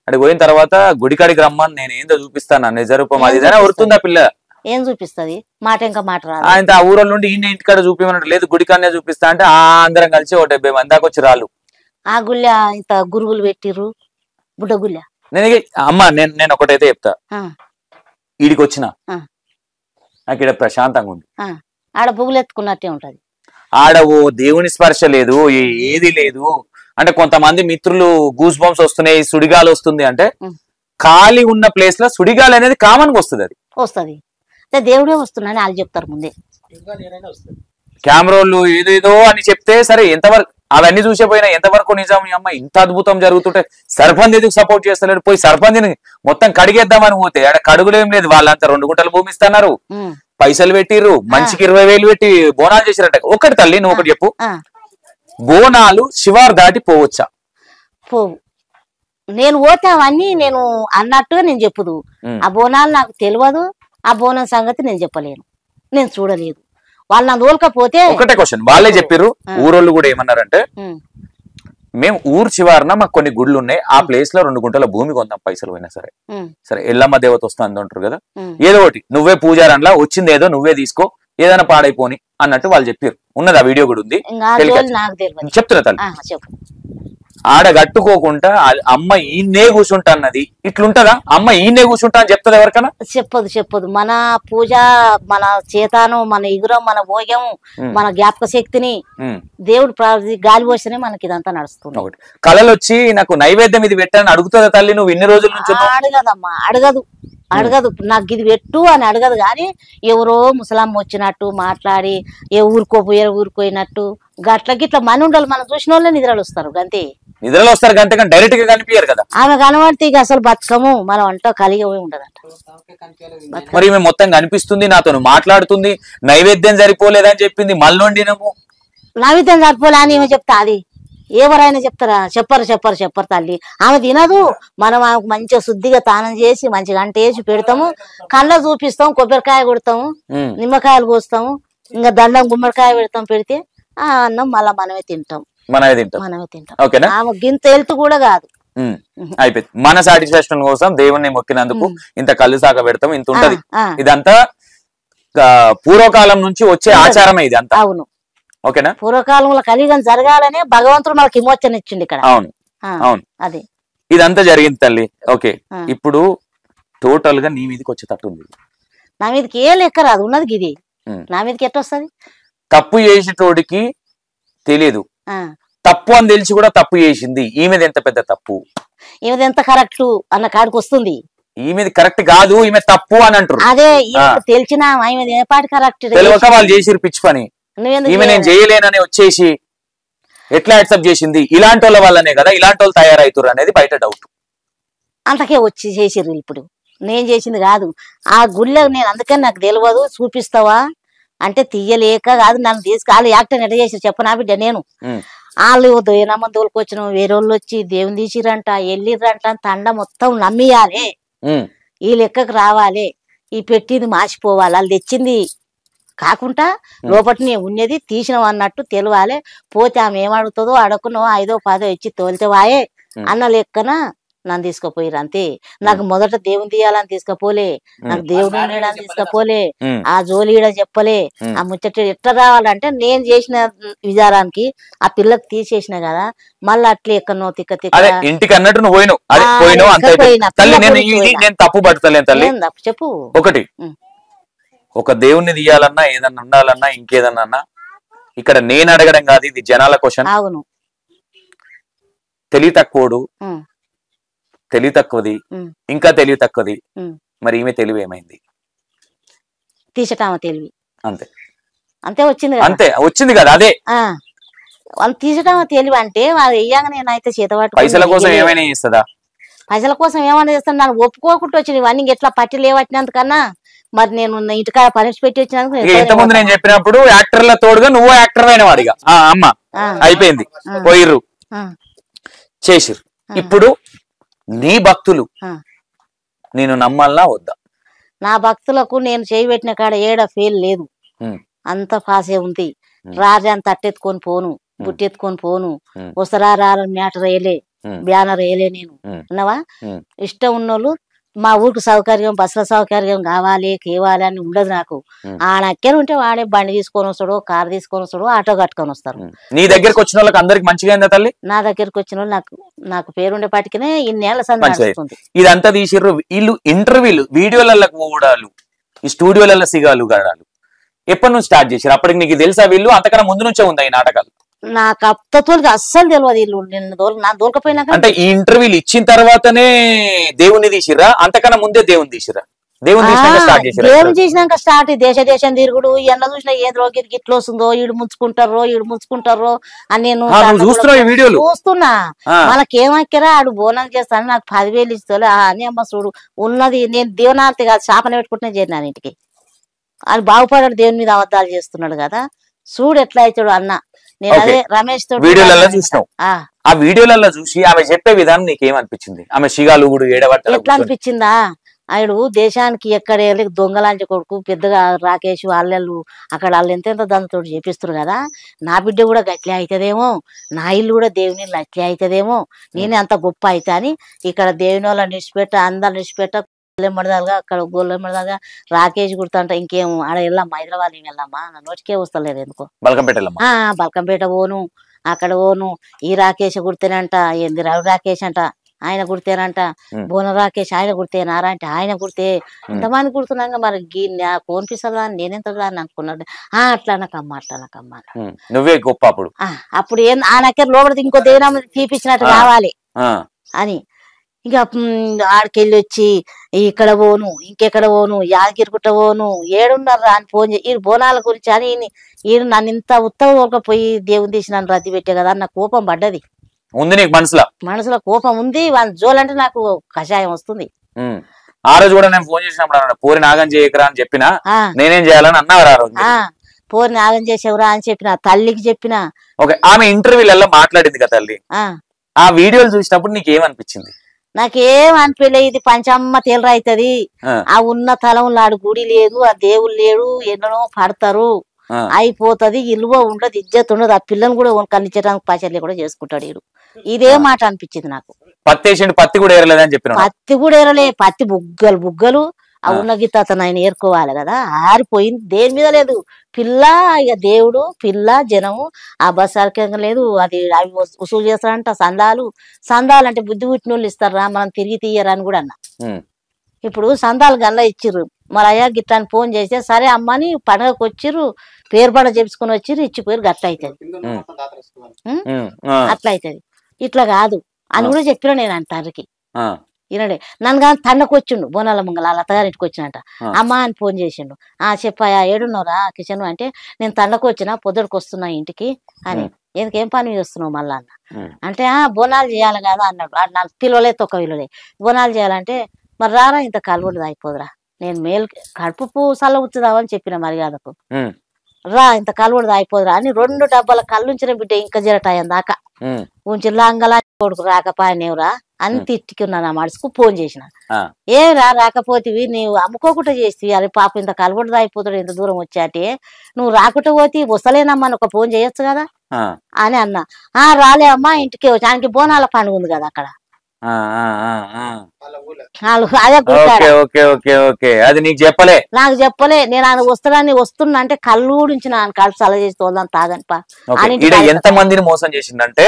అది పోయిన తర్వాత గుడికాడికి రమ్మని నేను ఏందో చూపిస్తాను నిజరూపం అది వరుతుందా పిల్ల, ఏం చూపిస్తుంది మాట ఇంకా మాట రాదు. ఆయన ఆ ఊరల నుండి ఈ ఇంటికాడ చూపించమన్నట్టు లేదు, గుడికాడనే చూపిస్తా అంటే అందరం కలిసి 70 మంది దాకా వచ్చి రాళ్ళు. ఆ గుళ్ళ ఇంత గురుగులు పెట్టిర్రు, బుడ్డ గుళ్ళ. అమ్మా నేను ఒకటైతే చెప్తా, ఈడికి వచ్చిన నాకు ఇక్కడ ప్రశాంతంగా ఉంది, ఆడ బుగులు ఎత్తుకున్నట్టే ఉంటది. ఆడ ఓ దేవుని స్పర్శ లేదు, ఏది లేదు. అంటే కొంతమంది మిత్రులు గూస్ బంప్స్ వస్తున్నాయి, సుడిగాలు వస్తుంది అంటే ఖాళీ ఉన్న ప్లేస్ లో సుడిగాలి అనేది కామన్ గా వస్తుంది. అది వస్తుంది, దేవుడే వస్తున్నాయని వాళ్ళు చెప్తారు ముందే. కెమెరాలు ఏదేదో అని చెప్తే సరే, ఎంతవరకు అవన్నీ చూసేపోయినా ఎంతవరకు నిజం? ఈ అమ్మ ఇంత అద్భుతం జరుగుతుంటే సర్పంచ్ ఎందుకు సపోర్ట్ చేస్తలేడు? పోయి సర్పంచ్ని మొత్తం కడిగేద్దామని పోతే ఆడ కడుగులేం లేదు, వాళ్ళంతా 2 గుంటలు భూమి ఇస్తున్నారు, పైసలు పెట్టిర్రు, మనిషికి 20,000 పెట్టి బోనాలు చేసిరట. ఒకటి తల్లి నువ్వు ఒకటి చెప్పు, బోనాలు శివారు దాటి పోవచ్చా? పోవు. నేను పోతే అవన్నీ నేను అన్నట్టుగా నేను చెప్పుదు. ఆ బోనాలు నాకు తెలియదు, ఆ బోనం సంగతి నేను చెప్పలేను, నేను చూడలేదు. వాళ్ళు నా దోలకపోతే ఒకటే క్వశ్చన్ వాళ్ళే చెప్పారు. ఊరోళ్ళు కూడా ఏమన్నారంటే, మేము ఊరు చివారన మాకు కొన్ని గుళ్ళు ఉన్నాయి, ఆ ప్లేస్ లో 2 గుంటల భూమి కొందాం, పైసలు పోయినా సరే. సరే ఎల్లమ్మ దేవత వస్తుంది అంటారు కదా, ఏదో ఒకటి నువ్వే పూజారన్లా వచ్చింది ఏదో నువ్వే తీసుకో, ఏదైనా పాడైపోని అన్నట్టు వాళ్ళు చెప్పారు. ఉన్నది ఆ వీడియో కూడా ఉంది, చెప్తున్నా తల్లి. ఆడ కట్టుకోకుండా అమ్మ ఈయన్నే కూర్చుంటా అన్నది ఇట్లుంటదా? అమ్మ ఈయన్నే కూర్చుంటా అని చెప్తుంది ఎవరికైనా? చెప్పదు. మన పూజ, మన చేతాను, మన ఇగురం, మన భోగ్యం, మన జ్ఞాపక శక్తిని దేవుడు గాలి పోస్తేనే మనకి ఇదంతా నడుస్తుంది. కళలు వచ్చి నాకు నైవేద్యం ఇది పెట్టాలని అడుగుతుందా తల్లి? నువ్వు ఇన్ని రోజుల నుంచి అడగదమ్మా, అడగదు. నాకు ఇది పెట్టు అని అడగదు. కానీ ఎవరో ముసలమ్మ వచ్చినట్టు మాట్లాడి ఏ ఊరుకోపోయినట్టు గట్ల గిట్ల మన ఉండాలి. మనం చూసిన వాళ్ళే నిద్రలు వస్తారు, గంతే నిద్రలో వస్తారు, గంతే కానీ డైరెక్ట్ గా కనిపించారు కదా. ఆమె కనబడితే అసలు బతకము, మనం అంట కలిగి ఉండదంట. మరి ఈమె మొత్తం కనిపిస్తుంది, నాతో మాట్లాడుతుంది, నైవేద్యం సరిపోలేదని చెప్పింది, మళ్ళొండినము నైవేద్యం సరిపోలే అని ఏమో చెప్తా. అది ఎవరైనా చెప్తారా? చెప్పరు తల్లి. ఆమె తినదు. మనం ఆమెకు మంచిగా శుద్ధిగా తానం చేసి మంచిగా అంట వేసి పెడతాము, కళ్ళ చూపిస్తాం, కొబ్బరికాయ కొడతాము, నిమ్మకాయలు కోస్తాము, ఇంకా దండం గుమ్మడికాయ పెడతాం. పెడితే ఆ అన్నం మళ్ళా మనమే తింటాం. ఓకేనా? ఆమె గింత హెల్త్ కూడా కాదు. అయిపోయింది. మన సాటిస్ఫాక్షన్ కోసం దేవుణ్ణి మొక్కినందుకు ఇంత కళ్ళు సాక పెడతాం, ఇంత ఉంటది. ఇదంతా పూర్వకాలం నుంచి వచ్చే ఆచారమే ఇది అంతా. అవును, ఓకేనా? పూర్వకాలంలో కలియుగం జరగాలనే భగవంతుడు మనకి విమోచన ఇచ్చింది ఇక్కడ. అవును, అది ఇదంతా జరిగింది తల్లి. ఓకే, ఇప్పుడు టోటల్ గా నీ మీదకి వచ్చేటట్టు ఉంది. నా మీదకి ఏ లెక్క రాదు, ఉన్నది గిది. నా మీదకి ఎట్ట వస్తుంది? తప్పు చేసేటోడికి తెలియదు, తప్పు అని తెలిసి కూడా తప్పు చేసింది. ఈమెది ఎంత పెద్ద తప్పు, ఈమెది ఎంత కరెక్ట్ అన్న కాడికి వస్తుంది. ఈమెది కరెక్ట్ కాదు, ఈమె తప్పు అని అంటారు. అదే తెలిసినా ఈమెది ఏ పాటి కరెక్ట్ తెలియక వాళ్ళు చేసిరు పిచ్చి పని. ఈమె నేను చేయలేనని వచ్చేసి ఎట్లా యాక్సెప్ట్ చేసింది? ఇలాంటి వాళ్ళ వల్లనే కదా ఇలాంటి వాళ్ళు తయారవుతారు అనేది బయట డౌట్. అంతకే వచ్చి చేసిర్రు. ఇప్పుడు నేను చేసింది కాదు ఆ గుళ్ళో, నేను అందుకని నాకు తెలియదు చూపిస్తావా అంటే తీయలేక కాదు, నన్ను తీసుకు యాక్టర్ ఎట్లా చేసి చెప్పనా బిడ్డ. నేను వాళ్ళు దోయనమ్మ తోలుకొచ్చిన వేరే వాళ్ళు వచ్చి దేవుని తీసిరంట, వెళ్ళిర్రంట, తండ మొత్తం నమ్మియాలి, ఈ లెక్కకు రావాలి, ఈ పెట్టింది మాసిపోవాలి, వాళ్ళు తెచ్చింది కాకుండా లోపటిని ఉన్నది తీసినాం అన్నట్టు తెలియాలి. పోతే ఆమె ఏమడుగుతుందో అడగకునో 5ో 10ో ఇచ్చి తోలితే వాయే అన్న లెక్కన నన్ను తీసుకుపోయిరు అంతే. నాకు మొదట దేవుని తీయాలని తీసుకపోలే, నాకు దేవుడు ఉండేదని తీసుకపోలే, ఆ జోలీడ చెప్పలే, ఆ ముచ్చట ఎట్లా రావాలంటే నేను చేసిన విచారానికి ఆ పిల్లకి తీసేసిన కదా, మళ్ళీ అట్లా ఎక్కడనో తిక్క తిక్క ఇంటికి అన్నట్టు తప్పు పడతలేదు తల్లి. చెప్పు. ఒకటి, ఒక దేవుణ్ణి తీయాలన్నా ఏదన్నా ఉండాలన్నా ఇంకేదన్నా ఇక్కడ నేను అడగడం కాదు, ఇది జనాల క్వశ్చన్. అవును, తెలివి తక్కువడు, తెలివి తక్కువది, ఇంకా తెలివి తక్కువది. మరి ఈమె తెలివి ఏమైంది? తీసటామ తెలివి అంతే, అంతే వచ్చింది, అంతే వచ్చింది కదా. అదే వాళ్ళు తీసటామ తెలివి అంటే వాళ్ళు వెయ్యాక నేనైతే చేతవాటు పైసల కోసం ఏమైనా చేస్తుందా? పైసల కోసం ఏమైనా చేస్తాను, నన్ను ఒప్పుకోకుండా వచ్చింది ఇవన్నీ. ఎట్లా పట్టి లేవచ్చినందుకన్నా మరి నేను ఇంటికాడ పనిషి పెట్టి వచ్చినందుకు ఇంతకుముందు నేను చెప్పినప్పుడు యాక్టర్ల తోడుగా నువ్వు యాక్టర్ అయిన వాడిగా అమ్మ అయిపోయింది, పోయిర్రు చేసిర్రు. ఇప్పుడు నీ భక్తులు నేను నమ్మాలనా వద్దా? నా భక్తులకు నేను చేయబెట్టిన కాడ ఏడ ఫెయిల్ లేదు, అంత పాసే ఉంది. రాజా తట్టెత్తుకొని పోను, బుట్టెత్తుకొని పోను, వసరా మ్యాటర్ వేయలే, బ్యానర్ వేయలే. నేను అన్నవా ఇష్టం ఉన్నోళ్ళు మా ఊరికి సౌకర్యం, బస్సుల సౌకర్యం కావాలి కేవాలి అని ఉండదు నాకు. ఆ నక్కెర ఉంటే వాడే బండి తీసుకొని వస్తాడు, కారు తీసుకొని వస్తాడు, ఆటో కట్టుకొని వస్తారు. నీ దగ్గరకు వచ్చిన వాళ్ళకి అందరికి మంచిగా తల్లి? నా దగ్గరకు వచ్చిన వాళ్ళు నాకు పేరుండేపాటికినే ఇన్నేళ్ల సంది. ఇదంతా తీసిర్రు వీళ్ళు, ఇంటర్వ్యూలు వీడియోలలో కూడాలు, ఈ స్టూడియోలలో సిగాలు గడాలు ఎప్పటి నుంచి స్టార్ట్ చేశారు? అప్పటికి నీకు తెలుసా వీళ్ళు? అంతకన్నా ముందు నుంచే ఉందా ఈ నాటకాలు? నాకు అత్తతోలికి అస్సలు తెలియదు వీళ్ళు. నిన్ను నా దోలకపోయినాక అంటే ఈ ఇంటర్వ్యూలు ఇచ్చిన తర్వాతనే దేవుని తీసిరా? అంతకన్నా ముందే దేవుని తీసిరా? దేవుని చేసినాక స్టార్ట్ దేశ దేశం తిరుగుడు, ఎన్న చూసినా ఏ రోగికి ఇట్లా వస్తుందో, ఈడు ముంచుకుంటారో అని నేను చూస్తున్నా. వాళ్ళకేమక్కరా ఆడు బోనం చేస్తాను, నాకు 10,000 ఇస్తాను అని. అమ్మ చూడు ఉన్నది, నేను దేవునార్తి కాదు శాపన పెట్టుకుంటూనే చేరినాను ఇంటికి. అది బాగుపడాడు, దేవుని మీద అబద్ధాలు చేస్తున్నాడు కదా, చూడు ఎట్లా అవుతాడు అన్న. నేను అదే రమేష్ తోటి వీడియోలలో చూసినావు, ఆ వీడియోలలో చూసి ఆమె చెప్పే విధానం నీకేమనిపించింది? ఆమె శిగాలుగుడు ఏడవట్ట ఎట్లా అనిపించిందా? ఆయన దేశానికి ఎక్కడ దొంగలాంటి కొడుకు పెద్దగా రాకేష్ వాళ్ళెళ్ళు అక్కడ వాళ్ళు ఎంతెంత దానితో చేపిస్తారు కదా, నా బిడ్డ కూడా గట్లే అవుతుందేమో, నా ఇల్లు కూడా దేవుని ఇల్లు అట్లే అవుతుందేమో, నేనే అంత గొప్ప అవుతా అని ఇక్కడ దేవుని వాళ్ళ నిడిచిపెట్ట, అందరు నిడిచిపెట్ట, గొల్లెమ్మడదాలుగా అక్కడ గొల్లెమ్మడదాలుగా రాకేష్ గుర్తంట. ఇంకేం ఆడ వెళ్ళమ్మా, హైదరాబాద్ ఏం వెళ్ళమ్మా, నా నోటికే వస్తలేదు ఎందుకో. బల్కంపేట పోను, అక్కడ పోను. ఈ రాకేష్ గుర్తేనంట, ఏంది రవి రాకేష్ అంట ఆయన గుర్తేనంట, బోన రాకేష్ ఆయన గుర్తేనారా అంటే ఆయన గుర్తే. ఇంతమంది గుర్తున్నాక మరి ఫోన్ పిసదా నేనెంత అని అనుకున్నాడు. అట్లా నాకమ్మా, అట్లా నాకమ్మా, నువ్వే గొప్ప. అప్పుడు ఏం ఆ నక్కర లోపల ఇంకో దేవనామ తీపిచ్చినట్టు కావాలి అని. ఇక ఆడికెళ్ళి వచ్చి ఇక్కడ పోను, ఇంకెక్కడ పోను, యాదగిరిగుట్ట పోను, ఏడున్నారు అని ఫోన్ చేసి ఈ బోనాల గురించి అని ఈయన నన్ను ఇంత ఉత్తగా పోయి దేవుని తీసి నన్ను రద్దు పెట్టే కదా, నాకు కోపం పడ్డది. ఉంది నీకు మనసులో కోపం ఉంది. వాళ్ళ జోలంటే నాకు కషాయం వస్తుంది. ఆ రోజు కూడా నేను ఫోన్ చేసినప్పుడు పోరి నాగం చేయకరా అని చెప్పినా, నేనేం చేయాలని అన్నారు. పోరి నాగం చేసేవరా అని చెప్పిన, తల్లికి చెప్పిన. ఆమె ఇంటర్వ్యూలలో మాట్లాడింది కదా తల్లి, ఆ వీడియోలు చూసినప్పుడు నీకేమనిపించింది? నాకేం అనిపించలే, ఇది పంచమ్మ తేలరా అవుతుంది. ఆ ఉన్న తలంలో ఆడు గుడి లేదు, ఆ దేవుడు లేడు, ఎన్నడో పడతారు, అయిపోతుంది, ఇల్లువ ఉండదు, ఇజ్జత్ ఉండదు. ఆ పిల్లని కూడా కన్నించడానికి పైసలు కూడా చేసుకుంటాడు వీడు. ఇదే మాట అనిపించింది నాకు. పత్తి కూడా ఏరలేదని చెప్పిన, పత్తి కూడా ఏరలే, పత్తి బుగ్గలు ఆ ఉన్న గీత అతను ఆయన ఏరుకోవాలి కదా, ఆరిపోయింది. దేని మీద లేదు, పిల్ల ఇక దేవుడు, పిల్ల జనము, ఆ బస్ సరికంగా లేదు. అది అవి వసూలు చేస్తారంట సందాలు అంటే బుద్ధి పుట్టిన వాళ్ళు ఇస్తారా, మనం తిరిగి తీయరా అని కూడా అన్న. ఇప్పుడు సందాలు గల్లా ఇచ్చిర్రు, మరి అయ్యా గిట్లా అని ఫోన్ చేస్తే సరే అమ్మని పండగకు వచ్చిర్రు పేరు పడ చెప్పుకొని వచ్చిర్రు ఇచ్చిపోయారు గట్ల అవుతుంది అట్లా అవుతుంది ఇట్లా కాదు అని కూడా చెప్పిన నేను అంటారికి వినడే నన్ను కానీ తండకు వచ్చిండు బోనాల ముంగల వాళ్ళ అత్తగారింటికి వచ్చినట్ట అమ్మ అని ఫోన్ చేసిండు చెప్పాయా ఏడున్నారా కిచెన్ అంటే నేను తండకు వచ్చినా పొద్దుడికి వస్తున్నా ఇంటికి అని ఎందుకేం పని మీద వస్తున్నావు మళ్ళా అన్న అంటే బోనాలు చేయాలి కదా అన్నాడు నాకు పిలవలే తొక్క విలువలే బోనాలు చేయాలంటే మరి రారా ఇంత కలువడు అయిపోదురా నేను మేలు కడుపు సల్ల ఉచ్చుదామని చెప్పిన మర్యాదకు రా ఇంత కలువడు అయిపోదురా అని 2 డబ్బాల కళ్ళు ఉంచిన బిడ్డ ఇంకా జరటాయం దాకా ఉంచి లాంగలా కొడుకు రాకపోయానేవురా అని తిట్టుకున్నాను ఆ మడుసుకు ఫోన్ చేసిన ఏరా రాకపోతేవి నీవు అమ్ముకోకుండా చేస్తేవి అరే పాప ఇంత కలబడి అయిపోతాడు ఇంత దూరం వచ్చాటే నువ్వు రాకుండా పోతే వస్తలేనమ్మా అని ఒక ఫోన్ చేయొచ్చు కదా అని అన్నా రాలే అమ్మా ఇంటికి వచ్చి ఆయనకి బోనాల పండుగ ఉంది కదా అక్కడ అది నీకు చెప్పలే నాకు చెప్పలే నేను ఆయన వస్తానని వస్తున్నా అంటే కళ్ళు గురించి ఆయన కడుపు సల చేసి తోదాం తాగని ఎంత మందిని మోసం చేసిండంటే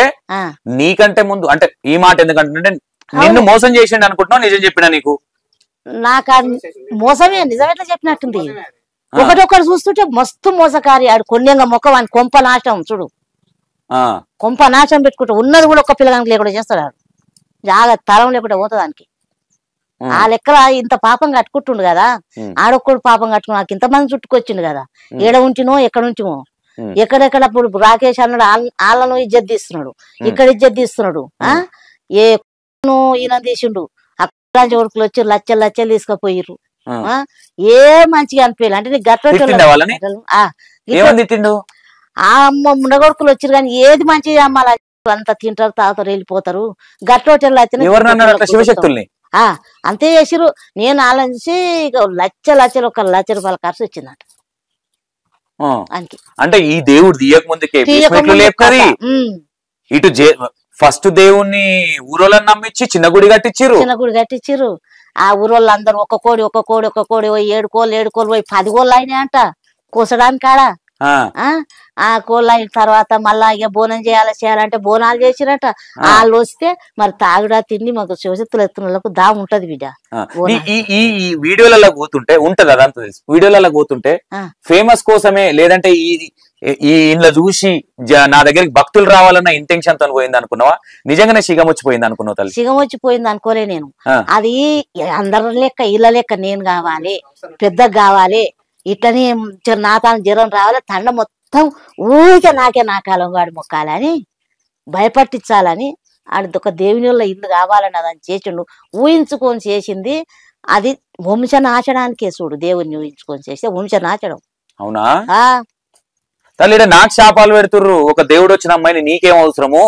నీకంటే ముందు అంటే ఈ మాట ఎందుకంటే నిన్ను మోసం చేసిండు అనుకుంటున్నావు నిజం చెప్పినా నీకు నాకు మోసమే నిజం ఎట్లా చెప్పినట్టుంది ఒకటొక్కరు చూస్తుంటే మస్తు మోసకారి ఆడు కొన్నింగా మొక్క వాని కొంప నాశనం చూడు కొంప నాశనం పెట్టుకుంటూ ఉన్నది కూడా ఒక్క పిల్లగానికి లేకుండా చేస్తాడు జాగ్రత్త తరం లేకుండా పోతుందానికి ఆ లెక్కల ఇంత పాపం కట్టుకుంటుండు కదా ఆడొక్కడు పాపం కట్టుకుని నాకు ఇంతమంది చుట్టుకొచ్చిండు కదా ఏడ ఉంచినో ఎక్కడ ఉంచిమో ఎక్కడెక్కడ అప్పుడు రాకేష్ అన్నాడు వాళ్ళను ఇజ్జత్ తీస్తున్నాడు ఇక్కడ ఇజ్జత్ తీస్తున్నాడు ఏ ఈయన తీసిండు అక్కడ కొడుకులు వచ్చి లచ్చలు తీసుకుపోయిర్రు ఏ మంచిగా అనిపించాలి అంటే నీకు గట్ల ఆ అమ్మ ముండగొడుకులు వచ్చారు కానీ ఏది మంచిగా అమ్మాలి అంతా తింటారు తాగుతారు వెళ్ళిపోతారు గట్ల శివశక్తుల్ని అంతే చేసిరు నేను ఆలోచించి ఇక లచ్చలు 1 లక్ష రూపాయల ఖర్చు వచ్చిందట అంటే ఈ దేవుడు తీయక ముందుకే ఇటు ఫస్ట్ దేవుణ్ణి ఊరోళ్ళని నమ్మించి చిన్న గుడి కట్టించిరు ఆ ఊరోళ్ళందరూ ఒక కోడి 7 కోళ్ళు పోయి 10 కోళ్ళు అయినాయి అంట కూసడానికి కాడ ఆ కోళ్ళ అయిన తర్వాత మళ్ళా ఇక బోనం చేయాలంటే బోనాలు చేసిరట వాళ్ళు వస్తే మరి తాగుడా తిండి మాకు శివశక్తులు ఎత్తులకు దాము ఉంటది బిడ్డ ఈ వీడియోలలో పోతుంటే ఉంటది అదంతా తెలుసు వీడియోలలో పోతుంటే ఫేమస్ కోసమే లేదంటే ఈ ఇంట్లో చూసి నా దగ్గరికి భక్తులు రావాలన్న ఇంటెన్షన్ తో పోయింది అనుకున్నావా నిజంగానే సిగమొచ్చిపోయింది అనుకున్నావు తల్లి సిగమొచ్చిపోయింది అనుకోలే నేను అది అందరి లెక్క ఇళ్ళ లెక్క నేను కావాలి పెద్దగా కావాలి ఇట్లనే నాతాను జ్వరం రావాలి తండ మొత్తం ఊరికే నా కాలం వాడు మొక్కాలని భయపట్టించాలని ఆడిదొక దేవుని వల్ల ఇల్లు కావాలని అదని చేసిండు ఊహించుకొని చేసింది అది వంశనాశనానికే చూడు దేవుడిని ఊహించుకొని చేస్తే వంశనాశనం అవునా తల్లి నాకు శాపాలు పెడుతుర్రు ఒక దేవుడు వచ్చిన అమ్మాయిని నీకేం అవసరము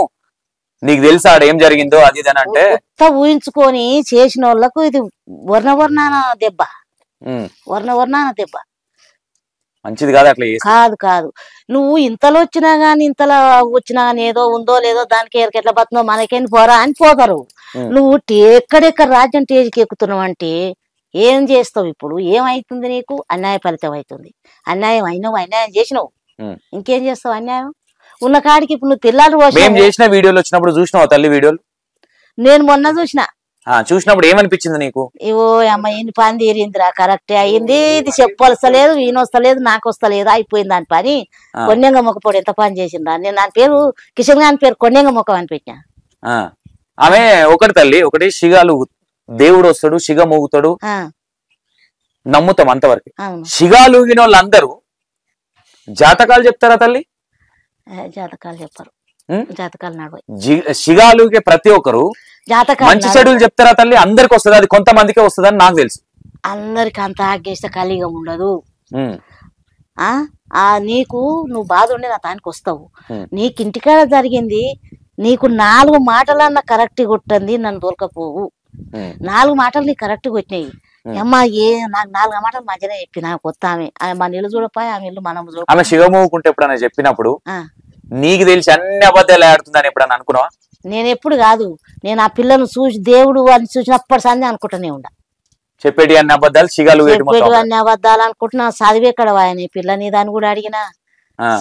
నీకు తెలుసా ఆడ ఏం జరిగిందో అది అని అంటే ఊహించుకొని చేసిన వాళ్ళకు ఇది వర్ణవర్ణాన దెబ్బ వర్ణవర్ణాన దెబ్బ మంచిది కాదు అట్లా కాదు నువ్వు ఇంతలో వచ్చినా గానీ ఏదో ఉందో లేదో దానికి ఎట్లా బతుందో మనకేం పోరా అని పోతారు నువ్వు ఎక్కడెక్కడ రాజ్యం టేజ్కి ఎక్కుతున్నావు అంటే ఏం చేస్తావు ఇప్పుడు ఏమైతుంది నీకు అన్యాయ ఫలితం అవుతుంది అన్యాయం చేసినావు ఇంకేం చేస్తావు అన్యాయం ఉన్న కాడికి ఇప్పుడు నువ్వు పిల్లలు చేసిన వీడియోలు వచ్చినప్పుడు చూసినావు తల్లి వీడియోలు నేను మొన్న చూసినప్పుడు ఏమనిపించింది నీకు ఇవో అమ్మ ఎన్ని పని తీరిందిరా కరెక్టే అయింది ఇది చెప్పవలసలేదు ఈయన వస్తలేదు నాకు వస్తలేదు అయిపోయింది దాని పని కొన్నింగ మొక్కపోడు ఎంత పని చేసిందా నేను దాని పేరు కిషన్ గారి పేరు కొన్నింగ మొక్క అని పెట్టినా ఆమె ఒకటి తల్లి ఒకటి శిగాలు దేవుడు వస్తాడు శిగ మోగుతాడు నమ్ముతాం అంతవరకు శిగాలు ఊగిన వాళ్ళందరూ జాతకాలు చెప్తారా తల్లి జాతకాలు చెప్పరు జాతకాలు నడవ శిగాలుగే ప్రతి ఒక్కరు మంచి చెడులు చెప్తారా తల్లి అందరికి వస్తుంది అది కొంతమందికే వస్తుంది అని నాకు తెలుసు అందరికి అంత ఆగేస్తే ఖాళీగా ఉండదు నీకు నువ్వు బాధ ఉండే నా దానికి వస్తావు నీకు ఇంటికాడ జరిగింది నీకు 4 మాటలన్నా కరెక్ట్ కొట్టింది నన్ను దొరకపోవు 4 మాటలు నీకు కరెక్ట్ కొట్టినాయి అమ్మా నాకు 4 మాటలు మధ్యనే చెప్పి నాకు వస్తా మన ఇల్లు చూడపోయి ఆమె ఇల్లు మనం చూడ ఆమె శివమోగుకుంటే ఎప్పుడన్నా చెప్పినప్పుడు నీకు తెలిసి అన్ని అబద్ధాలు ఆడుతుందని ఎప్పుడన్నా అనుకున్నావా నేను ఎప్పుడు కాదు నేను ఆ పిల్లను చూసి దేవుడు అని చూసినప్పటి సంది అనుకుంటూనే ఉండ చెప్పేటి అన్ని అబద్ధాలు శిగాలు అన్ని అబద్ధాలు అనుకుంటున్నా చదివే ఎక్కడ వాయని పిల్లని దాన్ని కూడా అడిగినా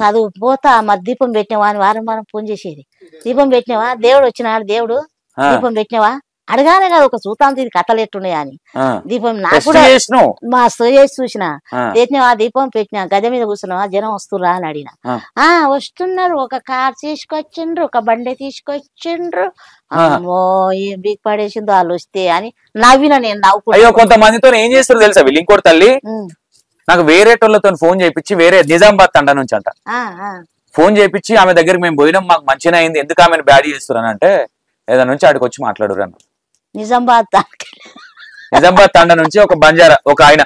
చదువు పోతా మరి దీపం పెట్టినవా అని వారం ఫోన్ చేసేది దీపం పెట్టినవా దేవుడు వచ్చినాడు దేవుడు దీపం పెట్టినవా అడగాలి కదా ఒక సూతాంతి ఇది కథలు ఎట్టున్నాయి అని. దీపం నాకు టెస్ట్ కూడా చేసినావు. మా చేసి చూసిన తెచ్చినా ఆ దీపం పెట్టినా గజ మీద కూర్చున్నావా జనం వస్తురా అని అడిగిన. వస్తున్నారు, ఒక కార్ తీసుకొచ్చిండ్రు, ఒక బండి తీసుకొచ్చిండ్రు, అమ్మో ఏం బిగ్ పడేసిందో వాళ్ళు వస్తే అని నవ్విన. నేను నవ్వుకున్నా. అయ్యో కొంతమందితో ఏం చేస్తారు తెలుసా వీళ్ళు, ఇంకోటి తల్లి నాకు వేరే టోళ్ళతో ఫోన్ చేయించి, వేరే నిజామాబాద్ తండ నుంచి అంట ఫోన్ చేయించి ఆమె దగ్గరికి మేము పోయినాం, మాకు మంచిగా అయింది, ఎందుకు ఆమెను బ్యాడ్ చేస్తున్నాను అంటే ఏదైనా నుంచి ఆడికి వచ్చి మాట్లాడురు అన్న. నిజామాబాద్ తండ నుంచి ఒక బంజారా ఒక ఆయన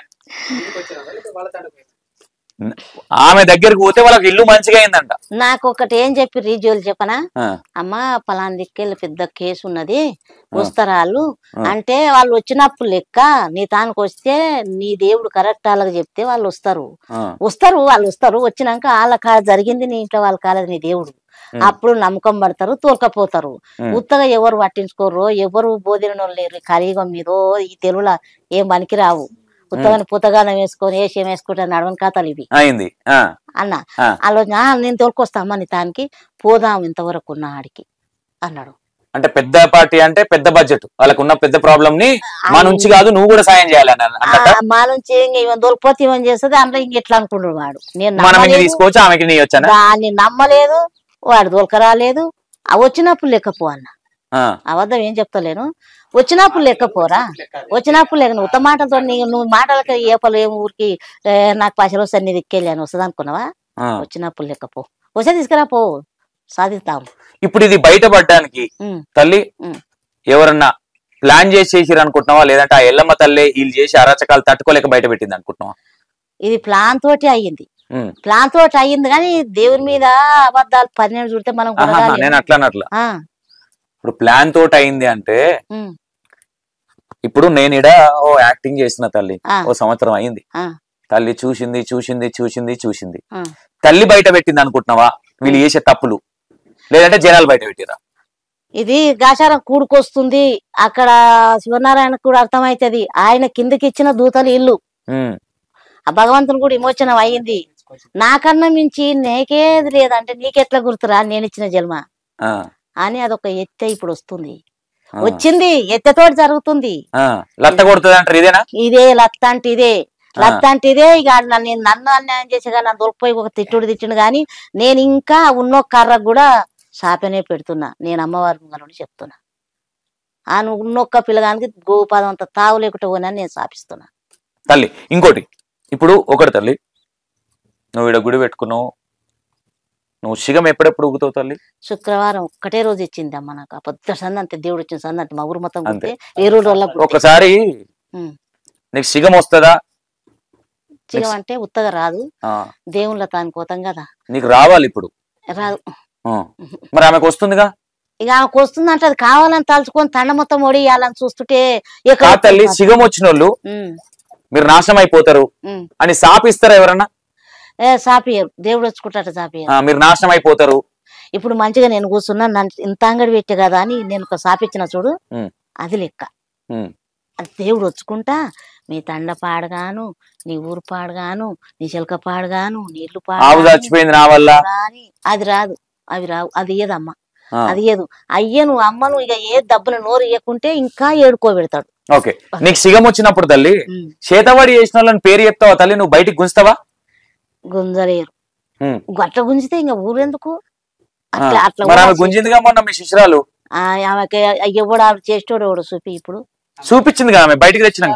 ఆమె దగ్గరికి పోతే వాళ్ళకి ఇల్లు మంచిగా అయిందంట. నాకు ఒకటి ఏం చెప్పి రీజోలు చెప్పనా, అమ్మా పలానా దిక్కెళ్ళి పెద్ద కేసు ఉన్నది వస్తారా వాళ్ళు అంటే, వాళ్ళు వచ్చినప్పుడు లెక్క నీ తానికి వస్తే నీ దేవుడు కరెక్ట్ వాళ్ళకి చెప్తే వాళ్ళు వస్తారు. వాళ్ళు వస్తారు వచ్చినాక వాళ్ళ కాదు జరిగింది నీ ఇంట్లో వాళ్ళ కాలేదు నీ దేవుడు, అప్పుడు నమ్మకం పడతారు తోలుకపోతారు. ఉత్తగా ఎవరు పట్టించుకోరు, ఎవరు బోధిన లేరు. కలియుగం మీదో ఈ తెలుగులో ఏం పనికి రావు. ఉత్తగాని పుత్తగానం వేసుకొని ఏషియం వేసుకుంటే నడవని కథలు ఇవి అయింది అన్న. ఆలోచన నేను తోలుకొస్తామా నీ తానికి పోదాం ఇంతవరకు ఉన్న ఆడికి అన్నాడు. అంటే పెద్ద పార్టీ అంటే పెద్ద బడ్జెట్, వాళ్ళకు ఉన్న పెద్ద ప్రాబ్లం ని మా నుంచి కాదు నువ్వు కూడా సాయం చేయాలి మా నుంచి ఇవన్ దొరికిపోతే ఇవన్ చేస్తుంది అంటే ఇంక ఎట్లా అనుకుంటున్నాడు వాడు. నేను తీసుకోవచ్చు ఆమెకి నీ వచ్చాను దాన్ని నమ్మలేదు, వాడు దొరకరాలేదు. వచ్చినప్పుడు లెక్కపో అన్న, అబద్ధం ఏం చెప్తలేను. వచ్చినప్పుడు లెక్కపోరా, వచ్చినప్పుడు లేక ఉత్త మాటలతో నువ్వు మాటలకి ఏపలు ఏం ఊరికి నాకు పైసలు వస్తాయి నీ దిక్కెళ్ళాను వస్తుంది అనుకున్నావా? వచ్చినప్పుడు లెక్కపో, వస్తే తీసుకురా పో సాధిస్తాం. ఇప్పుడు ఇది బయటపడడానికి తల్లి ఎవరన్నా ప్లాన్ చేసిరు అనుకుంటున్నావా, లేదంటే ఆ ఎల్లమ్మ తల్లి వీళ్ళు చేసి అరాచకాలు తట్టుకోలేక బయట పెట్టింది అనుకుంటున్నావా? ఇది ప్లాన్ తోటి అయ్యింది, ప్లాన్ తోటి అయ్యింది. కానీ దేవుని మీద అబద్ధాలు 12 చూడితే మనం నేను అట్లా ఇప్పుడు ప్లాన్ తోటి అయింది అంటే, ఇప్పుడు నేను ఇడ ఓ యాక్టింగ్ చేసిన తల్లి ఓ సంవత్సరం అయింది, తల్లి చూసింది చూసింది చూసింది చూసింది, తల్లి బయట పెట్టింది అనుకుంటున్నావా వీళ్ళు చేసే తప్పులు, లేదంటే జనాలు బయట పెట్టిరా? ఇది గాచారం కూడుకొస్తుంది. అక్కడ శివనారాయణ కూడా అర్థమైతుంది. ఆయన కిందకి ఇచ్చిన దూతలు ఇల్లు, ఆ భగవంతుని కూడా విమోచనం అయ్యింది. నాకన్నా మించి నీకేది లేదంటే నీకెట్లా గుర్తురా నేను ఇచ్చిన జన్మ అని అదొక ఎత్తె ఇప్పుడు వస్తుంది, వచ్చింది ఎత్తతోటి జరుగుతుంది. లత్త కొడుతుంది అంటారు ఇదేనా? ఇదే లత్త అంటే ఇదే, లత్త అంటే ఇదే. ఇక నన్ను అన్యాయం చేసేగా నన్ను దొరికిపోయి ఒక తిట్టిండు కానీ నేను ఇంకా ఉన్నో కర్రకు కూడా శాపనే పెడుతున్నా. నేను అమ్మవారి ముంగలని చెప్తున్నా, ఆ నువ్వు ఉన్నొక్క పిల్లగానికి గోపాదం అంత తావు లేకుండా పోనని నేను శాపిస్తున్నా తల్లి. ఇంకోటి ఇప్పుడు ఒకటి తల్లి, నువ్వు ఇక్కడ గుడి పెట్టుకున్నావు, నువ్వు శిగం ఎప్పుడెప్పుడు ఊగుతావు తల్లి? శుక్రవారం ఒక్కటే రోజు ఇచ్చింది అమ్మ నాకు. ఆ పెద్ద సందంతే దేవుడు ఇచ్చిన సందంతే మా ఊరు మొత్తం గుర్తే ఏ రోజు వల్ల. ఒకసారి నీకు శిగం వస్తుందా? శిగం అంటే ఉత్తగా రాదు, దేవుళ్ళ తాను పోతాం కదా, నీకు రావాలి. ఇప్పుడు రాదు, మరి ఆమెకు వస్తుందిగా. ఇక ఆమెకు వస్తుందంటే అది కావాలని తలుచుకొని తండ మొత్తం ఒడియాలని చూస్తుంటే తల్లి శిగం వచ్చిన వాళ్ళు మీరు నాశనం అయిపోతారు అని శాపిస్తారా ఎవరన్నా? సాపియరు, దేవుడు వచ్చుకుంటాడు సాపియరు, మీరు నాశనం అయిపోతారు. ఇప్పుడు మంచిగా నేను కూర్చున్నా ఇంత అంగడి పెట్టే కదా అని నేను ఒక సాపిచ్చిన చూడు, అది లెక్క. అది దేవుడు వచ్చుకుంటా మీ తండ పాడగాను, నీ ఊరు పాడగాను, నీ చిలక పాడగాను, నీళ్లు చచ్చిపోయింది నా వల్ల అది రాదు, అవి రావు. అది ఇయ్యదమ్మ, అది ఇయ్యదు. అయ్యను అమ్మను ఇక ఏ దెబ్బలు నోరు ఇయ్యకుంటే ఇంకా ఏడుకోబెడతాడు. ఓకే, నీకు సిగం వచ్చినప్పుడు తల్లి చేతవాడి చేసిన వాళ్ళని పేరు చెప్తావా తల్లి? నువ్వు బయటికి గుంజుతావా? గుంజలేరు, అట్లా గుంజితే ఇంకా ఊరెందుకు? అట్లా అట్లా గుంజిందిగా మొన్న మీ శిష్యురాలు. ఆమెకి ఎవడు ఆవిడ చేసేటోడు ఎవడు చూపి ఇప్పుడు చూపించింది ఆమె బయటికి తెచ్చినాక.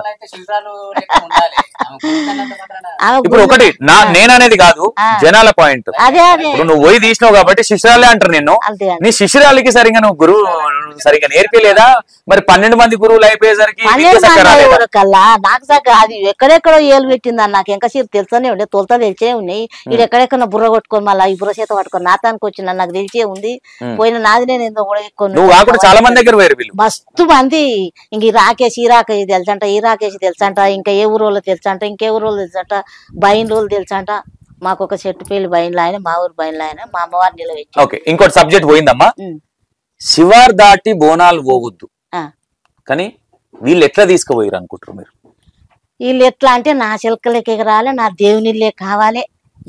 ఇప్పుడు ఒకటి నేననేది కాదు, జనాల పాయింట్. ఇప్పుడు నువ్వు పోయి తీసినావు కాబట్టి శిష్యురాలే అంటారు నిన్ను. నీ శిష్యురాలకి సరిగా నువ్వు గురువు సరిగా నేర్పలేదా? మరి 12 మంది గురువులు అయిపోయేసరికి నాకు సరిగ్గా అది ఎక్కడెక్కడో ఏలు పెట్టిందని నాకు ఇంకా సీరు తెలుసనే ఉండే, తొలత తెలిసే ఉన్నాయి. ఇది ఎక్కడెక్కడ బుర్ర కొట్టుకొని మళ్ళీ ఈ బుర్ర చేత పట్టుకొని నాతానికి వచ్చిన నాకు తెలిసే ఉంది. పోయిన నాది నేను ఎందుకు కూడా చాలా మంది దగ్గర మస్తు మంది ఇంక రాకేష్ ఈ రాకేష్ తెలుసంట, ఈ రాకేష్ తెలుసంట, ఇంకా ఏ ఊరోళ్ళు తెలుసంట, ఇంకే ఊరోళ్ళు తెలుసంట, బయలు తెలుసంట. మాకు ఒక చెట్టు పేర్లు బయలు ఆయన, మా ఊరు బయలు ఆయన, మా అమ్మవారి నిలబెట్టి. ఓకే, ఇంకోటి సబ్జెక్ట్ పోయిందమ్మా. శివార్ దాటి బోనాలు పోవద్దు కానీ వీళ్ళు ఎట్లా తీసుకుపోయారు అనుకుంటారు మీరు? వీళ్ళు ఎట్లా అంటే నా చిలకలకి ఎగరాలి, నా దేవునిల్లే కావాలి,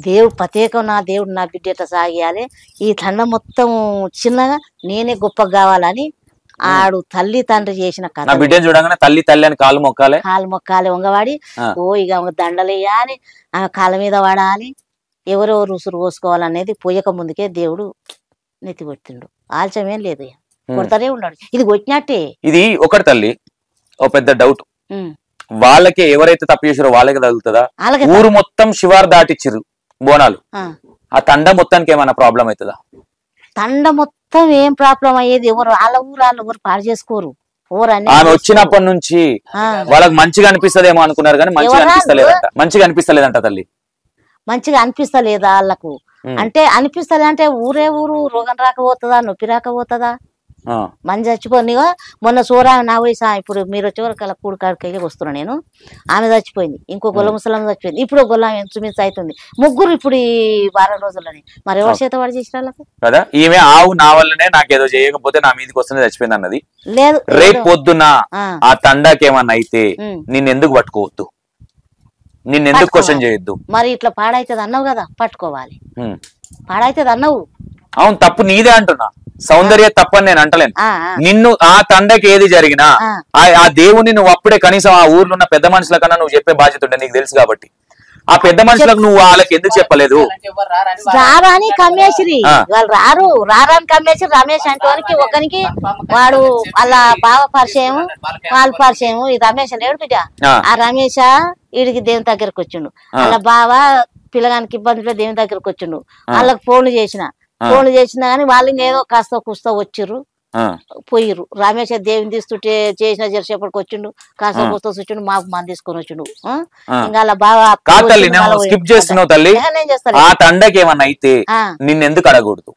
దేవుడు ప్రత్యేకం, నా దేవుడు నా బిడ్డ ఎట్లా సాగియాలి, ఈ తండ మొత్తం చిన్నగా నేనే గొప్పగా కావాలని ఆడు తల్లి తండ్రి చేసిన నా కథ బిడ్డను చూడగానే తల్లి తల్లి అని కాలు మొక్కాలే. కాలు మొక్కాలి వంగవాడి ఇక దండలేయాలి, ఆమె కాళ్ళ మీద పడాలి, ఎవరెవరు ఉసురు పోసుకోవాలనేది పోయక ముందుకే దేవుడు నెత్తి కొట్టిండు. ఆలస్యమేం లేదు, కొడతానే ఉన్నాడు. ఇది కొట్టినట్టే. ఇది ఒకటి తల్లి, ఓ పెద్ద డౌట్. వాళ్ళకి ఎవరైతే తప్పు చేసారో వాళ్ళకి తగులుతుందా? ఊరు మొత్తం శివారు దాటిచ్చిరు బోనాలు, ఆ తండ మొత్తానికి ఏమైనా ప్రాబ్లం అవుతుందా? తండ మొత్తం ఏం ప్రాబ్లం అయ్యేది? ఎవరు వాళ్ళ ఊరు వాళ్ళు ఎవరు పాడు చేసుకోరు. ఆమె వచ్చినప్పటి నుంచి వాళ్ళకి మంచిగా అనిపిస్తదేమో అనుకున్నారు కానీ మంచిగా అనిపిస్తలేదంట. మంచిగా అనిపిస్తలేదంట తల్లి. మంచిగా అనిపిస్తలేదా వాళ్ళకు? అంటే అనిపిస్తలే అంటే ఊరే ఊరు రోగం రాకపోతుందా, నొప్పి రాకపోతుందా? మంచి చచ్చిపోయింది. మొన్న సూరా నా వయసు, ఇప్పుడు మీరు వచ్చే వరకు అలా కూడి కాడికి వస్తున్నా నేను. ఆమె చచ్చిపోయింది, ఇంకో గొల్ల ముసలం చచ్చిపోయింది, ఇప్పుడు గొల్లం ఇంచుమించు అవుతుంది. ముగ్గురు ఇప్పుడు ఈ వారం రోజుల్లోనే. మరి ఎవరి చేత వాడు చేసిన వాళ్ళకు కదా? ఈమె ఆవు నా వల్లనే నాకేదో చేయకపోతే నా మీదకి వస్తుంది చచ్చిపోయింది అన్నది. లేదు, రేపు పొద్దున ఆ తండాకి ఏమన్నా అయితే నిన్నెందుకు పట్టుకోవద్దు, నిన్నెందుకు క్వశ్చన్ చేయొద్దు. మరి ఇట్లా పాడైతుంది అన్నావు కదా, పట్టుకోవాలి. పాడైతుంది అన్నావు, అవును, తప్పు నీదే అంటున్నా. సౌందర్య తప్పని నేను అంటలేను. నిన్ను ఆ తండకి ఏది జరిగినా ఆ దేవుని నువ్వు అప్పుడే కనీసం ఆ ఊర్లో ఉన్న పెద్ద మనుషుల కన్నా నువ్వు చెప్పే బాధ్యత ఉంటే నీకు తెలుసు కాబట్టి ఆ పెద్ద మనుషులకు నువ్వు వాళ్ళకి ఎందుకు చెప్పలేదు? రారాని కమ్మేసిరి వాళ్ళు రారాని కమ్మేసి రమేష్ అంటే ఒకరికి వాడు వాళ్ళ బావ పరిచయం, వాళ్ళ పరిచయం. ఈ రమేష్ లేడు బిడ్డ, ఆ రమేష వీడికి దేవుని దగ్గరకు వచ్చిండు. వాళ్ళ బావ పిల్లగానికి ఇబ్బంది దేవుని దగ్గరకు వచ్చిండు. వాళ్ళకి ఫోన్లు చేసినా కానీ వాళ్ళు ఏదో కాస్త కుస్తా వచ్చిర్రు, పోయిర్రు. రమేష్ దేవుని తీస్తుంటే చేసిన జరిసేపటికి వచ్చిండు, కాస్త కుస్తా వచ్చిండు, మాకు మంది తీసుకొని వచ్చిండు. ఇంకా వాళ్ళ బావ స్కిప్ చేస్తున్నావు తల్లి. ఆ తండకి ఏమన్నా అయితే నిన్నెందుకు అడగకూడదు?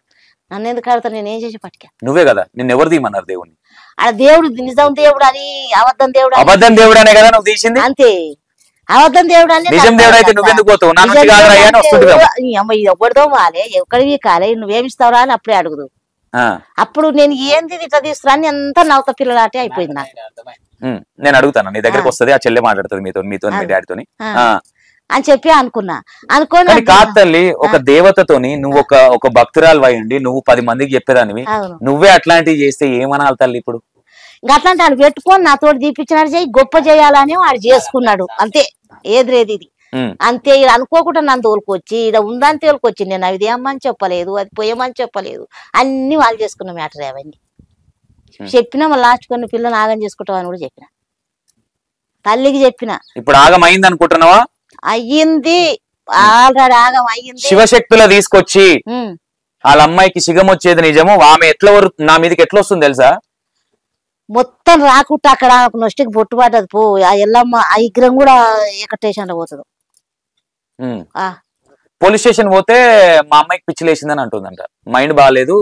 నన్ను ఎందుకు అడతాను? నేను ఏం చేసి పట్టుకా? నువ్వే కదా, నిన్ను ఎవరు తీయమన్నారు దేవుడిని? ఆ దేవుడు నిజం దేవుడు అని అబద్ధం దేవుడు, అబద్ధం దేవుడు అనే కదా నువ్వు తీసింది. అంతే, అబద్ధం దేవుడు అని. నిజం దేవుడు అయితే నువ్వెందుకు పోతావు? ఎవరిదో వాలే, ఎక్కడికి కాలే, నువ్వేమిస్తావురా అని అప్పుడే అడుగుదు. అప్పుడు నేను ఏంది ఇట్లా తీసుకురా అని ఎంత నవ్వుతా పిల్లలాటే అయిపోయింది నాకు. నేను అడుగుతాను, నీ దగ్గరకు వస్తుంది, ఆ చెల్లె మాట్లాడుతుంది మీతో మీ డాడీతో అని చెప్పి అనుకోని కాదు తల్లి. ఒక దేవతతోని నువ్వు ఒక భక్తురాలు అయ్యండి, నువ్వు 10 మందికి చెప్పేదానివి, నువ్వే అట్లాంటివి చేస్తే ఏమనాలి తల్లి? ఇప్పుడు అట్లాంటి వాడు పెట్టుకొని నాతో దీపించినాడు, చేయి గొప్ప చేయాలని వాడు చేసుకున్నాడు. అంతే, ఏదిరేది ఇది అంతే. అనుకోకుండా నన్ను తోలుకొచ్చి ఇక్కడ ఉందని తోలుకొచ్చి నేను అవి ఏమని చెప్పలేదు, అది పోయమని చెప్పలేదు, అన్ని వాళ్ళు చేసుకున్న మ్యాటర్ అవన్నీ చెప్పినా. మళ్ళీ లాస్ట్ కొన్ని పిల్లలు ఆగం చేసుకుంటావు అని కూడా చెప్పిన, తల్లికి చెప్పిన. ఇప్పుడు ఆగం అయింది అనుకుంటున్నావా? అయ్యింది, ఆల్రెడీ ఆగం అయ్యింది. శివశక్తుల తీసుకొచ్చి వాళ్ళ అమ్మాయికి సిగం వచ్చేది నిజము. ఆమె ఎట్లా నా మీదకి ఎట్లా వస్తుంది తెలుసా? మొత్తం రాకుండా అక్కడ నొష్టికి బొట్టు పడ్డది పో. ఆ ఎల్లమ్మ ఆ విగ్రహం కూడా ఏకటేషన్ లో పోతుంది. పోలీస్ స్టేషన్ పోతే మా అమ్మాయికి పిచ్చిలేసిందని అంటుందంట, మైండ్ బాగాలేదు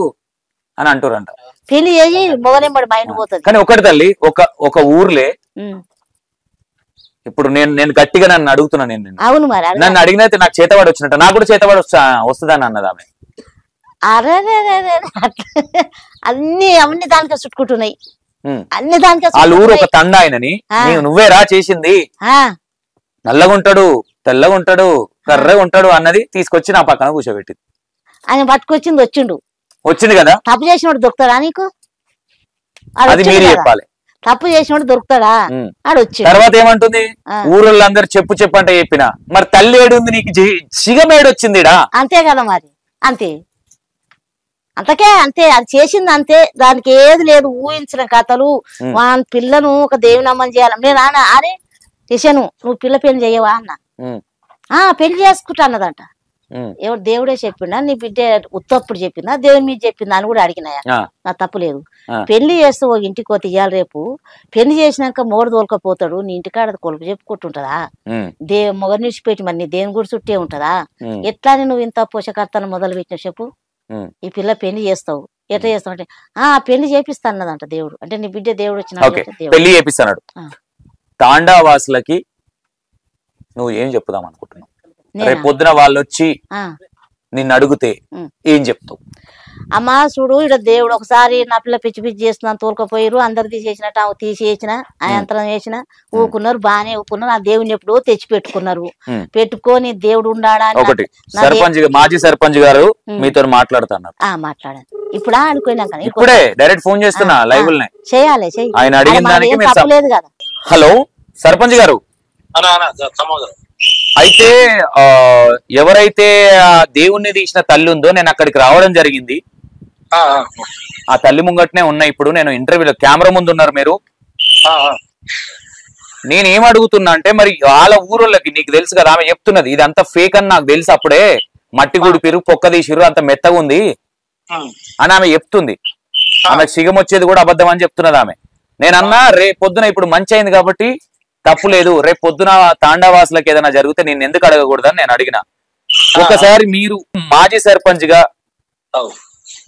అని అంటారంట. పెళ్లి చేసి మొగలింబడి మైండ్ పోతుంది. కానీ ఒకటి తల్లి, ఒక ఊర్లే ఇప్పుడు నేను గట్టిగా నన్ను అడుగుతున్నా, అవును మరి నన్ను అడిగినైతే నాకు చేతవాడు వచ్చినట్టు, నాకు కూడా చేతవాడు వస్తుందని అన్నది ఆమె. అరే అన్ని దానికే చుట్టుకుంటున్నాయి, అన్ని దానికే. వాళ్ళ ఊరు ఒక తండ ఆయనని నువ్వేరా చేసింది, నల్లగుంటాడు తెల్లగుంటాడు కర్రగా ఉంటాడు అన్నది తీసుకొచ్చి నా పక్కన కూర్చోబెట్టింది. ఆయన పట్టుకొచ్చింది వచ్చింది కదా. తప్పు చేసినోడు దొరుకుతాడా నీకు? అది మీరు చెప్పాలి. తప్పు చేసినోడు దొరుకుతాడా? ఆడు వచ్చి తర్వాత ఏమంటుంది, ఊరోళ్ళందరూ చెప్పు అంటే చెప్పిన, మరి తల్లి ఏడుంది నీకు, సిగమేడు అంతే కదా మరి. అంతే, అంతకే అంతే, అది చేసింది అంతే. దానికి ఏది లేదు, ఊహించిన కథలు. వాళ్ళ పిల్లను ఒక దేవుని అమ్మని చేయాలి. నేను అరే చేశాను, నువ్వు పిల్ల పెళ్లి చేయవా అన్న. పెళ్లి చేసుకుంటా అన్నదంట. ఎవరు దేవుడే చెప్పిండా, నీ బిడ్డ ఉత్తప్పుడు చెప్పిందా, దేవుని మీద చెప్పిందా అని కూడా అడిగినాయా. నా తప్పు లేదు. పెళ్లి చేస్తూ ఒక ఇంటికి పోతే ఇయ్యాలి, రేపు పెళ్లి చేసినాక మోడు తోలుకపోతాడు, నీ ఇంటికాడ కొలుపు చెప్పుకుంటుంటదా? మొగ నిడిచిపెట్టి మరి నీ దేవుని గుడి చుట్టే ఉంటదా? ఎట్లా నువ్వు ఇంత పోషకర్తను మొదలు పెట్టిన చెప్పు. ఈ పిల్ల పెళ్లి చేస్తావు, ఎట్లా చేస్తావు అంటే పెళ్లి చేపిస్తా అన్నదంట దేవుడు. అంటే నీ బిడ్డ దేవుడు వచ్చిన పెళ్లి చేపిస్తాడు. తాండావాసులకి నువ్వు ఏం చెప్పుదాం అనుకుంటున్నావు? రేపు పొద్దున వాళ్ళు వచ్చి నిన్ను అడిగితే ఏం చెప్తావు? అమ్మా చూడు, ఇక్కడ దేవుడు ఒకసారి నా పిల్ల పిచ్చి పిచ్చి చేస్తున్నాను తోలుకపోయారు, అందరు తీసేసినట్టు తీసేసిన, ఆ యంత్రం చేసిన ఊకున్నారు, బాగానే ఊకున్నారు. ఆ దేవుని ఎప్పుడో తెచ్చి పెట్టుకున్నారు. పెట్టుకొని దేవుడు ఉండాడా. ఒకటి సర్పంచ్ మాజీ సర్పంచ్ గారు మీతో మాట్లాడుతున్నారు. మాట్లాడాను. ఇప్పుడు అనుకున్నాక ఇప్పుడే డైరెక్ట్ ఫోన్ చేస్తున్నా లైవ్ చేయాలి ఆయన అడిగిన దానికి తప్పలేదు కదా. హలో సర్పంచ్ గారు, అయితే ఎవరైతే ఆ దేవుణ్ణి తీసిన తల్లి ఉందో నేను అక్కడికి రావడం జరిగింది. ఆ తల్లి ముంగట్నే ఉన్నా. ఇప్పుడు నేను ఇంటర్వ్యూలో కెమెరా ముందు ఉన్నారు మీరు. నేను ఏం అడుగుతున్నా అంటే, మరి వాళ్ళ ఊరోళ్ళకి నీకు తెలుసు కదా, ఆమె చెప్తున్నది ఇదంతా ఫేక్ అని నాకు తెలుసు. అప్పుడే మట్టి గుడిపిరు పొక్క తీసిరు అంత మెత్తగా ఉంది అని ఆమె చెప్తుంది. ఆమె సిగం వచ్చేది కూడా అబద్ధం అని చెప్తున్నది ఆమె. నేనన్నా రేపు పొద్దున ఇప్పుడు మంచి అయింది కాబట్టి తప్పు లేదు, రేపు పొద్దున తాండావాసులకు ఏదైనా జరిగితే నేను ఎందుకు అడగకూడదని నేను అడిగిన. ఒకసారి మీరు మాజీ సర్పంచ్ గా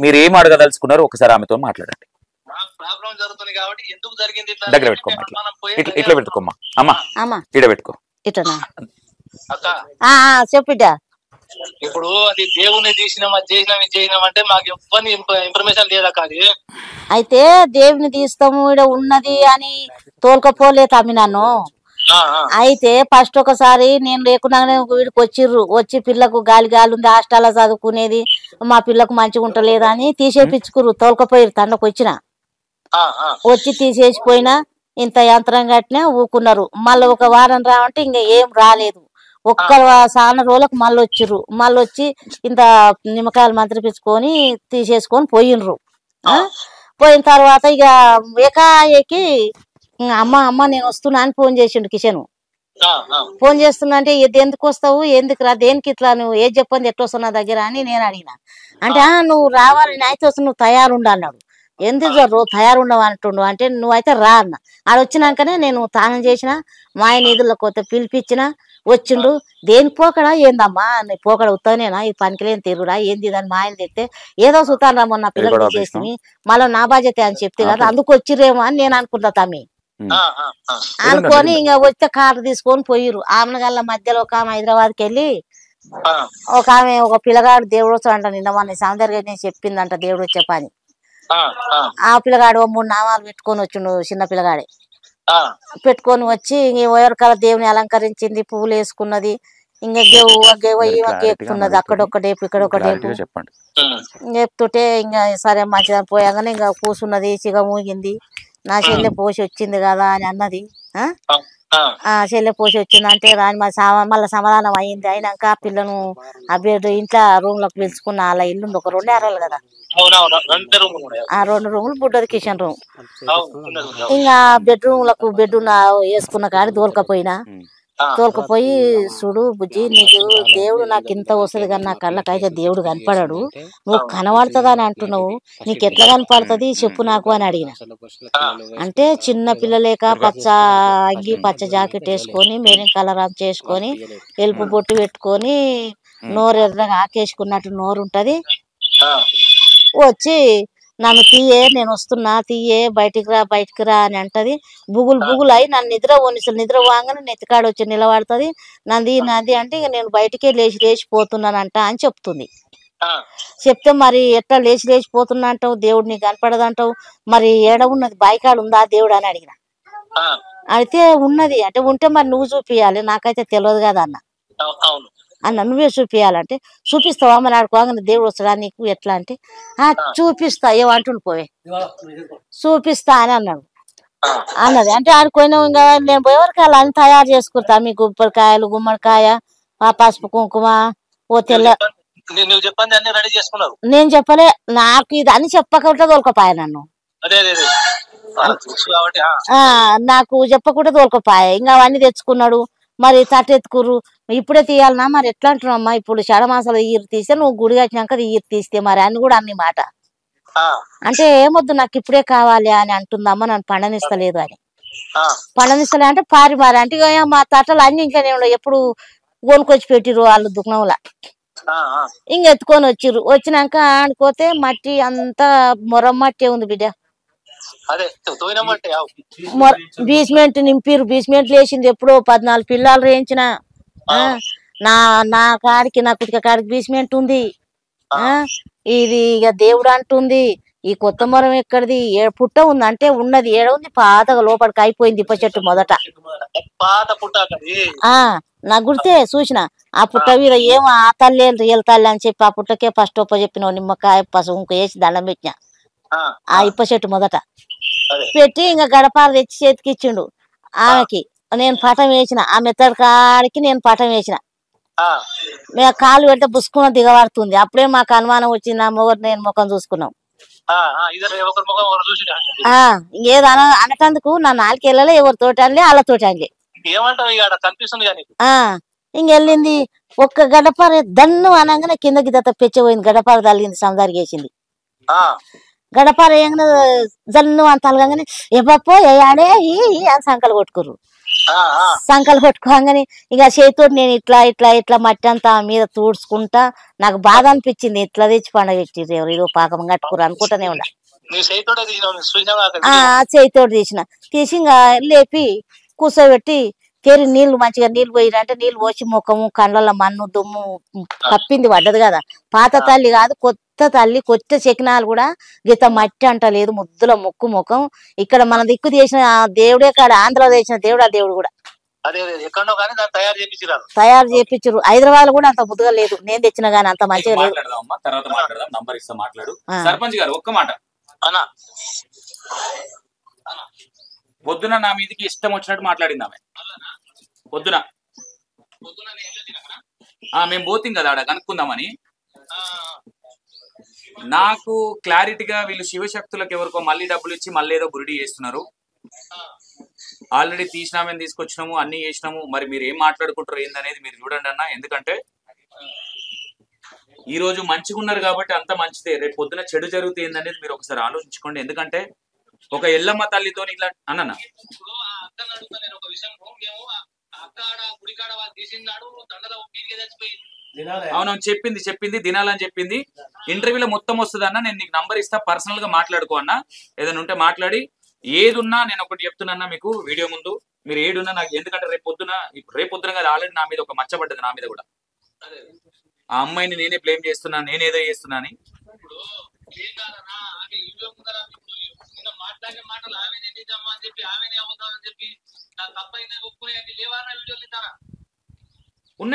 మీరు ఏం అడగదలుచుకున్నారు ఒకసారి ఆమెతో మాట్లాడండి. దగ్గర పెట్టుకోమ్మా, ఇట్లా పెట్టుకోమ్మా అమ్మా, ఇడ పెట్టుకో. చెప్పిటా ఇప్పుడు అది దేవుని చేసినాం అంటే మాకు ఇబ్బంది ఇన్ఫర్మేషన్ లేదా కాదు. అయితే దేవుని తీస్తాము ఇక్కడ ఉన్నది అని తోలుకపోలే తమ్మినాను. అయితే ఫస్ట్ ఒకసారి నేను లేకున్నానే వీడికి వచ్చిర్రు, వచ్చి పిల్లకు గాలి ఉంది హాస్టల్లో చదువుకునేది, మా పిల్లకు మంచిగా ఉంటలేదా అని తీసేపించుకుర్రు, తోలుకపోయారు. తండకు వచ్చిన వచ్చి తీసేసిపోయినా ఇంత యంత్రం కట్టినా ఊకున్నారు. మళ్ళీ ఒక వారం రావంటే ఇంకా ఏం రాలేదు. ఒక్క చాలా రోజులకు మళ్ళీ వచ్చిర్రు. మళ్ళీ వచ్చి ఇంత నిమ్మకాయలు మంత్రిపించుకొని తీసేసుకొని పోయినరు. పోయిన తర్వాత ఇక ఏకాఏకి అమ్మ నేను వస్తున్నా అని ఫోన్ చేసిండు కిషన్. ఫోన్ చేస్తున్నా అంటే ఎందుకు వస్తావు, ఎందుకు రా, దేనికి ఇట్లా నువ్వు ఏది చెప్పండి ఎట్లా వస్తావు నా దగ్గర అని నేను అడిగిన. అంటే నువ్వు రావాలి అయితే వస్తు నువ్వు తయారుండు అన్నాడు. ఎందుకు జరు తయారుండవు అంటుండు అంటే నువ్వైతే రా అన్న. ఆడ వచ్చినాకనే నేను తానం చేసిన, మా ఆయన నిధుల్లో కొత్త పిలిపించిన, వచ్చిండు. దేని పోకడా ఏందమ్మా పోకడ ఉత్తనేనా, ఈ పనికిలేని తిరుగుడా ఏంది అని మా ఆయన తెస్తే ఏదో సుతాను రమ్మన్న నా పిల్లలు చేసి మళ్ళీ నా బాధ్యత అని చెప్తే కదా అందుకు వచ్చిరేమో అని నేను అనుకుంటా తమ్మి. అనుకొని ఇంకా వచ్చే కారు తీసుకొని పోయిరు. ఆమె గల్ల మధ్యలో ఒక ఆమె హైదరాబాద్కి వెళ్ళి ఒక ఆమె ఒక పిల్లగాడు దేవుడు వచ్చాడంట. నిన్న మన సౌందర్య చెప్పిందంట దేవుడు వచ్చే పని. ఆ పిల్లగాడు 3 నామాలు పెట్టుకొని వచ్చిండు, చిన్న పిల్లగాడే పెట్టుకొని వచ్చి ఎవరికల దేవుని అలంకరించింది, పువ్వులు వేసుకున్నది, ఇంకా గేవున్నది అక్కడొక్కటేపు ఇక్కడొక్కటేపు చెప్తుంటే ఇంకా సరే మంచిదని పోయాగానే ఇంకా కూర్చున్నది, చిగ మూగింది. నా చెల్లె పోసి వచ్చింది కదా అని అన్నది. చెల్లె పోసి వచ్చింది అంటే రాని మళ్ళీ సమాధానం అయింది. అయినాక పిల్లను ఆ బెడ్ ఇంట్లో రూమ్ లోకి పిలుచుకున్న. అలా ఇల్లు ఒక 2 అరలు కదా, ఆ 2 రూములు బుడ్డది కిచెన్ రూమ్. ఇంకా బెడ్రూమ్ లకు బెడ్ వేసుకున్న కాడి తోలుకపోయినా. తోలుకపోయి చూడు బుజ్జి నీకు దేవుడు నాకు ఇంత వస్తుంది కానీ నా కళ్ళకైతే దేవుడు కనపడాడు, నువ్వు కనబడుతుందా అని అంటున్నావు, నీకు ఎట్లా కనపడుతుంది చెప్పు నాకు అని అడిగిన. అంటే చిన్న పిల్లలేక పచ్చ అంగి పచ్చ జాకెట్ వేసుకొని మెరూన్ కలర్ అంత చేసుకొని ఎలుపు బొట్టు పెట్టుకొని నోరు ఎర్రగా ఆకేసుకున్నట్టు నోరు ఉంటది. వచ్చి నన్ను తీయే నేను వస్తున్నా తీయే బయటికి రా అని అంటది. బుగులు అయి నన్ను నిద్ర వాగానే నెత్తికాడ వచ్చి నిలబడుతుంది. నాది అంటే ఇక నేను బయటికే లేచిపోతున్నానంట అని చెప్తుంది. చెప్తే మరి ఎట్లా లేచిపోతున్నా అంటావు, దేవుడు నీకు కనపడదంటావు, మరి ఏడ ఉన్నది బాయికాడు ఉందా దేవుడు అని అడిగిన. అయితే ఉన్నది అంటే ఉంటే మరి నువ్వు చూపియాలి, నాకైతే తెలియదు కదా అన్న నువ్వే చూపియాలంటే చూపిస్తావా మరి ఆడుకోగానే దేవుడు వస్తాడా నీకు ఎట్లా అంటే చూపిస్తా ఏమంటుండు పోయి చూపిస్తా అని అన్నది. అంటే ఆడుకోయినా ఇంకా నేను పోయేవరకు అలా అని తయారు చేసుకుంటా, మీ గుబ్బరికాయలు గుమ్మడికాయ పసుపు కుంకుమ ఓ తెల్ల నేను చెప్పలే, నాకు ఇది అని చెప్పకుండా తోలుకపోయా నన్ను, నాకు చెప్పకుండా తోలుకపోయా. ఇంకా అవన్నీ తెచ్చుకున్నాడు. మరి తట్టెత్తుకుర్రు, ఇప్పుడే తీయాలన్నా మరి ఎట్లా అంటున్నామ్మా, ఇప్పుడు షడమాసాలు ఈరు తీస్తే నువ్వు గుడి కట్టినాక ఈరు తీస్తే మరి అని కూడా అన్ని మాట. అంటే ఏమొద్దు నాకు ఇప్పుడే కావాలి అని అంటుందమ్మా, నన్ను పండనిస్తలేదు అని. పండనిస్తలే అంటే పారి అంటే మా తట్టలు అన్ని ఇంకా నేను ఎప్పుడు కొనుకొచ్చి పెట్టిరు వాళ్ళు దుకాణంలో. ఇంక ఎత్తుకొని వచ్చిర్రు. వచ్చినాక ఆడుకోతే మట్టి అంతా మట్టి ఉంది బిడ్డ. బీస్మెంట్ నింపిరు, బీస్మెంట్ వేసింది ఎప్పుడో 14 పిల్లలు వేయించిన. నా కాడికి నా కుటిక కాడికి బీస్మెంట్ ఉంది. ఇది ఇక దేవుడు అంటుంది ఈ కొత్తమరం ఎక్కడిది పుట్ట ఉంది అంటే ఉన్నది ఏడ ఉంది పాతగా లోపలికి అయిపోయింది ఇప్ప చెట్టు మొదట పాత పుట్ట ఆ నాకు గుర్తే చూసిన ఆ పుట్ట మీద ఏమో ఆ తల్లి రియల్ తల్లి అని చెప్పి ఆ పుట్టకే ఫస్ట్ ఒప్ప చెప్పిన నిమ్మకాయ పసుపు ఇంక వేసి దండం పెట్టిన ఆ ఇప్ప చెట్టు మొదట పెట్టి ఇంకా గడపార తెచ్చి చేతికి ఇచ్చిండు ఆమెకి నేను పటం వేసిన ఆ మెత్తడి కాడికి నేను పటం వేసిన మేము కాలు పెడితే బుసుకున్న దిగబడుతుంది అప్పుడే మాకు అనుమానం వచ్చింది ఆ మొగరు నేను ముఖం చూసుకున్నాం ఇంకేదో అనటందుకు నా నాలుగు వెళ్ళలే ఎవరితోటి అనలే వాళ్ళతోటి అనలే ఇంకెళ్ళింది ఒక్క గడపార దన్ను అనగానే కింద గిద్ద పెచ్చపోయింది గడపార తలిగింది సౌందర్యేసింది గడపార వేయంగానే జన్ను అంత తలగంగానే ఎవ్వపో ఏయాడే అని సంకలు కొట్టుకుర్రు సంకలు కొట్టుకోగానే ఇక చేతితోటి నేను ఇట్లా ఇట్లా ఇట్లా మట్టి అంతా మీద తూడ్చుకుంటా నాకు బాధ అనిపించింది ఇట్లా తెచ్చి పండగ పెట్టిర్రు ఎవరు ఏదో పాకం కట్టుకుర్రు అనుకుంటానే ఉన్నా చేతితోటి తీసి ఇంకా లేపి కూర్చోబెట్టి కేరి నీళ్లు మంచిగా నీళ్లు పోయిరంటే నీళ్లు పోసి ముఖము కళ్ళల్లో మన్ను దుమ్ము కప్పింది పడ్డది కదా పాత తల్లి కాదు కొత్త తల్లి కొత్త శకినాలు కూడా గీత మట్టి అంటలేదు ముద్దుల ముఖం ఇక్కడ మన దిక్కు చేసిన దేవుడే కాడ ఆంధ్రలో చేసిన దేవుడు ఆ దేవుడు కూడా తయారు చేయించారు హైదరాబాద్ కూడా అంత ముద్దుగా లేదు నేను తెచ్చిన గానీ అంత మంచిగా లేదు పొద్దున నా మీదకి ఇష్టం వచ్చినట్టు మాట్లాడింది ఆమె పొద్దున మేము పోతాం కదా ఆడ కనుక్కుందామని నాకు క్లారిటీగా వీళ్ళు శివశక్తులకు ఎవరికో మళ్ళీ డబ్బులు ఇచ్చి మళ్ళీ ఏదో బురిడి చేస్తున్నారు ఆల్రెడీ తీసినామని తీసుకొచ్చినాము అన్ని చేసినాము మరి మీరు ఏం మాట్లాడుకుంటారు ఏందనేది మీరు చూడండి అన్న ఎందుకంటే ఈ రోజు మంచిగా ఉన్నారు కాబట్టి అంత మంచిదే రేపు పొద్దున చెడు జరుగుతుంది ఏందనేది మీరు ఒకసారి ఆలోచించుకోండి ఎందుకంటే ఒక ఎల్లమ్మ తల్లితో ఇట్లా అన్న అవును చెప్పింది దినాలని చెప్పింది ఇంటర్వ్యూలో మొత్తం వస్తుంది అన్న నేను నీకు నంబర్ ఇస్తా పర్సనల్ గా మాట్లాడుకో అన్న ఏదైనా ఉంటే మాట్లాడి ఏదున్నా నేను ఒకటి చెప్తున్నా మీకు వీడియో ముందు మీరు ఏడున్నా నాకు ఎందుకంటే రేపు పొద్దున కదా ఆల్రెడీ నా మీద ఒక మచ్చబడ్డది నా మీద కూడా ఆ అమ్మాయిని నేనే బ్లేమ్ చేస్తున్నా నేనేదో చేస్తున్నా అని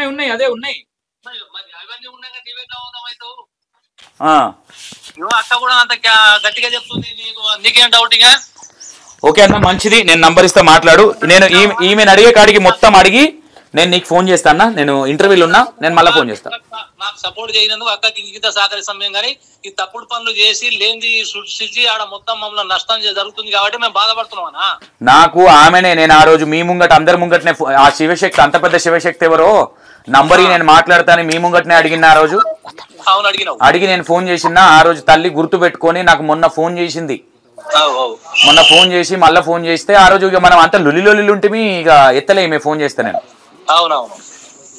ఉన్నాయి అదే ఉన్నాయి ఓకే అన్న మంచిది నేను నంబర్ ఇస్తా మాట్లాడు నేను ఈమెను అడిగే కాడికి మొత్తం అడిగి నేను నీకు ఫోన్ చేస్తాను నేను ఇంటర్వ్యూలో ఉన్నా నేను మళ్ళీ ఫోన్ చేస్తాను నాకు సపోర్ట్ చేయనందుకు అక్కకి ఇంత సహకరిస్తాం కానీ ఈ తప్పుడు పనులు చేసి లేనిది సృష్టించి ఆడ మొత్తం మమ్మల్ని నష్టం జరుగుతుంది కాబట్టి మేము బాధపడుతున్నామా నాకు ఆమెనే నేను ఆ రోజు మీ ముంగట అందరి ముంగటనే ఆ శివశక్తి అంత పెద్ద శివశక్తి ఎవరో నంబర్ నేను మాట్లాడతాను మీ ముంగటనే అడిగిన ఆ రోజు అడిగి నేను ఫోన్ చేసినా ఆ రోజు తల్లి గుర్తు పెట్టుకొని నాకు మొన్న ఫోన్ చేసింది మొన్న ఫోన్ చేసి మళ్ళీ ఫోన్ చేస్తే ఆ రోజు ఇక మనం అంత లొల్లి ఉంటే ఇక ఎత్తలేమే ఫోన్ చేస్తే నేను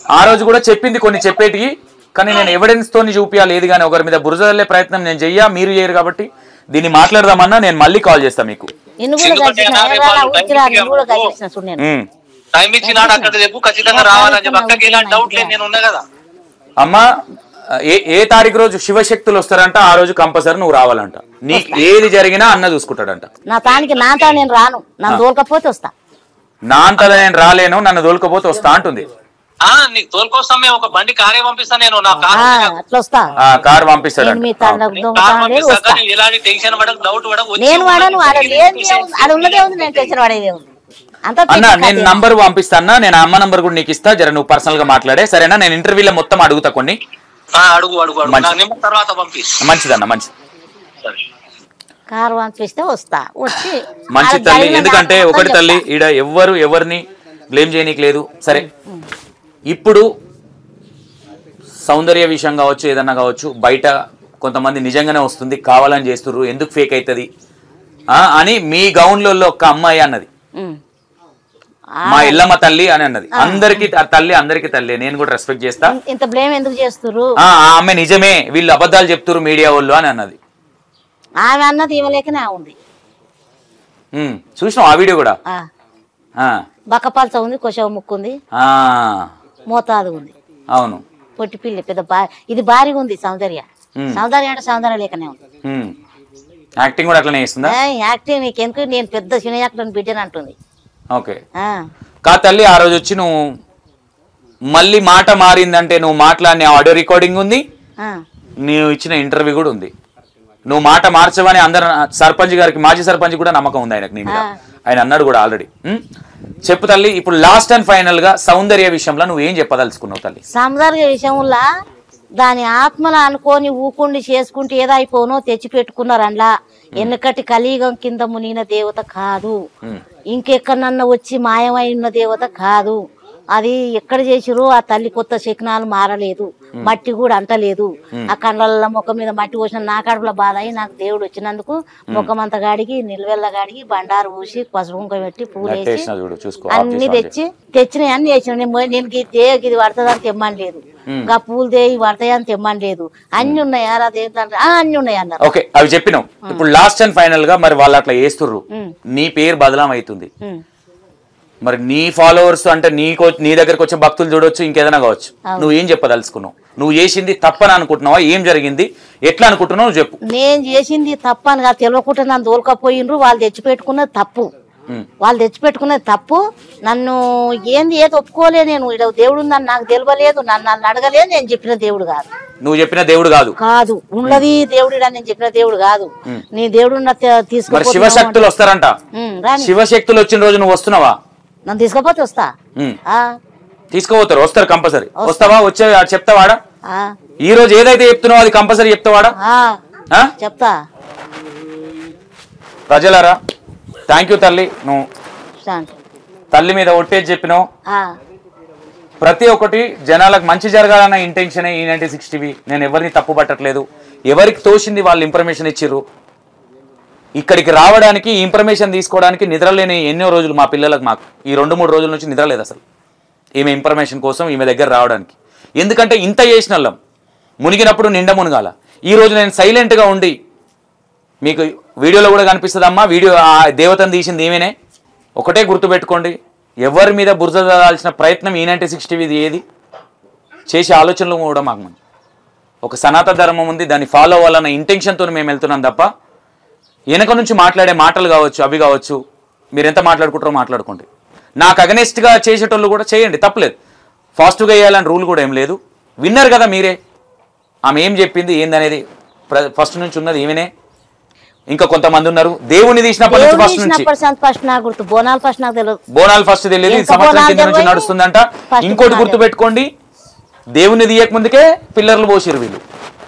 ఆ రోజు కూడా చెప్పింది కొన్ని చెప్పేటికి కానీ నేను ఎవిడెన్స్ తోని చూపించాలి ఏది కానీ ఒకరి మీద బురదల్లే ప్రయత్నం నేను చెయ్యా మీరు చేయరు కాబట్టి దీన్ని మాట్లాడదామన్నా నేను మళ్ళీ కాల్ చేస్తాను మీకు అమ్మా ఏ తారీఖు రోజు శివశక్తులు వస్తారంట ఆ రోజు కంపల్సరీ నువ్వు రావాలంట నీకు ఏది జరిగినా అన్న చూసుకుంటాడంట నా తానికి నాతో నేను రాను నన్ను తోలుకపోతే వస్తా నా అంతలో నేను రాలేను నన్ను తోలుకపోతే వస్తా అంటుంది నీకు తోలుకొస్తాం మేము ఒక బండి కారే పంపిస్తాను నేను నా అట్లా వస్తా కారు పంపిస్తాడు ఎలాంటి టెన్షన్ పడక డౌట్ పడక నేను వాడను ఉన్నదే ఉంది నేను టెన్షన్ పడేదే ఉంది అన్న నేను నంబర్ పంపిస్తాను నేను అమ్మ నంబర్ కూడా నీకు ఇస్తా జర నువ్వు పర్సనల్ గా మాట్లాడే సరేనా నేను ఇంటర్వ్యూలో మొత్తం అడుగుతా కొన్ని మంచిదన్న మంచిది కారు పంపిస్తే వస్తా వచ్చి మంచి తల్లి ఎందుకంటే ఒకటి తల్లి ఈడ ఎవరిని బ్లేమ్ చేయనీకి లేదు సరే ఇప్పుడు సౌందర్య విషయం కావచ్చు ఏదన్నా కావచ్చు బయట కొంతమంది నిజంగానే వస్తుంది కావాలని చేస్తుర్రు ఎందుకు ఫేక్ అవుతుంది అని మీ గౌన్లలో ఒక అమ్మాయి అన్నది మా ఇల్లమ్మ తల్లి అని అన్నది అందరికి తల్లి అందరికి తల్లి నేను కూడా రెస్పెక్ట్ చేస్తా ఇంత బ్లేమ్ ఎందుకు చేస్తుర్రు ఆమె నిజమే వీళ్ళు అబద్ధాలు చెప్తున్నారు మీడియా వాళ్ళు అని అన్నది ఆమె అన్నది ఇవ్వలేకనే ఉంది చూసినావు ఆ వీడియో కూడా బక్కపల్చ ఉంది కొషవ ముక్కుంది మోతాదు ఉంది అవును పొట్టి పిల్లి పెద్ద ఇది భారీగా ఉంది సౌందర్య అంటే సౌందర్య లేకనే ఉంది యాక్టింగ్ కూడా అట్లనే చేస్తుందా? యాక్టింగ్ నీకెందుకు, నేను పెద్ద సినీ యాక్టర్ బిడ్డని అంటుంది. ఓకే కా తల్లి, ఆ రోజు వచ్చి నువ్వు మళ్ళీ మాట మారిందంటే నువ్వు మాట్లాడిన ఆడియో రికార్డింగ్ ఉంది, నువ్వు ఇచ్చిన ఇంటర్వ్యూ కూడా ఉంది. నువ్వు మాట మార్చవని అందరు సర్పంచ్ గారికి, మాజీ సర్పంచ్ కూడా నమ్మకం ఉంది ఆయనకు నీ మీద, ఆయన అన్నాడు కూడా ఆల్రెడీ. చెప్పు తల్లి, ఇప్పుడు లాస్ట్ అండ్ ఫైనల్ గా సౌందర్య విషయంలో నువ్వు ఏం చెప్పదలుచుకున్నావు తల్లి? సౌందర్య విషయంలో దాని ఆత్మలు అనుకోని ఊకుండి చేసుకుంటే ఏదో అయిపోనో తెచ్చి పెట్టుకున్నారు. అందులో ఎన్నికటి కలియుగం కింద మునిగిన దేవత కాదు, ఇంకెక్కడన్నా వచ్చి మాయమై ఉన్న దేవత కాదు. అది ఎక్కడ చేసిరు, ఆ తల్లి కొత్త శకునాలు మారలేదు, మట్టి కూడా అంటలేదు. ఆ కళ్ళల్లో ముఖం మీద మట్టి పోసిన నా కడుపులో బాధ అయి నాకు దేవుడు వచ్చినందుకు ముఖమంత గాడికి నిల్వెల్ల గాడికి బండారు పూసి పసుపు కుంకుమ పెట్టి పూలు వేసి అన్ని తెచ్చినవి అన్ని చేసిన. నేను ఇది పడుతుందని తెమ్మని లేదు, ఇంకా పూలు దేవి పడతాయని తెమ్మని లేదు, అన్ని ఉన్నాయి. అదేంటంటే అన్ని ఉన్నాయి అన్నారు. ఓకే, అవి చెప్పినావు. ఇప్పుడు లాస్ట్ అండ్ ఫైనల్ గా మరి వాళ్ళు అట్లా వేస్తుర్రు, నీ పేరు బదలాం అవుతుంది. మరి నీ ఫాలోవర్స్ అంటే నీ దగ్గరకు వచ్చే భక్తులు చూడొచ్చు, ఇంకేదైనా కావచ్చు. నువ్వు ఏం చెప్పదలుచుకున్నావు? నువ్వు చేసింది తప్పని అనుకుంటున్నావా? ఏం జరిగింది, ఎట్లా అనుకుంటున్నావు చెప్పు. నేను చేసింది తప్పని తెలియకుండా నన్ను దోలుకపోయినరు. వాళ్ళు తెచ్చిపెట్టుకున్నది తప్పు, వాళ్ళు తెచ్చిపెట్టుకున్నది తప్పు. నన్ను ఏది ఒప్పుకోలే. నేను దేవుడు ఉందని నాకు తెలియలేదు, నన్ను అడగలేదు. నేను చెప్పిన దేవుడు కాదు, నువ్వు చెప్పిన దేవుడు కాదు. కాదు ఉన్నది దేవుడు, నేను చెప్పిన దేవుడు కాదు. నీ దేవుడు తీసుకు శివశక్తులు వస్తారంట. శివశక్తులు వచ్చిన రోజు నువ్వు వస్తున్నావా? నన్ను తీసుకపోతే వస్తా. తీసుకుపోతారు, వస్తారు కంపల్సరీ. వస్తావా? వచ్చే చెప్తావాడా? ఈ రోజు ఏదైతే చెప్తున్నావో అది కంపల్సరీ చెప్తావాడా? చెప్తా. ప్రజలారా, థ్యాంక్ యూ తల్లి. నువ్వు తల్లి మీద ఒట్టేసి చెప్పినావు. ప్రతి ఒక్కటి జనాలకు మంచి జరగాలన్న ఇంటెన్షనే E96 TV. నేను ఎవరిని తప్పు పట్టట్లేదు. ఎవరికి తోచింది వాళ్ళు ఇన్ఫర్మేషన్ ఇచ్చిర్రు. ఇక్కడికి రావడానికి, ఈ ఇన్ఫర్మేషన్ తీసుకోవడానికి నిద్రలేని ఎన్నో రోజులు మా పిల్లలకు, మాకు ఈ 2-3 రోజుల నుంచి నిద్రలేదు అసలు ఈమె ఇన్ఫర్మేషన్ కోసం, ఈమె దగ్గర రావడానికి. ఎందుకంటే ఇంత చేసిన వాళ్ళం మునిగినప్పుడు నిండా మునగాల. ఈరోజు నేను సైలెంట్గా ఉండి, మీకు వీడియోలో కూడా కనిపిస్తుందమ్మా, వీడియో దేవతను తీసింది ఈమెనే. ఒకటే గుర్తుపెట్టుకోండి, ఎవరి మీద బురద చల్లాల్సిన ప్రయత్నం E96 TV ఏది చేసే ఆలోచనలు కూడా మాకు ఒక సనాతన ధర్మం ఉంది, దాన్ని ఫాలో అవ్వాలన్న ఇంటెన్షన్తో మేము వెళ్తున్నాం తప్ప వెనక నుంచి మాట్లాడే మాటలు కావచ్చు, అవి కావచ్చు, మీరు ఎంత మాట్లాడుకుంటారో మాట్లాడుకోండి. నాకు అగనెస్ట్గా చేసేటోళ్ళు కూడా చేయండి, తప్పలేదు. ఫాస్ట్గా వేయాలని రూల్ కూడా ఏం లేదు. విన్నర్ కదా మీరే. ఆమె ఏం చెప్పింది ఏందనేది ఫస్ట్ నుంచి ఉన్నది ఈమెనే. ఇంకా కొంతమంది ఉన్నారు దేవుని తీసినప్పటి నుంచి బోనాలు ఫస్ట్ తెలియదు, ఈ సంవత్సరం కింద నుంచి నడుస్తుందంట. ఇంకోటి గుర్తు పెట్టుకోండి, దేవుని తీయక ముందుకే పిల్లర్లు పోసిరు వీళ్ళు,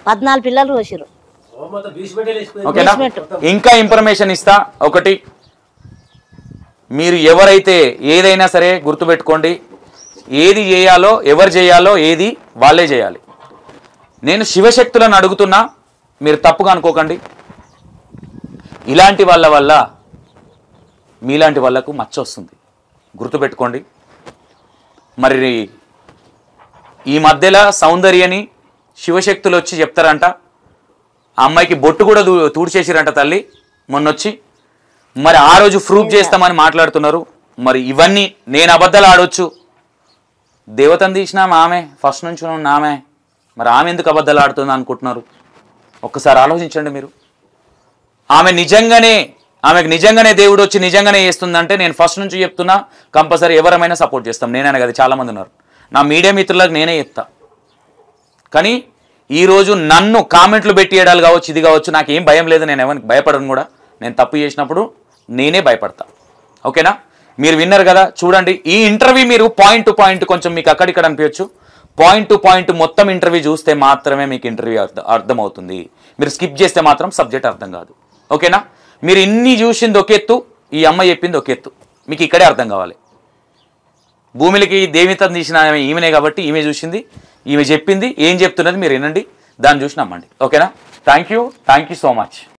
14 పిల్లలు పోసిరు. ఓకేనా? ఇంకా ఇన్ఫర్మేషన్ ఇస్తా. ఒకటి, మీరు ఎవరైతే ఏదైనా సరే గుర్తుపెట్టుకోండి, ఏది చేయాలో, ఎవరు చేయాలో, ఏది వాళ్ళే చేయాలి. నేను శివశక్తులను అడుగుతున్నా, మీరు తప్పుగా అనుకోకండి. ఇలాంటి వాళ్ళ వల్ల మీలాంటి వాళ్ళకు మచ్చ వస్తుంది, గుర్తుపెట్టుకోండి. మరి ఈ మధ్యలో సౌందర్యని శివశక్తులు వచ్చి చెప్తారంట, ఆ అమ్మాయికి బొట్టు కూడా తూడ్చేసిరంట తల్లి మొన్నొచ్చి. మరి ఆ రోజు ప్రూఫ్ చేస్తామని మాట్లాడుతున్నారు. మరి ఇవన్నీ నేను అబద్ధాలు ఆడొచ్చు, దేవతను తీసిన ఆమె ఫస్ట్ నుంచి ఉన్న ఆమె, మరి ఆమె ఎందుకు అబద్ధాలు ఆడుతుంది అనుకుంటున్నారు? ఒక్కసారి ఆలోచించండి మీరు. ఆమెకు నిజంగానే దేవుడు వచ్చి నిజంగానే చేస్తుందంటే నేను ఫస్ట్ నుంచి చెప్తున్నా, కంపల్సరీ ఎవరైనా సపోర్ట్ చేస్తాం. నేనైనా కదా, చాలామంది ఉన్నారు నా మీడియా మిత్రులకు, నేనే చెప్తా. కానీ ఈరోజు నన్ను కామెంట్లు పెట్టేయడాలు కావచ్చు, ఇది కావచ్చు, నాకేం భయం లేదు. నేను ఎవరికి భయపడను కూడా. నేను తప్పు చేసినప్పుడు నేనే భయపడతా. ఓకేనా? మీరు విన్నారు కదా, చూడండి ఈ ఇంటర్వ్యూ. మీరు పాయింట్ టు పాయింట్ కొంచెం మీకు అక్కడిక్కడ అనిపించచ్చు, పాయింట్ టు పాయింట్ మొత్తం ఇంటర్వ్యూ చూస్తే మాత్రమే మీకు ఇంటర్వ్యూ అర్థమవుతుంది. మీరు స్కిప్ చేస్తే మాత్రం సబ్జెక్ట్ అర్థం కాదు. ఓకేనా? మీరు ఇన్ని చూసింది ఒక ఎత్తు, ఈ అమ్మ చెప్పింది ఒక ఎత్తు, మీకు ఇక్కడే అర్థం కావాలి. భూమికి దేవితం తీసిన ఈమెనే కాబట్టి ఈమె చూసింది, ఈమె చెప్పింది, ఏం చెప్తున్నది మీరు వినండి, దాన్ని చూసి నమ్మండి. ఓకేనా? Thank you so much.